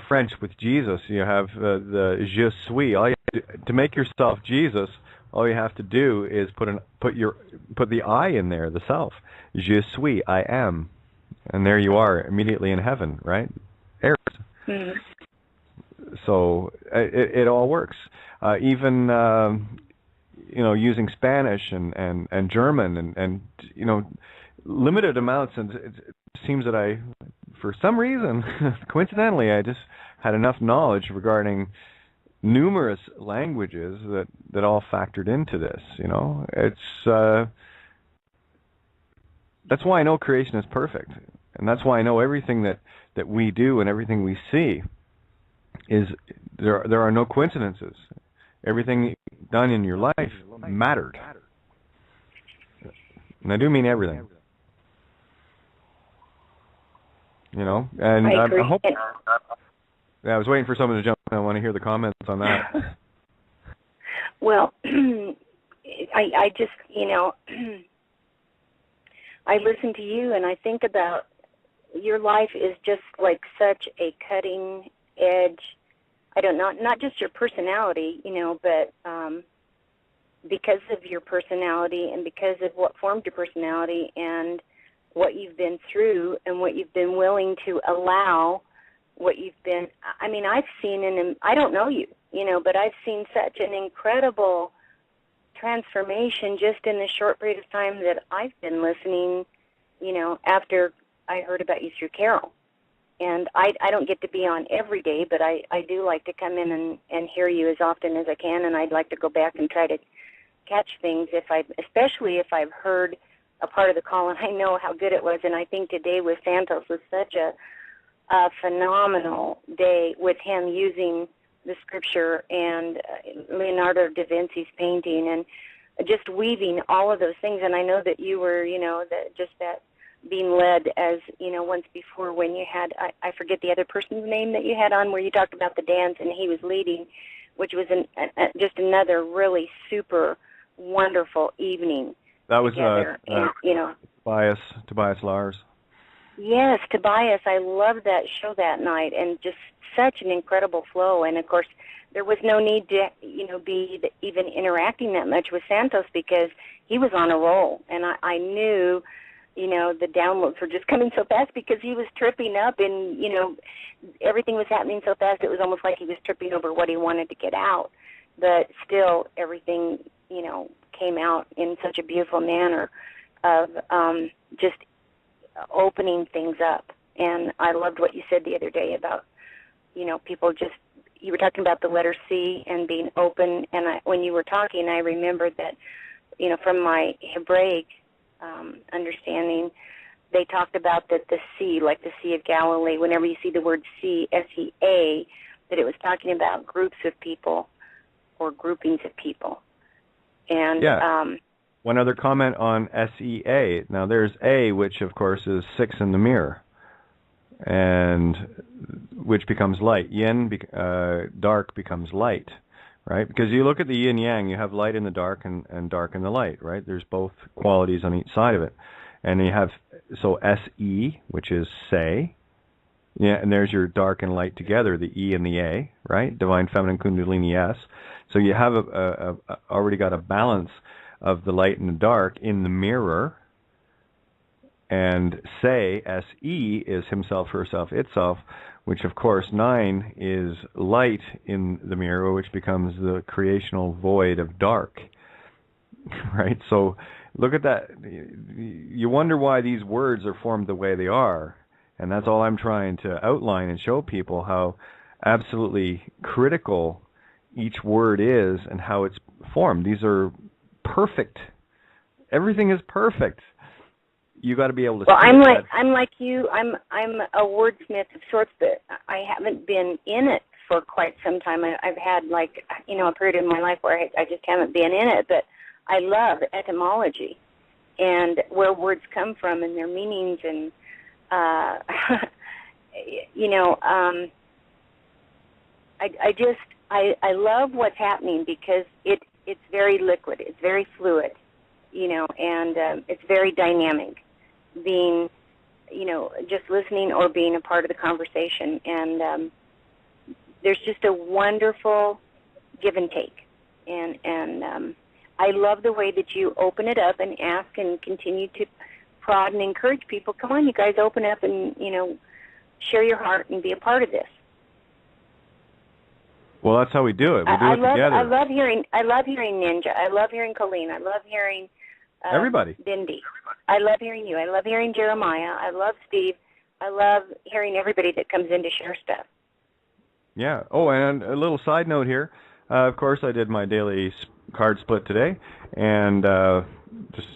C: French with Jesus. You have the je suis. To make yourself Jesus, all you have to do is put the I in there, the self. Je suis, I am, and there you are, immediately in heaven, right? Mm-hmm. So it all works. Even using Spanish and German and limited amounts, and it seems that for some reason, coincidentally, I just had enough knowledge regarding numerous languages that all factored into this. It's that's why I know creation is perfect, and that's why I know everything that we do and everything we see is there are no coincidences. Everything done in your life mattered. And I do mean everything. You know, and
J: I agree.
C: I hope. I was waiting for someone to jump in. I want to hear the comments on that.
J: Well, I just, you know, I listen to you and I think about your life is just like such a cutting edge. I don't know, not just your personality, you know, but because of your personality and because of what formed your personality and what you've been through and what you've been willing to allow, what you've been, I mean, I've seen, I don't know you, you know, but I've seen such an incredible transformation just in the short period of time that I've been listening, you know, after I heard about you through Carol. And I don't get to be on every day, but I do like to come in and hear you as often as I can, and I'd like to go back and try to catch things, especially if I've heard a part of the call and I know how good it was. And I think today with Santos was such a phenomenal day with him using the scripture and Leonardo da Vinci's painting and just weaving all of those things. And I know that you were, you know, that being led as, you know, once before when you had, I forget the other person's name that you had on where you talked about the dance and he was leading, which was just another really super wonderful evening.
C: That was,
J: and, you know,
C: Tobias Lars.
J: Yes, Tobias. I loved that show that night, and just such an incredible flow. And of course, there was no need to, you know, be even interacting that much with Santos because he was on a roll, and I knew, you know, the downloads were just coming so fast because he was tripping up, and you know, everything was happening so fast. It was almost like he was tripping over what he wanted to get out, but still, everything, you know, came out in such a beautiful manner of just opening things up. And I loved what you said the other day about, you know, people just, you were talking about the letter C and being open, and when you were talking, I remembered that, you know, from my Hebraic understanding, they talked about that the sea, like the Sea of Galilee, whenever you see the word sea, S-E-A, that it was talking about groups of people or groupings of people. And
C: one other comment on SEA. Now there's A, which of course is 6 in the mirror, and which becomes light. Yin, dark becomes light, right? Because you look at the yin yang, you have light in the dark and dark in the light, right? There's both qualities on each side of it. And you have, so SE, which is say, yeah, and there's your dark and light together, the E and the A, right? Divine Feminine Kundalini S. So you have already got a balance of the light and the dark in the mirror. And say, SE, is himself, herself, itself, which of course 9 is light in the mirror, which becomes the creational void of dark, right? So look at that. You wonder why these words are formed the way they are. And that's all I'm trying to outline and show people, how absolutely critical each word is and how it's formed. These are perfect. Everything is perfect. You got to be able to.
J: Well, I'm like you. I'm a wordsmith of sorts, but I haven't been in it for quite some time. I've had, like, you know, a period in my life where I just haven't been in it. But I love etymology and where words come from and their meanings, and you know, I love what's happening because it's very liquid, it's very fluid, you know, and it's very dynamic. Being, you know, just listening or being a part of the conversation, and there's just a wonderful give and take, and I love the way that you open it up and ask and continue to prod and encourage people. Come on, you guys, open up and, you know, share your heart and be a part of this.
C: Well, that's how we do it. We do it together.
J: I love hearing Ninja. I love hearing Colleen. I love hearing
C: everybody.
J: Bindi. I love hearing you. I love hearing Jeremiah. I love Steve. I love hearing everybody that comes in to share stuff.
C: Yeah. Oh, and a little side note here. Of course, I did my daily card split today, and I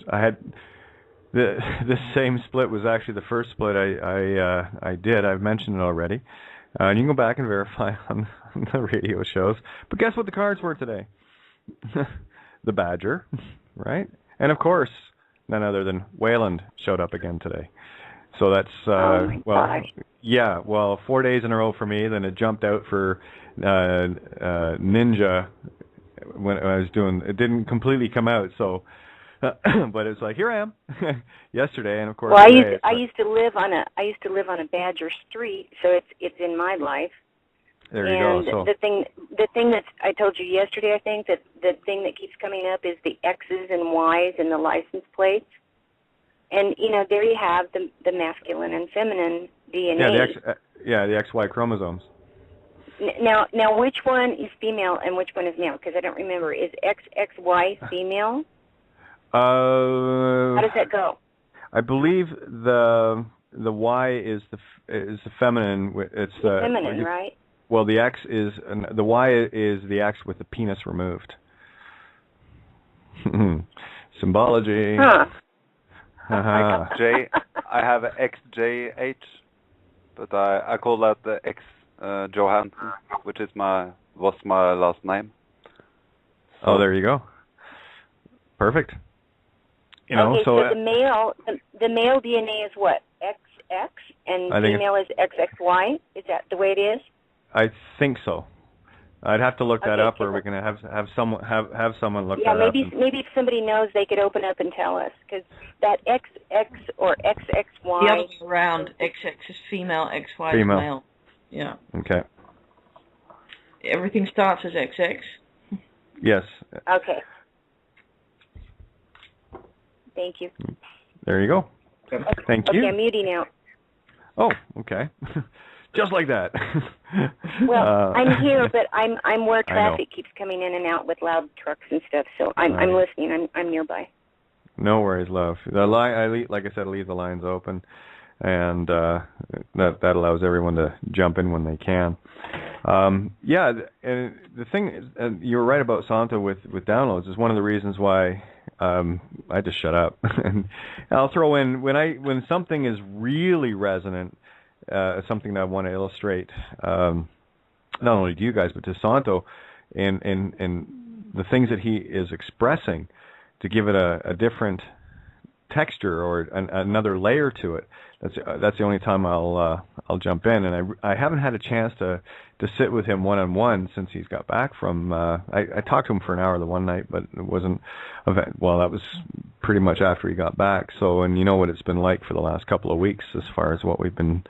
C: had this same split was actually the first split I did. I've mentioned it already. And you can go back and verify on the radio shows. But guess what the cards were today? The Badger, right? And of course, none other than Wayland showed up again today. So that's
J: gosh.
C: Yeah, well, 4 days in a row for me. Then it jumped out for Ninja when I was doing. It didn't completely come out, so. But it's like, here I am, yesterday, and of course.
J: Well,
C: today,
J: I used to live on a Badger Street, so it's in my life.
C: There you go.
J: And the thing that I told you yesterday, I think that the thing that keeps coming up is the X's and Y's in the license plates. And there you have the masculine and feminine DNA.
C: Yeah, the XY chromosomes.
J: Now, which one is female and which one is male? Because I don't remember. Is XXY female? How does that go?
C: I believe the Y is the feminine. It's the
J: feminine, right?
C: Well, the X is the Y is the X with the penis removed. Symbology.
J: Huh.
F: J. I have XJH, but I call that the X Johansson, which was my last name. So.
C: Oh, there you go. Perfect.
J: Okay, so the male DNA is what? XX, and female is XXY. Is that the way it is?
C: I think so. I'd have to look that up, or we're gonna have someone look that up.
J: Yeah, maybe if somebody knows, they could open up and tell us, because that XX or XXY.
H: The other way around, XX is female, XY is male. Yeah.
C: Okay.
H: Everything starts as XX.
C: Yes.
J: Okay. Thank you.
C: There you go. Thank you.
J: Okay, I'm muting now.
C: Oh, okay. Just like that.
J: Well, I'm here, but I'm where traffic keeps coming in and out with loud trucks and stuff. So I'm listening. I'm nearby. No
C: worries, love. The line, like I said, I leave the lines open, and that allows everyone to jump in when they can. Yeah, and the thing is, and you were right about Santo with downloads. Is one of the reasons why I just shut up. And I'll throw in when something is really resonant. Something that I want to illustrate, not only to you guys but to Santo, and the things that he is expressing, to give it a different texture or another layer to it. That's the only time I'll jump in, and I haven't had a chance to sit with him one-on-one since he's got back from. I talked to him for an hour the one night, but it wasn't. Well, that was pretty much after he got back. So, and you know what it's been like for the last couple of weeks as far as what we've been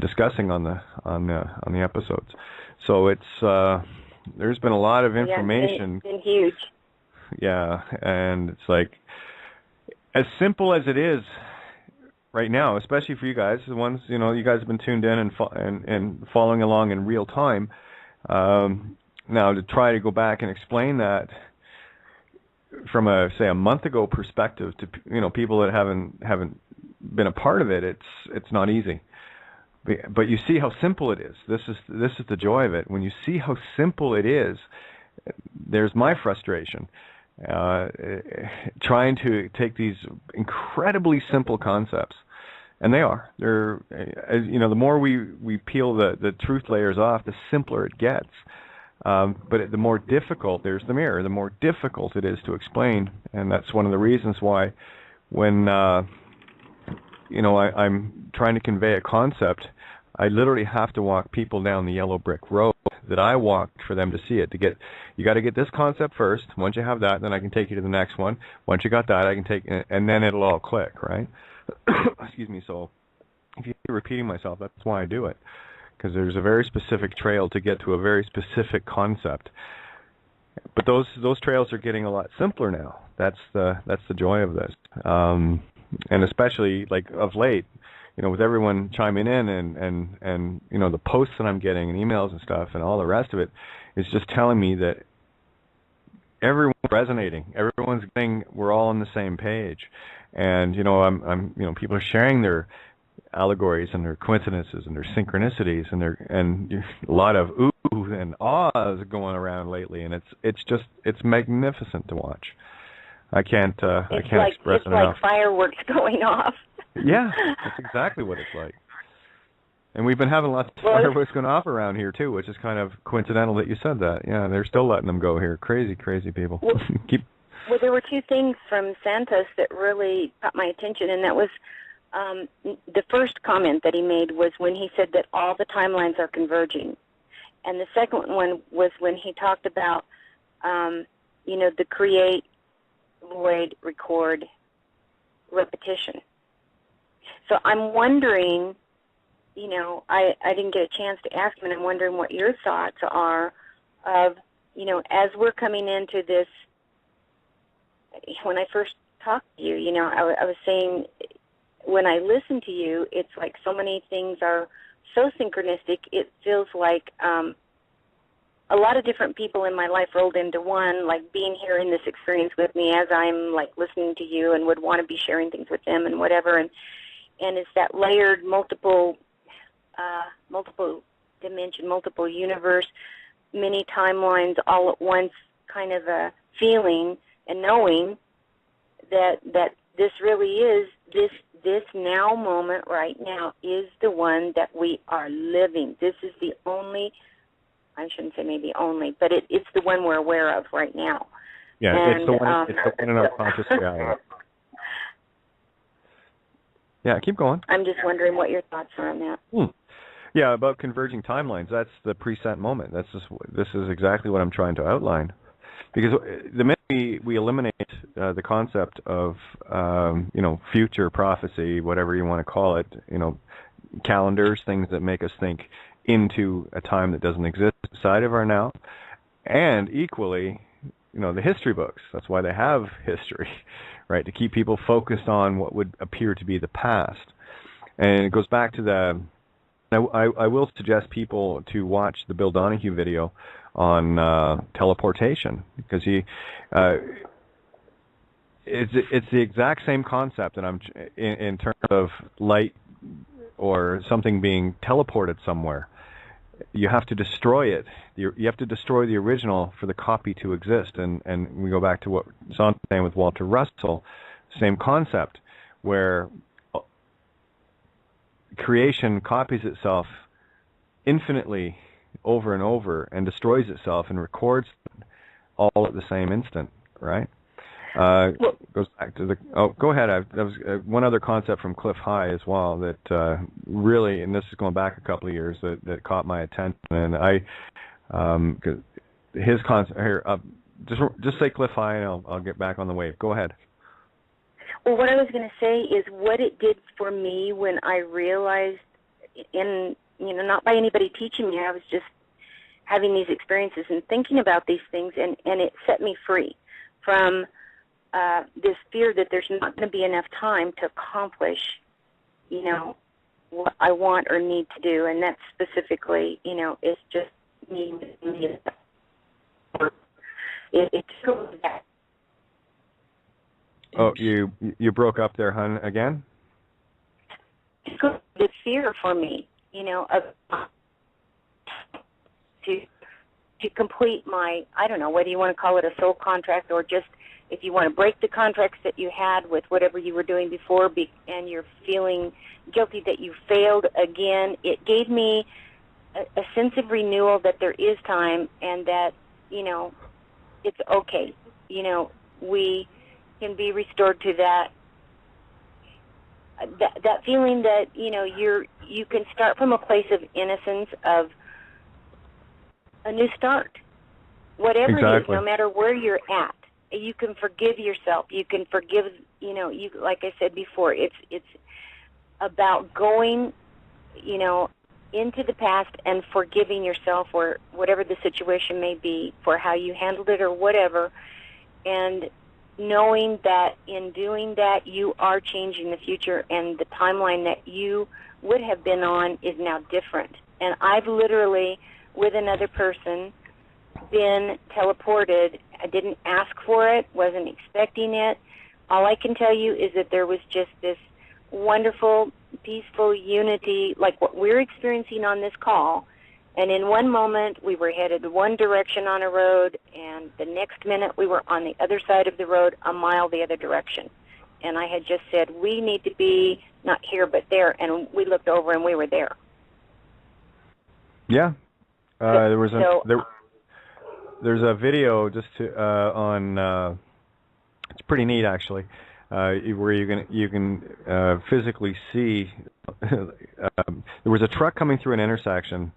C: discussing on the episodes. So it's there's been a lot of information.
J: Yeah, it's been huge.
C: Yeah, and it's like as simple as it is right now, especially for you guys, the ones you guys have been tuned in and following along in real time. Now to try to go back and explain that from a month ago perspective to people that haven't been a part of it, it's not easy. But you see how simple it is. This is the joy of it. When you see how simple it is, there's my frustration. Trying to take these incredibly simple concepts, and they're the more we peel the truth layers off, the simpler it gets. But the more difficult, there's the mirror, the more difficult it is to explain, and that's one of the reasons why when I'm trying to convey a concept, I literally have to walk people down the yellow brick road that I walked for them to see it. You got to get this concept first. Once you have that, then I can take you to the next one. Once you got that, I can take, and then it'll all click, right? Excuse me. So if you keep repeating myself, that's why I do it, because there's a very specific trail to get to a very specific concept. But those trails are getting a lot simpler now. That's the joy of this, and especially like of late. With everyone chiming in and the posts that I'm getting and emails and stuff and all the rest of it, is just telling me that everyone's resonating. Everyone's getting. We're all on the same page, and I'm people are sharing their allegories and their coincidences and their synchronicities and a lot of ooh and ahs going around lately, and it's magnificent to watch. I can't express enough.
J: It's like fireworks going off.
C: Yeah, that's exactly what it's like. And we've been having lots of fireworks going off around here too, which is kind of coincidental that you said that. Yeah, they're still letting them go here. Crazy people.
J: Well, there were two things from Santos that really caught my attention, and that was the first comment that he made was when he said that all the timelines are converging. And the second one was when he talked about, the create, void, record, repetition. So I'm wondering, I didn't get a chance to ask him, and I'm wondering what your thoughts are of, as we're coming into this. When I first talked to you, I was saying when I listen to you, it's like so many things are so synchronistic. It feels like a lot of different people in my life rolled into one, like being here in this experience with me as I'm like listening to you and would want to be sharing things with them and whatever. And it's that layered multiple dimension, multiple universe, many timelines all at once kind of a feeling and knowing that this really is, this now moment right now is the one that we are living. This is the only, I shouldn't say maybe only, but it's the one we're aware of right now.
C: Yeah,
J: and,
C: it's the one in our conscious reality. Yeah, keep going.
J: I'm just wondering what your thoughts are on that.
C: Yeah, about converging timelines. That's the preset moment. This is exactly what I'm trying to outline. Because the minute we eliminate the concept of future prophecy, whatever you want to call it, calendars, things that make us think into a time that doesn't exist inside of our now, and equally, the history books. That's why they have history, right? To keep people focused on what would appear to be the past. And it goes back to the. I will suggest people to watch the Bill Donahue video on teleportation, because it's the exact same concept, and I'm in terms of light or something being teleported somewhere. You have to destroy it. You have to destroy the original for the copy to exist. And we go back to what Santo's saying with Walter Russell, same concept, where creation copies itself infinitely over and over and destroys itself and records all at the same instant, right? Goes back to the. Oh, go ahead. That was one other concept from Cliff High as well that really, and this is going back a couple of years, that caught my attention. And his concept here. Just say Cliff High, and I'll get back on the wave. Go ahead.
J: Well, what I was going to say is what it did for me when I realized, not by anybody teaching me, I was just having these experiences and thinking about these things, and it set me free from this fear that there's not going to be enough time to accomplish, what I want or need to do, and that specifically, is just me. It's that.
C: Oh, you broke up there, hon, again?
J: The fear for me, of to complete my, I don't know, whether you want to call it a soul contract or just if you want to break the contracts that you had with whatever you were doing before and you're feeling guilty that you failed again, it gave me a sense of renewal that there is time and that, it's okay. We can be restored to that feeling that you can start from a place of innocence, of a new start, whatever it is, no matter where you're at. You can forgive yourself. You can forgive. You like I said before, it's about going, into the past and forgiving yourself or whatever the situation may be for how you handled it or whatever, and knowing that in doing that you are changing the future and the timeline that you would have been on is now different. And I've literally, with another person, been teleported. I didn't ask for it, wasn't expecting it. All I can tell you is that there was just this wonderful, peaceful unity like what we're experiencing on this call. And in one moment, we were headed one direction on a road, and the next minute we were on the other side of the road, a mile the other direction. And I had just said, we need to be not here but there, and we looked over and we were there.
C: Yeah. There's a video just on It's pretty neat, actually, where you can physically see. There was a truck coming through an intersection,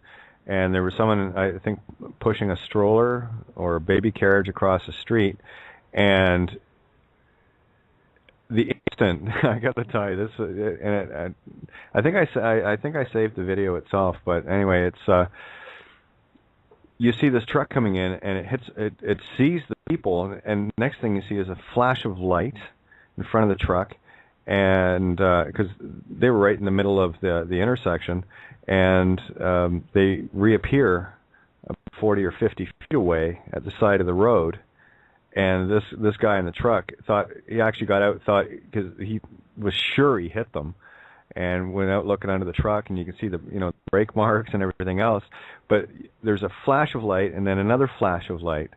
C: and there was someone, I think, pushing a stroller or a baby carriage across the street, and the instant I got to tell you this, and I think I saved the video itself, but anyway, it's you see this truck coming in, and it sees the people, and next thing you see is a flash of light in front of the truck, and because they were right in the middle of the intersection, and they reappear 40 or 50 feet away at the side of the road, and this guy in the truck thought he actually got out, thought, because he was sure he hit them, and went out looking under the truck, and you can see the brake marks and everything else, but there's a flash of light and then another flash of light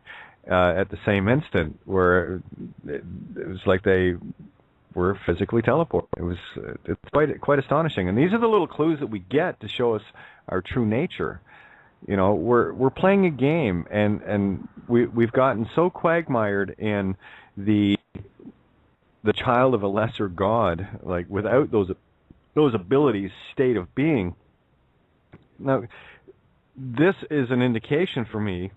C: at the same instant, where it was like they were physically teleported. It's quite astonishing, and these are the little clues that we get to show us our true nature. We're playing a game, and we've gotten so quagmired in the child of a lesser god, like without those abilities, state of being. Now, this is an indication for me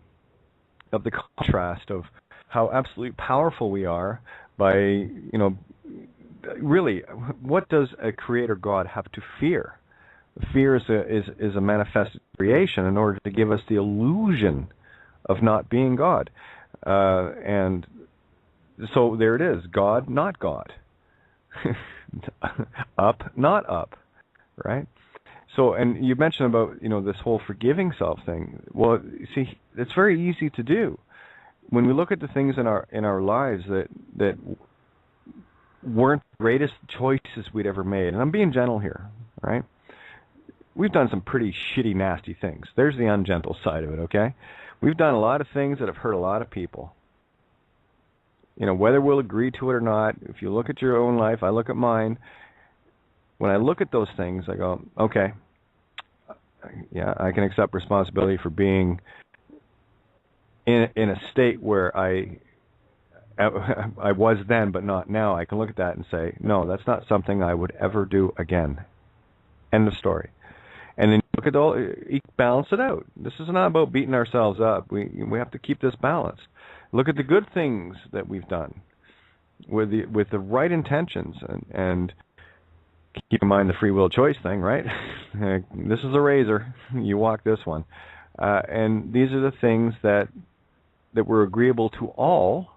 C: of the contrast of how absolutely powerful we are by, really, what does a creator God have to fear? Fear is a manifested creation in order to give us the illusion of not being God. And so there it is, God, not God. Up, not up, right? So, and you mentioned about, this whole forgiving self thing. Well, see, it's very easy to do. When we look at the things in our lives that weren't the greatest choices we'd ever made, and I'm being gentle here, right? We've done some pretty shitty, nasty things. There's the ungentle side of it, okay? We've done a lot of things that have hurt a lot of people. Whether we'll agree to it or not, if you look at your own life, I look at mine. When I look at those things, I go, okay, yeah, I can accept responsibility for being in a state where I was then, but not now. I can look at that and say, no, that's not something I would ever do again. End of story. And then look at balance it out. This is not about beating ourselves up. We have to keep this balanced. Look at the good things that we've done with the right intentions, and keep in mind the free will choice thing, right? This is a razor. You walk this one. And these are the things that were agreeable to all,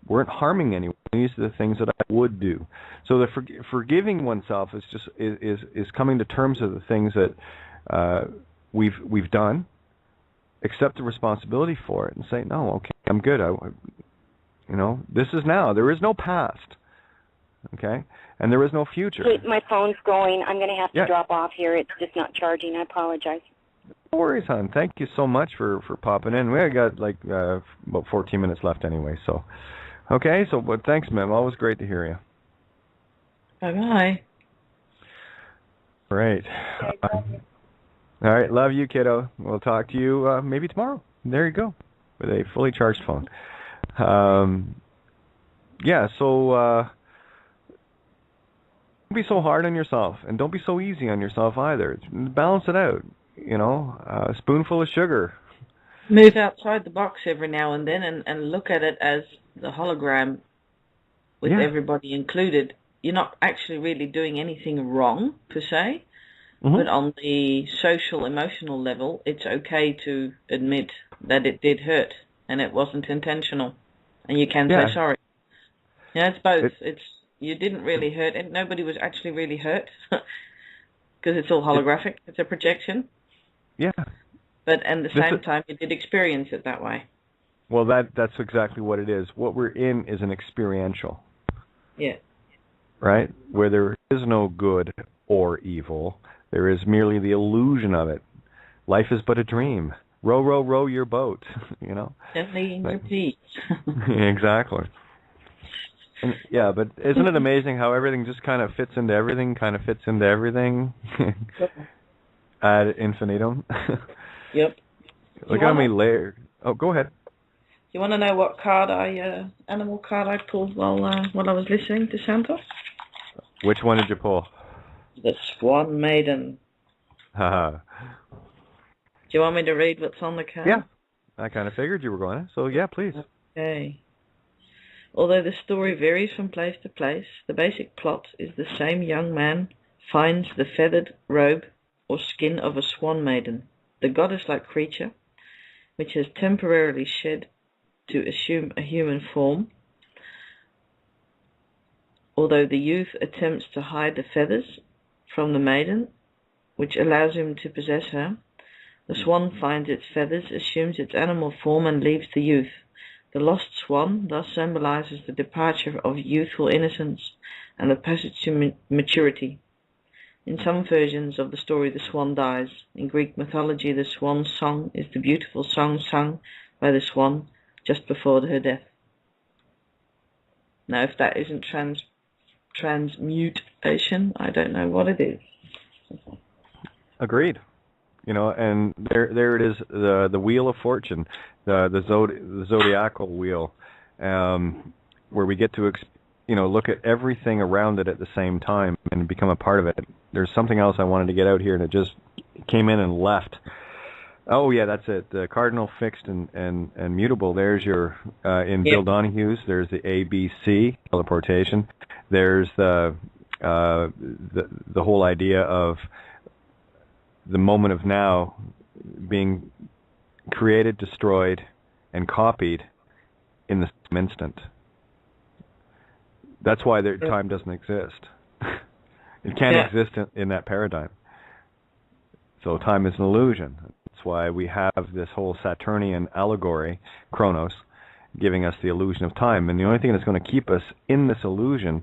C: weren't harming anyone. These are the things that I would do. So the forgiving oneself is coming to terms with the things that we've done, accept the responsibility for it, and say, no, okay, I'm good. This is now. There is no past, okay, and there is no future.
J: Kate, my phone's going. I'm going to have to drop off here. It's just not charging. I apologize.
C: No worries, hon. Thank you so much for popping in. We got about 14 minutes left anyway. So, okay. So, but thanks, ma'am. Always great to hear you.
H: Bye-bye.
C: Great. All right. Love you, kiddo. We'll talk to you maybe tomorrow. There you go, with a fully charged phone. So don't be so hard on yourself, and don't be so easy on yourself either. Balance it out. A spoonful of sugar.
H: Move outside the box every now and then, and look at it as the hologram with everybody included. You're not actually really doing anything wrong, per se. Mm-hmm. But on the social, emotional level, it's okay to admit that it did hurt and it wasn't intentional, and you can say sorry. It's both. You didn't really hurt, and nobody was actually really hurt because it's all holographic. It's a projection. Yeah. But at the same time, you did experience it that way.
C: Well, that's exactly what it is. What we're in is an experiential. Yeah. Right? Where there is no good or evil. There is merely the illusion of it. Life is but a dream. Row, row, row your boat,
H: Gently in your peace.
C: Exactly. And, but isn't it amazing how everything just kind of fits into everything, ad infinitum?
H: Yep.
C: Look at how many layers. Oh, go ahead.
H: you want to know what card animal card I pulled while I was listening to Santos?
C: Which one did you pull?
H: The Swan Maiden.
C: Haha.
H: Do you want me to read what's on the card?
C: Yeah. I kind of figured you were going to. So, yeah, please.
H: Okay. Although the story varies from place to place, the basic plot is the same young man finds the feathered robe or skin of a swan maiden, the goddess-like creature, which has temporarily shed to assume a human form. Although the youth attempts to hide the feathers from the maiden, which allows him to possess her, the swan finds its feathers, assumes its animal form, and leaves the youth. The lost swan thus symbolizes the departure of youthful innocence and the passage to maturity. In some versions of the story, the swan dies. In Greek mythology, the swan's song is the beautiful song sung by the swan just before her death. Now, if that isn't transmutation, I don't know what it is.
C: Agreed. And there it is, the Wheel of Fortune, the zodiacal wheel, where we get to look at everything around it at the same time and become a part of it. There's something else I wanted to get out here, and it just came in and left. Oh yeah, that's it. The cardinal, fixed, and mutable. There's your Bill Donohue's. There's the ABC teleportation. There's the whole idea of the moment of now being created, destroyed, and copied in the same instant. That's why time doesn't exist. It can't exist in that paradigm. So time is an illusion. That's why we have this whole Saturnian allegory, Chronos, giving us the illusion of time. And the only thing that's going to keep us in this illusion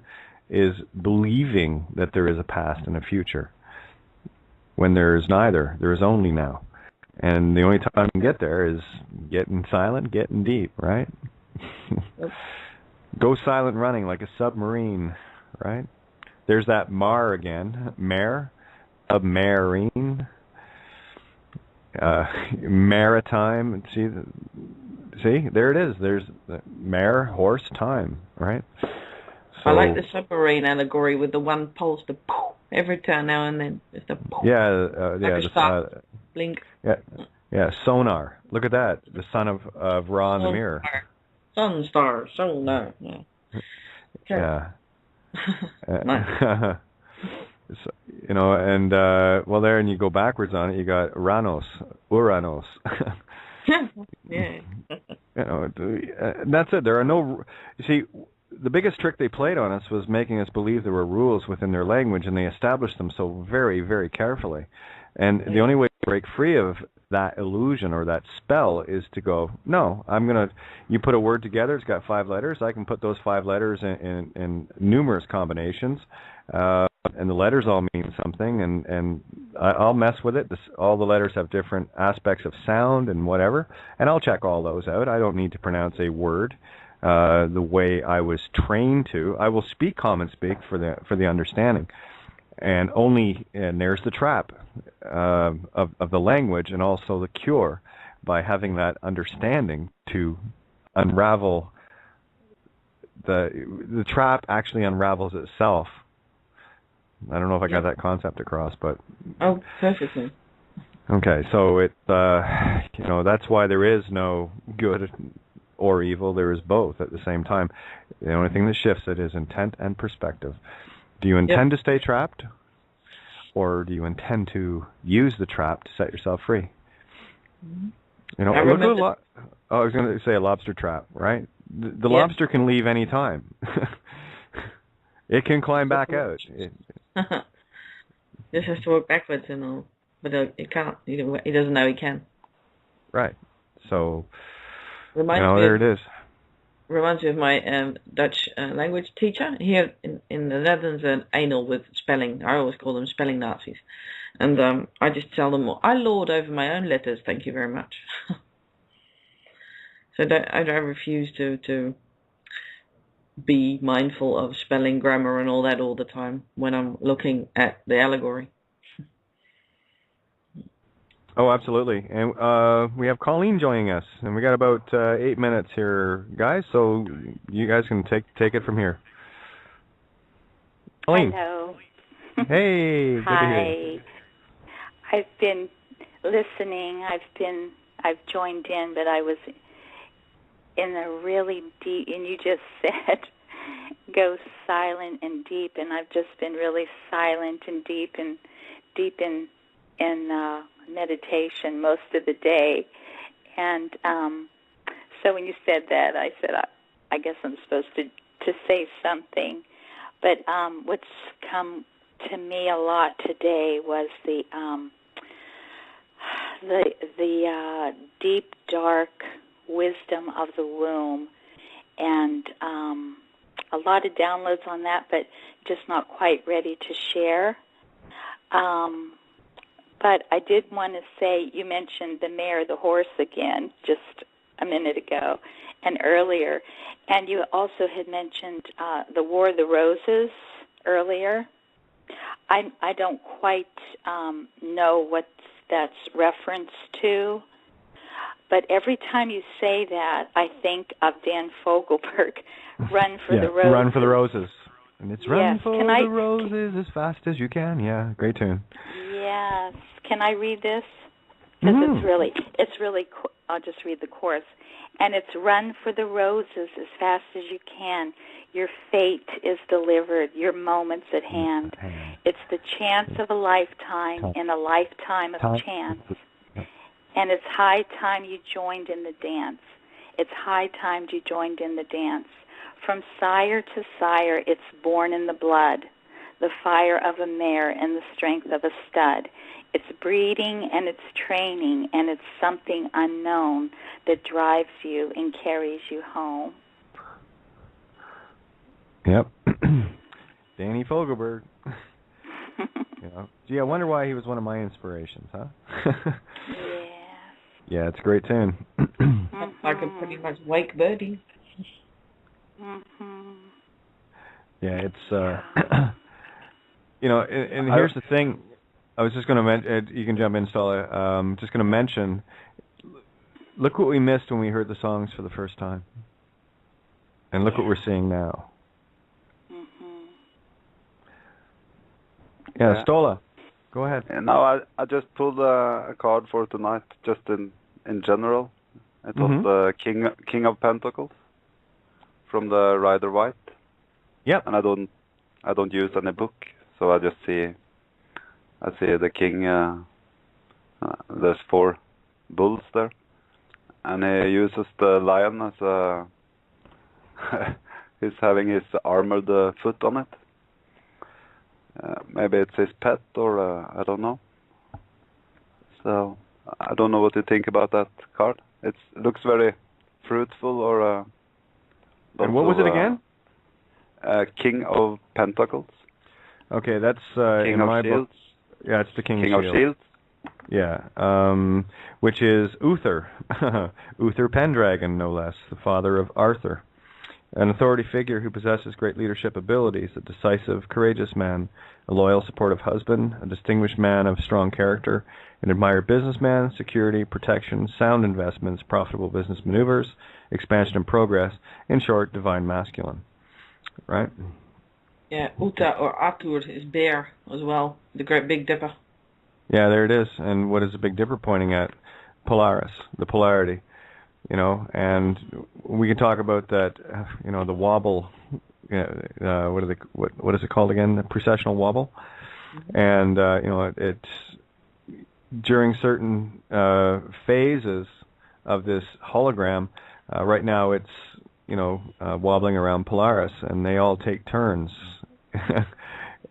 C: is believing that there is a past and a future. When there is neither, there is only now. And the only time you can get there is getting silent, getting deep, right? Go silent running like a submarine, right? There's that Mar again. Mare, submarine, maritime. See, there it is. There's the mare, horse, time, right? So,
H: I like the submarine allegory with the one pulse, the every time now and then. Just a blink.
C: Yeah, sonar. Look at that. The son of Ra in the mirror.
H: Sun star, sonar. Yeah. Okay.
C: Yeah.
H: Nice.
C: So, there, and you go backwards on it. You got Uranus.
H: Yeah.
C: That's it. There are no. You see, the biggest trick they played on us was making us believe there were rules within their language, and they established them so very, very carefully. And the only way to break free of that illusion or that spell is to go, no, you put a word together, it's got 5 letters, I can put those 5 letters in numerous combinations, and the letters all mean something, and I'll mess with it. All the letters have different aspects of sound and whatever, and I'll check all those out. I don't need to pronounce a word the way I was trained to. I will speak common speak for the understanding. And there's the trap of the language, and also the cure by having that understanding to unravel. The trap actually unravels itself. I don't know if I got that concept across, but
H: perfectly.
C: Okay, so that's why there is no good or evil. There is both at the same time. The only thing that shifts it is intent and perspective. Do you intend to stay trapped, or do you intend to use the trap to set yourself free? Mm-hmm. I was going to say a lobster trap, right? The lobster can leave any time. It can climb back out.
H: Just has to work backwards and all, but it can't. He doesn't know he can.
C: Right. So, there it is.
H: Reminds me of my Dutch language teacher here in the Netherlands, an anal with spelling. I always call them spelling Nazis. And I just tell them, I lord over my own letters, thank you very much. So I refuse to be mindful of spelling, grammar, and all that all the time when I'm looking at the allegory.
C: Oh, absolutely. And we have Colleen joining us, and we got about 8 minutes here, guys. So you guys can take it from here. Colleen.
K: Hello.
C: Hey. Good to hear you.
K: Hi. I've been listening. I've joined in, but I was in a really deep, and you just said go silent and deep, and I've just been really silent and deep in meditation most of the day. And so when you said that, I said, I guess I'm supposed to say something. But what's come to me a lot today was the deep, dark wisdom of the womb, and a lot of downloads on that, but just not quite ready to share. But I did want to say, you mentioned the mare, the horse again, just a minute ago and earlier. And you also had mentioned the War of the Roses earlier. I don't quite know what that's reference to, but every time you say that, I think of Dan Fogelberg, Run for the Roses.
C: Run for the Roses. And it's Run for the Roses as fast as you can. Yeah, great tune.
K: Yes. Can I read this? Because it's really, I'll just read the chorus. And it's run for the roses as fast as you can. Your fate is delivered, your moment's at hand. It's the chance of a lifetime in a lifetime of chance. And it's high time you joined in the dance. It's high time you joined in the dance. From sire to sire, it's born in the blood, the fire of a mare and the strength of a stud. It's breeding and it's training and it's something unknown that drives you and carries you home.
C: Yep. Danny Fogelberg. Gee, I wonder why he was one of my inspirations, huh? Yeah, it's a great tune.
H: I could pretty much wake Birdie.
C: Yeah, it's and here's the thing. I was just going to mention. You can jump in, Stella. Just going to mention. Look what we missed when we heard the songs for the first time, and look what we're seeing now. Yeah, Stola, go ahead.
F: No, I just pulled a card for tonight, just in general. It was the King of Pentacles from the Rider White.
C: Yep.
F: And I don't use any book, so I just see the king. There's 4 bulls there, and he uses the lion as a. He's having his armored foot on it. Maybe it's his pet, or I don't know. So I don't know what you think about that card. It looks very fruitful, or.
C: And what was it again?
F: King of Pentacles.
C: Okay, that's
F: King
C: in
F: of
C: my
F: Shields.
C: book. Yeah, it's the King
F: of Shields.
C: Yeah, which is Uther, Uther Pendragon, no less, the father of Arthur, an authority figure who possesses great leadership abilities, a decisive, courageous man, a loyal, supportive husband, a distinguished man of strong character, an admired businessman, security, protection, sound investments, profitable business maneuvers, expansion and progress, in short, divine masculine. Right?
H: Yeah, Uta or Atur is bear as well, the Great Big Dipper.
C: Yeah, there it is. And what is the Big Dipper pointing at? Polaris, the polarity. And we can talk about that. The wobble. What is it called again? The precessional wobble. And it's during certain phases of this hologram. Right now, it's wobbling around Polaris, and they all take turns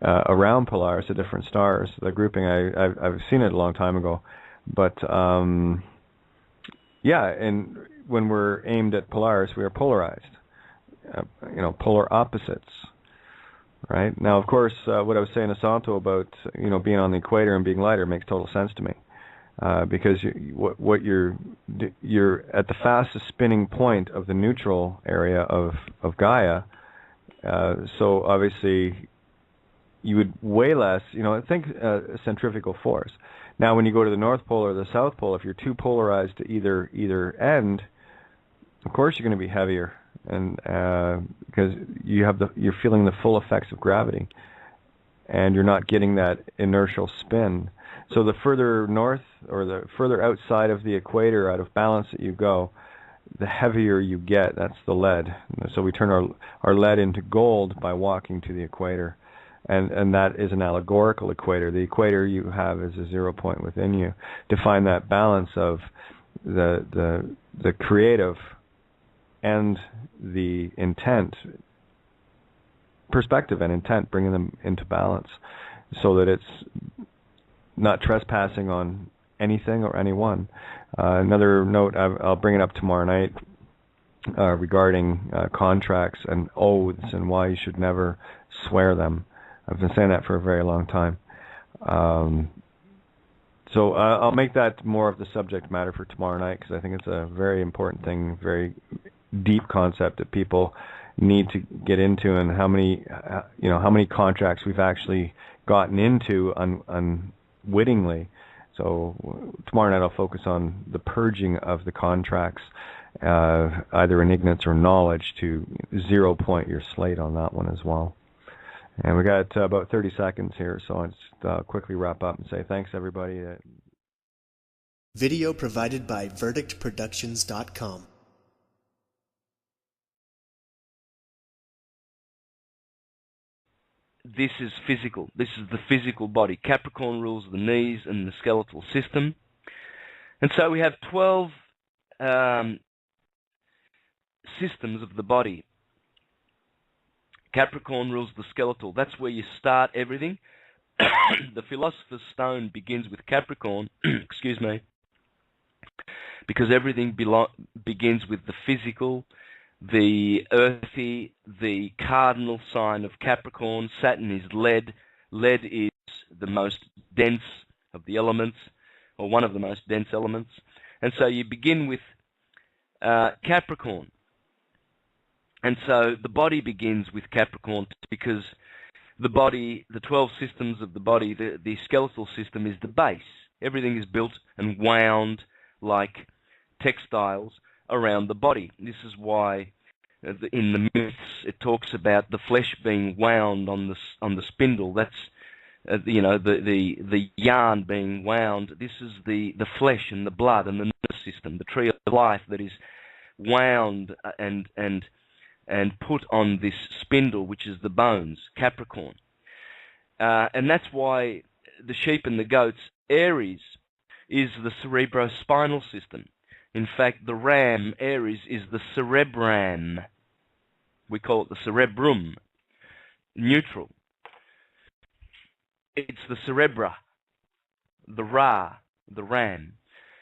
C: around Polaris at different stars. The grouping, I've seen it a long time ago, but and when we're aimed at Polaris, we are polarized, polar opposites. Right now, of course, what I was saying to Santo about being on the equator and being lighter makes total sense to me, because you're at the fastest spinning point of the neutral area of Gaia. So obviously, you would way less, think centrifugal force. Now, when you go to the North Pole or the South Pole, if you're too polarized to either end, of course you're going to be heavier, and because you're feeling the full effects of gravity, and you're not getting that inertial spin. So the further north or the further outside of the equator, out of balance that you go, the heavier you get. That's the lead. So we turn our lead into gold by walking to the equator. And that is an allegorical equator. The equator you have is a 0 point within you to find that balance of the creative and the intent, perspective and intent, bringing them into balance so that it's not trespassing on anything or anyone. Another note, I'll bring it up tomorrow night regarding contracts and oaths and why you should never swear them. I've been saying that for a very long time. So I'll make that more of the subject matter for tomorrow night, because I think it's a very important thing, very deep concept that people need to get into, and how many contracts we've actually gotten into unwittingly. So tomorrow night I'll focus on the purging of the contracts, either in ignorance or knowledge, to 0 point your slate on that one as well. And we got about 30 seconds here, so I'll just quickly wrap up and say thanks, everybody.
L: Video provided by verdictproductions.com.
D: This is physical. This is the physical body. Capricorn rules the knees and the skeletal system. And so we have 12 systems of the body. Capricorn rules the skeletal. That's where you start everything. The Philosopher's Stone begins with Capricorn, excuse me, because everything begins with the physical, the earthy, the cardinal sign of Capricorn. Saturn is lead. Lead is the most dense of the elements, or one of the most dense elements. And so you begin with Capricorn. And so the body begins with Capricorn, because the body, the 12 systems of the body, the skeletal system is the base. Everything is built and wound like textiles around the body. This is why in the myths it talks about the flesh being wound on the spindle. That's the yarn being wound. This is the flesh and the blood and the nervous system, the tree of life that is wound and put on this spindle, which is the bones, Capricorn. And that's why the sheep and the goats, Aries, is the cerebrospinal system. In fact, the ram, Aries, is the cerebram. We call it the cerebrum. Neutral. It's the cerebra, the ra, the ram.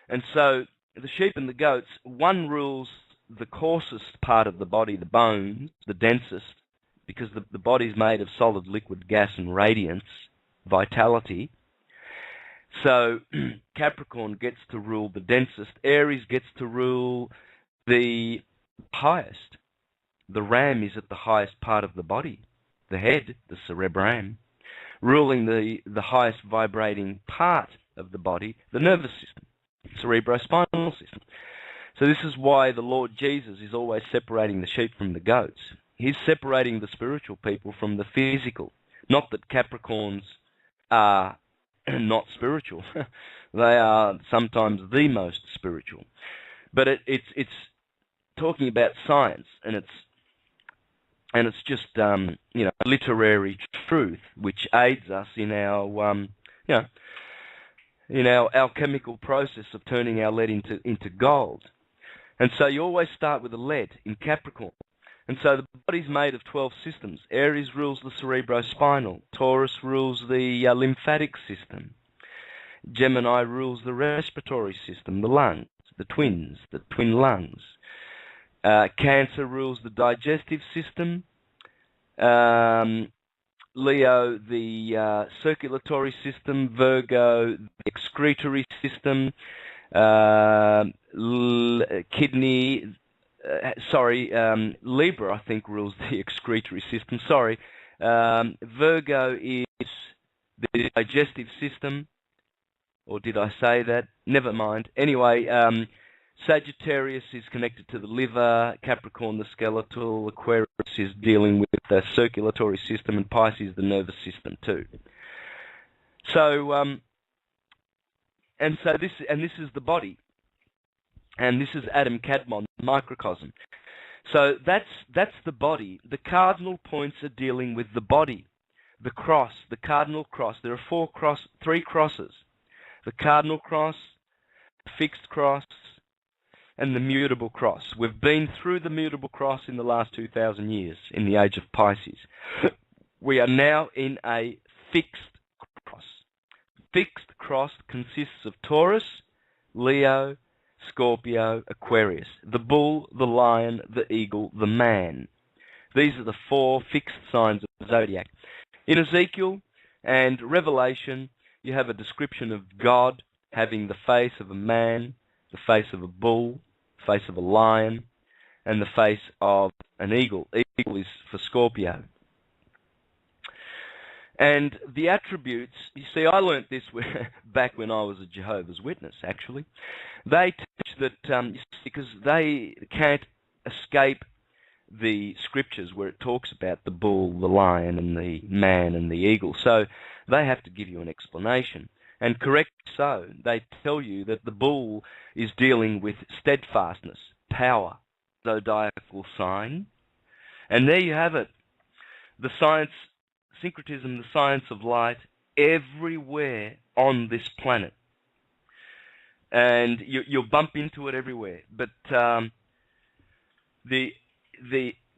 D: And so the sheep and the goats, one rules the coarsest part of the body, the bones, the densest, because the body's made of solid, liquid, gas, and radiance, vitality. So Capricorn gets to rule the densest. Aries gets to rule the highest. The ram is at the highest part of the body, the head, the cerebrum, ruling the highest vibrating part of the body, the nervous system, cerebrospinal system. So this is why the Lord Jesus is always separating the sheep from the goats. He's separating the spiritual people from the physical. Not that Capricorns are not spiritual. They are sometimes the most spiritual. But it's talking about science, and it's just literary truth, which aids us in our in our alchemical process of turning our lead into gold. And so you always start with the lead in Capricorn. And so the body's made of 12 systems. Aries rules the cerebrospinal. Taurus rules the lymphatic system. Gemini rules the respiratory system, the lungs, the twin lungs. Cancer rules the digestive system. Leo, the circulatory system. Virgo, the excretory system. Libra, I think, rules the excretory system. Virgo is the digestive system, or did I say that? Never mind. Anyway, Sagittarius is connected to the liver, Capricorn the skeletal, Aquarius is dealing with the circulatory system, and Pisces the nervous system too. So, this is the body, and this is Adam Kadmon, microcosm. So that's the body. The cardinal points are dealing with the body, the cross, the cardinal cross. There are three crosses: the cardinal cross, the fixed cross, and the mutable cross. We've been through the mutable cross in the last 2,000 years in the age of Pisces. We are now in a fixed cross. Fixed cross consists of Taurus, Leo, Scorpio, Aquarius, the bull, the lion, the eagle, the man. These are the four fixed signs of the zodiac. In Ezekiel and Revelation, you have a description of God having the face of a man, the face of a bull, the face of a lion, and the face of an eagle. Eagle is for Scorpio. And the attributes, you see, I learnt this back when I was a Jehovah's Witness, actually. They teach that, because they can't escape the scriptures where it talks about the bull, the lion, and the man, and the eagle. So they have to give you an explanation. And correct so, they tell you that the bull is dealing with steadfastness, power, zodiacal sign. And there you have it. The science, syncretism, the science of light, everywhere on this planet. And you'll bump into it everywhere. But the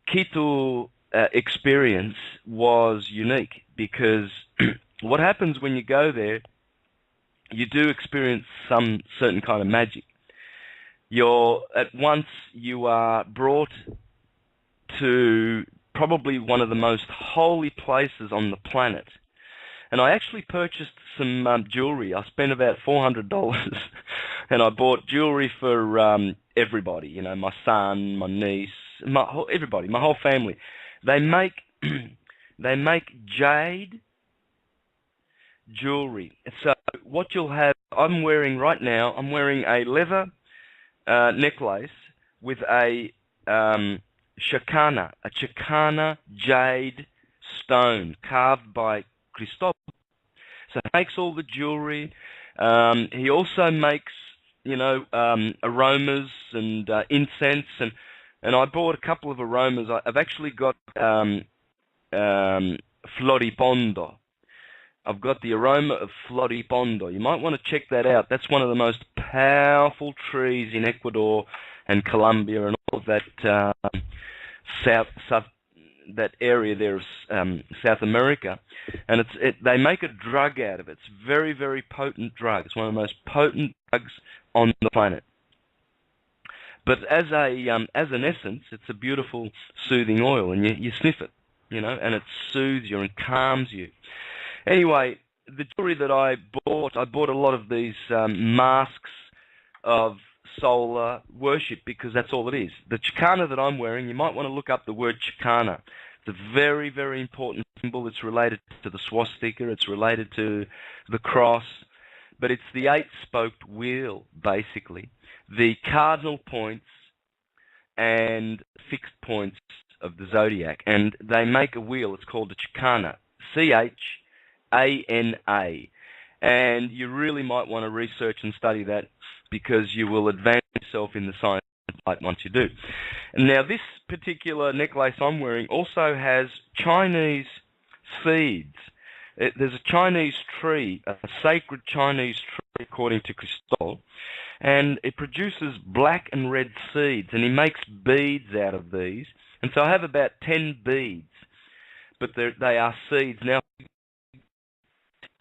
D: Quito experience was unique because what happens when you go there, you do experience some certain kind of magic. At once you are brought to probably one of the most holy places on the planet. And I actually purchased some jewelry. I spent about $400 and I bought jewelry for everybody, you know, my son, my niece, everybody, my whole family. They make jade jewelry. So what you'll have, I'm wearing a leather necklace with a Chicana jade stone carved by Cristobal. So he makes all the jewelry. He also makes, aromas and incense, and I bought a couple of aromas. I've actually got Floripondo. I've got the aroma of Floripondo. You might want to check that out. That's one of the most powerful trees in Ecuador and Colombia and all of that that area there of South America. And they make a drug out of it. It's a very, very potent drug. It's one of the most potent drugs on the planet. But as an essence, it's a beautiful, soothing oil, and you sniff it, and it soothes you and calms you. Anyway, the jewelry that I bought a lot of these masks of solar worship because that's all it is. The Chicana that I'm wearing, you might want to look up the word Chicana. It's a very, very important symbol. It's related to the swastika. It's related to the cross. But it's the eight-spoked wheel, basically. The cardinal points and fixed points of the zodiac. And they make a wheel. It's called a Chicana. C-H-A-N-A. And you really might want to research and study that because you will advance yourself in the science of light once you do. And now this particular necklace I'm wearing also has Chinese seeds. There's a Chinese tree, a sacred Chinese tree according to Cristobal, and it produces black and red seeds, and he makes beads out of these. And so I have about 10 beads, but they are seeds. Now,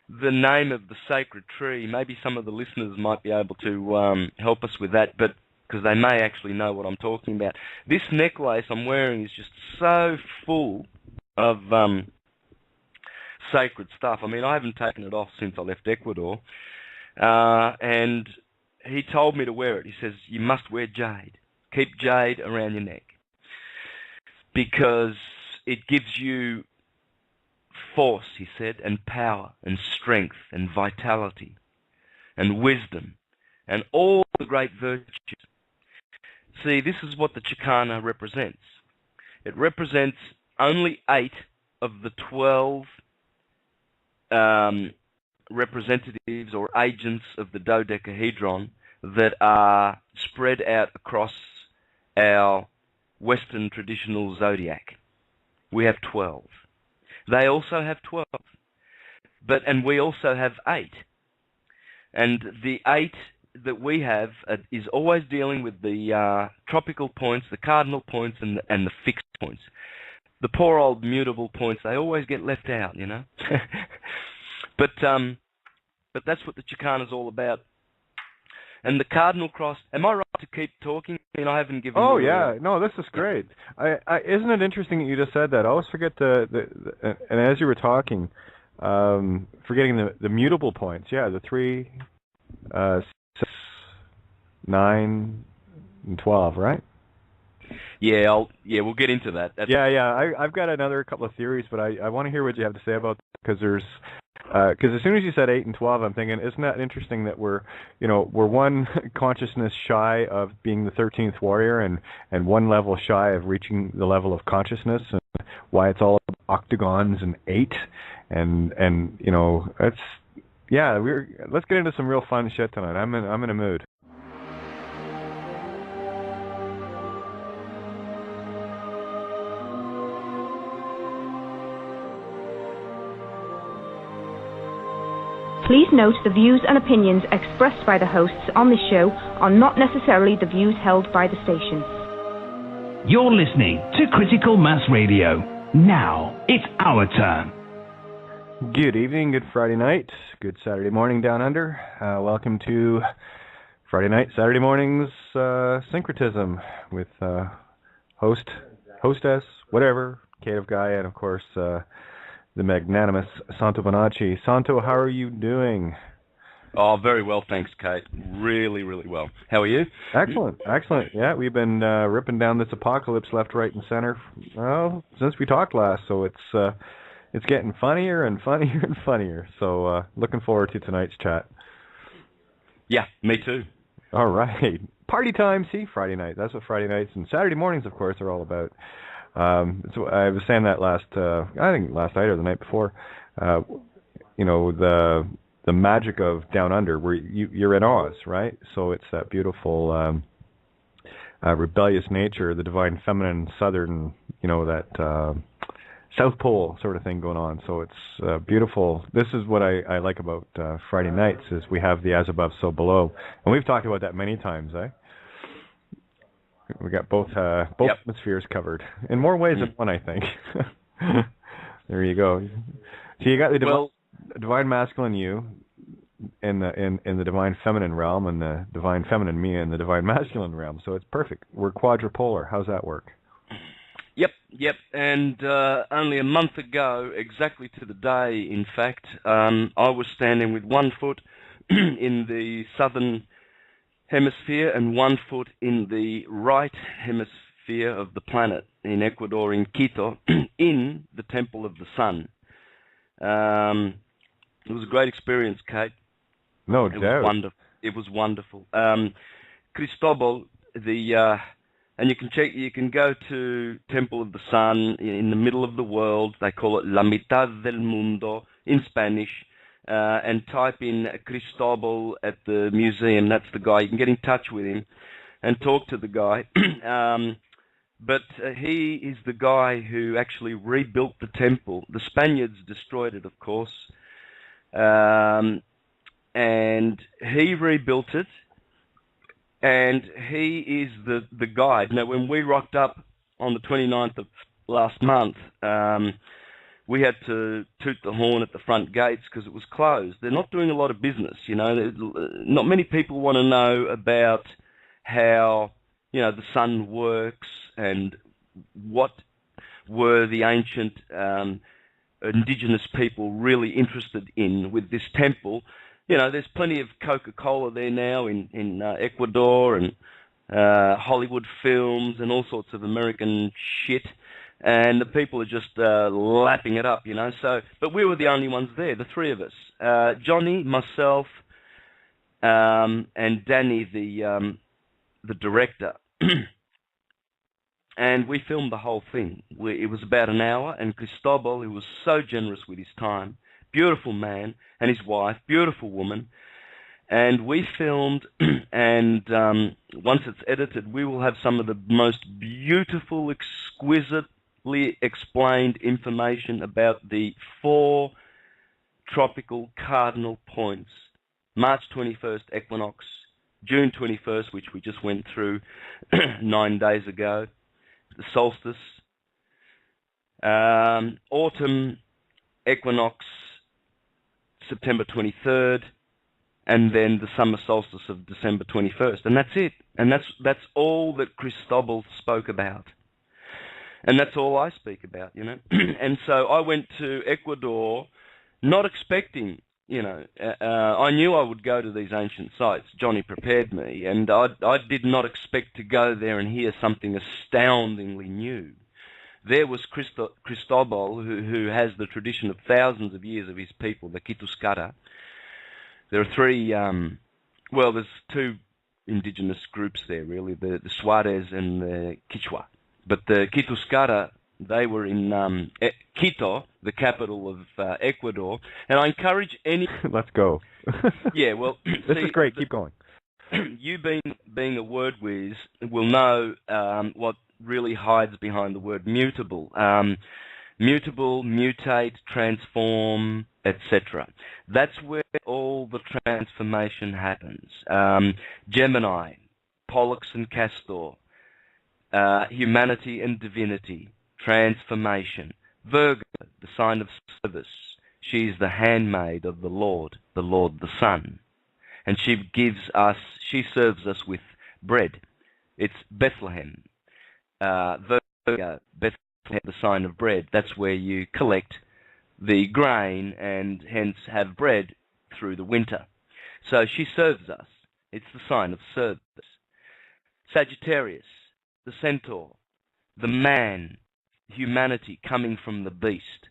D: the name of the sacred tree, maybe some of the listeners might be able to help us with that, but because they may actually know what I'm talking about. This necklace I'm wearing is just so full of sacred stuff. I mean, I haven't taken it off since I left Ecuador, and he told me to wear it. He says, you must wear jade. Keep jade around your neck because it gives you force, he said, and power and strength and vitality and wisdom and all the great virtues. See, this is what the Chicana represents. It represents only 8 of the 12 representatives or agents of the dodecahedron that are spread out across our Western traditional zodiac. We have 12. They also have 12. And we also have 8. And the 8 that we have is always dealing with the tropical points, the cardinal points, and the fixed points. The poor old mutable points, they always get left out, you know. But that's what the Chicana's all about. And the cardinal cross. Am I right to keep talking? I mean, I haven't given.
C: Oh yeah, no, this is great. Isn't it interesting that you just said that? I always forget and as you were talking, forgetting the mutable points. Yeah, the 3, 6, 9, and 12, right?
D: Yeah, we'll get into that.
C: I've got another couple of theories, but I want to hear what you have to say about because as soon as you said 8 and 12, I'm thinking, isn't that interesting that we're one consciousness shy of being the 13th warrior and one level shy of reaching the level of consciousness, and why it's all octagons and 8 and let's get into some real fun shit tonight. I'm in a mood.
A: Please note the views and opinions expressed by the hosts on this show are not necessarily the views held by the station.
B: You're listening to Critical Mass Radio. Now it's our turn.
C: Good evening, good Friday night, good Saturday morning down under. Welcome to Friday night, Saturday morning's Syncretism with hostess, whatever, Kate of Gaia, and of course the magnanimous Santo Bonacci. Santo, how are you doing?
D: Oh, very well, thanks, Kate. Really, really well. How are you?
C: Excellent. Yeah, we've been ripping down this apocalypse left, right, and center since we talked last, so it's getting funnier and funnier and funnier. So looking forward to tonight's chat.
D: Yeah, me too.
C: All right. Party time, see? Friday night. That's what Friday nights and Saturday mornings, of course, are all about. So I was saying that last night or the night before, the magic of Down Under, where you're in Oz, right? So it's that beautiful rebellious nature, the divine feminine southern, that South Pole sort of thing going on. So it's beautiful. This is what I like about Friday nights, is we have the as above, so below. And we've talked about that many times, eh? We got both hemispheres covered in more ways than one, I think. There you go. So you got the divine masculine you in the divine feminine realm, and the divine feminine me in the divine masculine realm. So it's perfect. We're quadrupolar. How's that work?
D: Yep. And only a month ago, exactly to the day, in fact, I was standing with 1 foot in the southern hemisphere and 1 foot in the right hemisphere of the planet in Ecuador, in Quito, in the Temple of the Sun. It was a great experience, Kate.
C: No doubt.
D: It was wonderful. Cristobal, and you can go to Temple of the Sun in the middle of the world. They call it La Mitad del Mundo in Spanish. And type in Cristobal at the museum. That's the guy. You can get in touch with him and talk to the guy. But he is the guy who actually rebuilt the temple. The Spaniards destroyed it, of course. And he rebuilt it. And he is the guide. Now, when we rocked up on the 29th of last month, we had to toot the horn at the front gates because it was closed. They're not doing a lot of business, Not many people want to know about how, the sun works and what were the ancient indigenous people really interested in with this temple. There's plenty of Coca-Cola there now in Ecuador, and Hollywood films and all sorts of American shit. and the people are just lapping it up, you know. So, but we were the only ones there, the three of us, Johnny, myself, and Danny, the director. And we filmed the whole thing. It was about an hour, and Cristobal, who was so generous with his time, beautiful man, and his wife, beautiful woman, and we filmed, and once it's edited, we will have some of the most beautiful, exquisitely explained information about the 4 tropical cardinal points. March 21st, equinox, June 21st, which we just went through 9 days ago, the solstice, autumn equinox, September 23rd, and then the summer solstice of December 21st, and that's it. And that's all that Cristobal spoke about, and that's all I speak about, you know. And so I went to Ecuador, not expecting, you know, I knew I would go to these ancient sites. Johnny prepared me, and I did not expect to go there and hear something astoundingly new. There was Cristobal, who has the tradition of thousands of years of his people, the Quituscara. There are 3, well, there's 2 indigenous groups there, really, the Suarez and the Quichua. But the Quituscara, they were in Quito, the capital of Ecuador, and I encourage any...
C: Let's go.
D: Yeah, well...
C: This is great, keep going.
D: You being a word whiz will know what really hides behind the word mutable. Mutable, mutate, transform, etc. That's where all the transformation happens. Gemini, Pollux and Castor, humanity and divinity, transformation. Virgo, the sign of service. She's the handmaid of the Lord the Sun. And she serves us with bread. It's Bethlehem. Virgo, Bethlehem, the sign of bread. That's where you collect the grain and hence have bread through the winter. So she serves us. It's the sign of service. Sagittarius, the centaur, the man, humanity coming from the beast.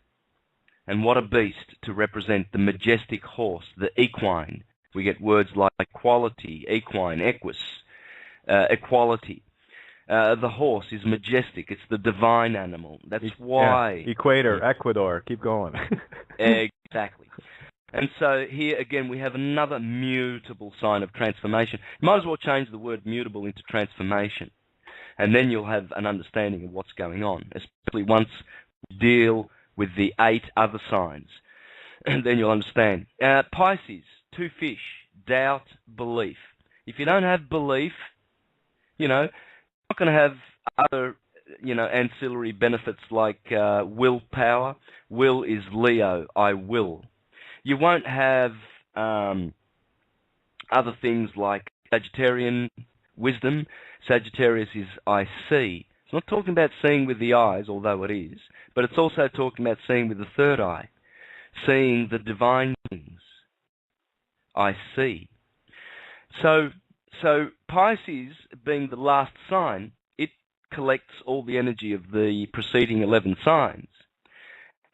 D: And what a beast to represent the majestic horse, the equine. We get words like quality, equine, equus, equality. The horse is majestic. It's the divine animal. That's why...
C: Yeah. Equator, Ecuador, keep going.
D: Exactly. And so here, again, we have another mutable sign of transformation. You might as well change the word mutable into transformation. And then you'll have an understanding of what's going on, especially once we deal with the 8 other signs. And then you'll understand. Pisces, 2 fish, doubt, belief. If you don't have belief, you know, not going to have other, you know, ancillary benefits like willpower. Will is Leo, I will. You won't have other things like Sagittarian wisdom. Sagittarius is I see. It's not talking about seeing with the eyes, although it is, but it's also talking about seeing with the third eye, seeing the divine things. I see. So Pisces, being the last sign, it collects all the energy of the preceding 11 signs,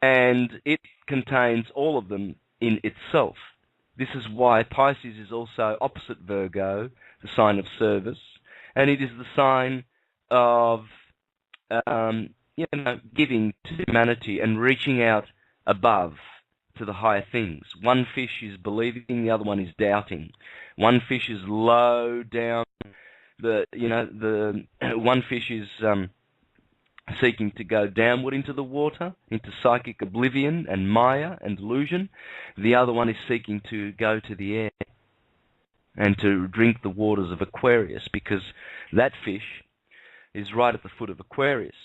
D: and it contains all of them in itself. This is why Pisces is also opposite Virgo, the sign of service, and it is the sign of giving to humanity and reaching out above to the higher things. One fish is believing, the other one is doubting. One fish is low down, one fish is seeking to go downward into the water, into psychic oblivion and Maya and delusion. The other one is seeking to go to the air and to drink the waters of Aquarius, because that fish is right at the foot of Aquarius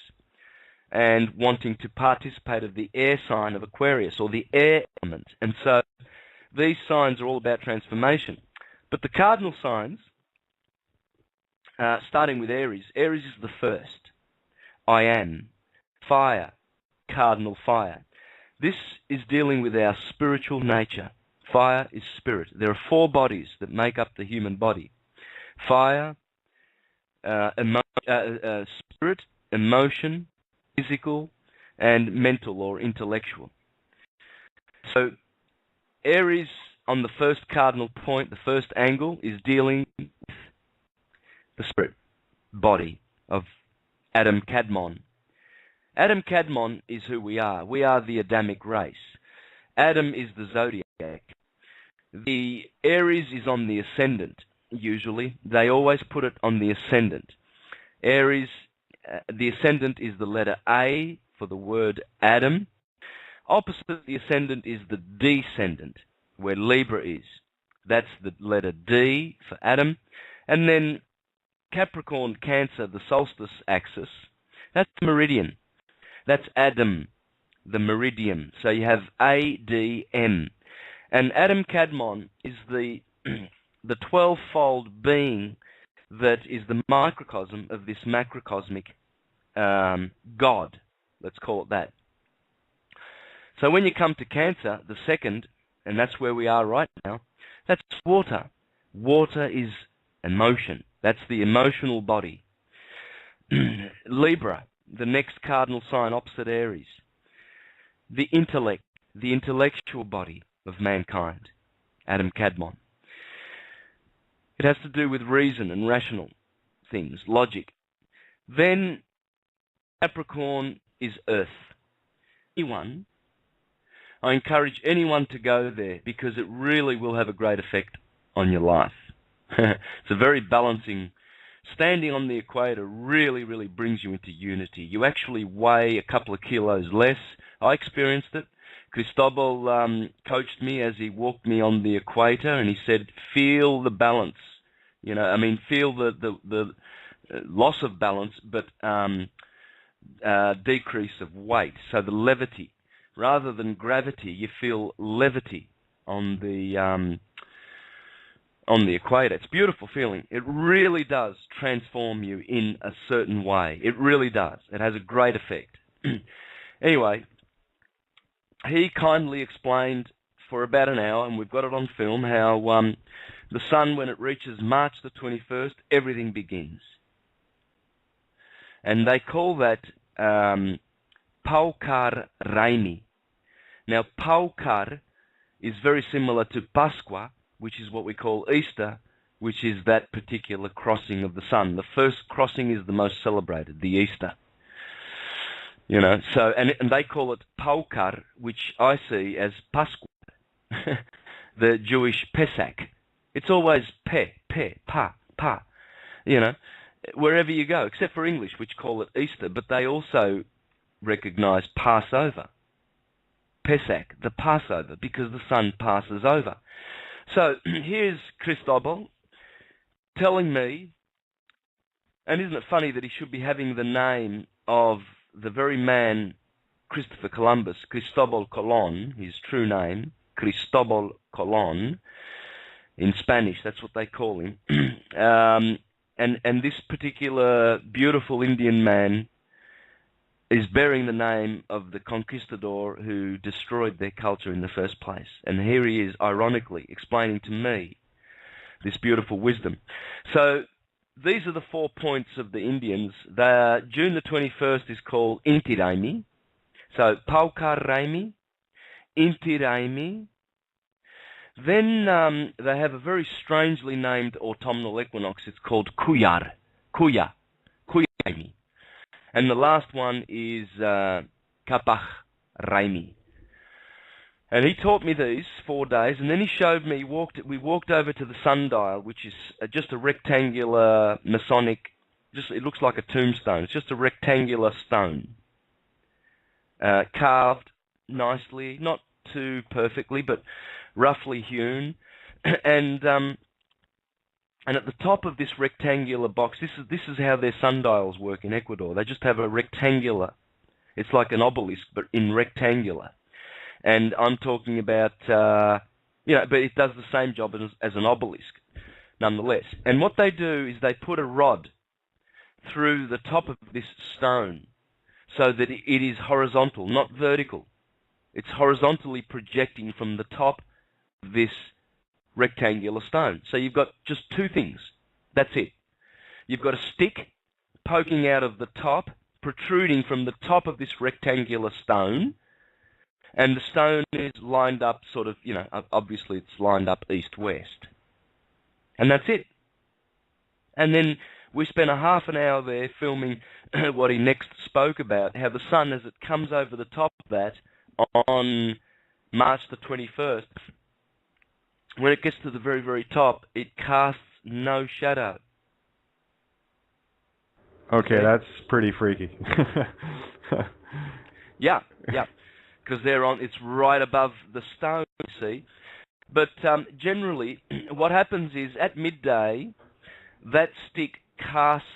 D: and wanting to participate of the air sign of Aquarius, or the air element. And so these signs are all about transformation. But the cardinal signs, starting with Aries, Aries is the first. I am. Fire. Cardinal fire. This is dealing with our spiritual nature. Fire is spirit. There are 4 bodies that make up the human body. Fire, spirit, emotion, physical, and mental or intellectual. So Aries, on the first cardinal point, the first angle, is dealing with the spirit body of Adam Kadmon. Adam Kadmon is who we are. We are the Adamic race. Adam is the zodiac. The Aries is on the ascendant, usually. They always put it on the ascendant. Aries, the ascendant is the letter A for the word Adam. Opposite the ascendant is the descendant, where Libra is. That's the letter D for Adam. And then Capricorn, Cancer, the solstice axis, that's meridian. That's Adam, the meridian. So you have ADM. And Adam Kadmon is the 12-fold being that is the microcosm of this macrocosmic God. Let's call it that. So when you come to Cancer, the second, and that's where we are right now, that's water. Water is emotion. That's the emotional body. Libra, the next cardinal sign opposite Aries. The intellect, the intellectual body of mankind, Adam Kadmon. It has to do with reason and rational things, logic. Then Capricorn is Earth. I encourage anyone to go there because it really will have a great effect on your life. It's a very balancing. Standing on the equator really, really brings you into unity. You actually weigh a couple of kilos less. I experienced it. Cristobal coached me as he walked me on the equator, and he said, feel the balance. You know, I mean, feel the loss of balance, but decrease of weight. So the levity. Rather than gravity, you feel levity on the equator. It's a beautiful feeling. It really does transform you in a certain way. It really does. It has a great effect. Anyway, he kindly explained for about an hour, and we've got it on film, how the sun, when it reaches March the 21st, everything begins. And they call that Paukar Raimi. Now, Paukar is very similar to Pascua, which is what we call Easter, which is that particular crossing of the sun. The first crossing is the most celebrated, the Easter. You know, so and they call it Paukar, which I see as Pascua, the Jewish Pesach. It's always pa. You know, wherever you go, except for English, which call it Easter, but they also recognize Passover. Pesach, the Passover, because the sun passes over. So here's Cristobal telling me, and isn't it funny that he should be having the name of the very man, Christopher Columbus, Cristobal Colon, his true name, Cristobal Colon, in Spanish, that's what they call him. And this particular beautiful Indian man is bearing the name of the conquistador who destroyed their culture in the first place. And here he is, ironically, explaining to me this beautiful wisdom. So these are the 4 points of the Indians. June the 21st is called Inti Raimi. So Paukar Raimi, Inti Raimi. Then they have a very strangely named autumnal equinox. It's called Kuya Raimi. And the last one is Kapach Raimi. And he taught me these 4 days, and then he showed me, we walked over to the sundial, which is just a rectangular Masonic, it looks like a tombstone. It's just a rectangular stone, carved nicely, not too perfectly, but roughly hewn. And at the top of this rectangular box, this is how their sundials work in Ecuador. They just have a rectangular, it's like an obelisk, but in rectangular. And I'm talking about, but it does the same job as an obelisk, nonetheless. And what they do is they put a rod through the top of this stone so that it is horizontal, not vertical. It's horizontally projecting from the top of this rectangular stone. So you've got just 2 things. That's it. You've got a stick poking out of the top protruding from the top of this rectangular stone, and the stone is lined up sort of, obviously it's lined up east-west. And that's it. And then we spent a half an hour there filming what he next spoke about, how the sun, as it comes over the top of that on March the 21st, when it gets to the very, very top, it casts no shadow.
C: Okay, that's pretty freaky.
D: Yeah, because it's right above the stone, you see. But generally, what happens is, at midday, that stick casts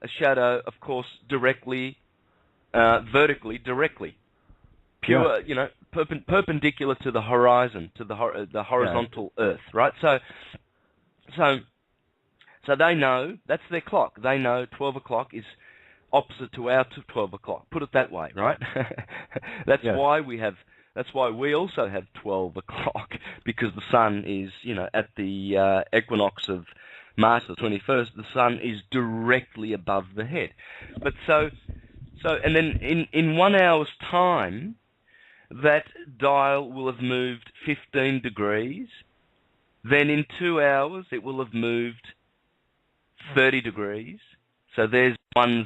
D: a shadow, of course, vertically, pure, perpendicular to the horizon, to the horizontal Earth, right? So they know, that's their clock. They know 12 o'clock is opposite to our 12 o'clock. Put it that way, right? That's why we also have 12 o'clock, because the sun is, at the equinox of March the 21st, the sun is directly above the head. But and then in 1 hour's time, that dial will have moved 15 degrees. Then in 2 hours, it will have moved 30 degrees. So there's one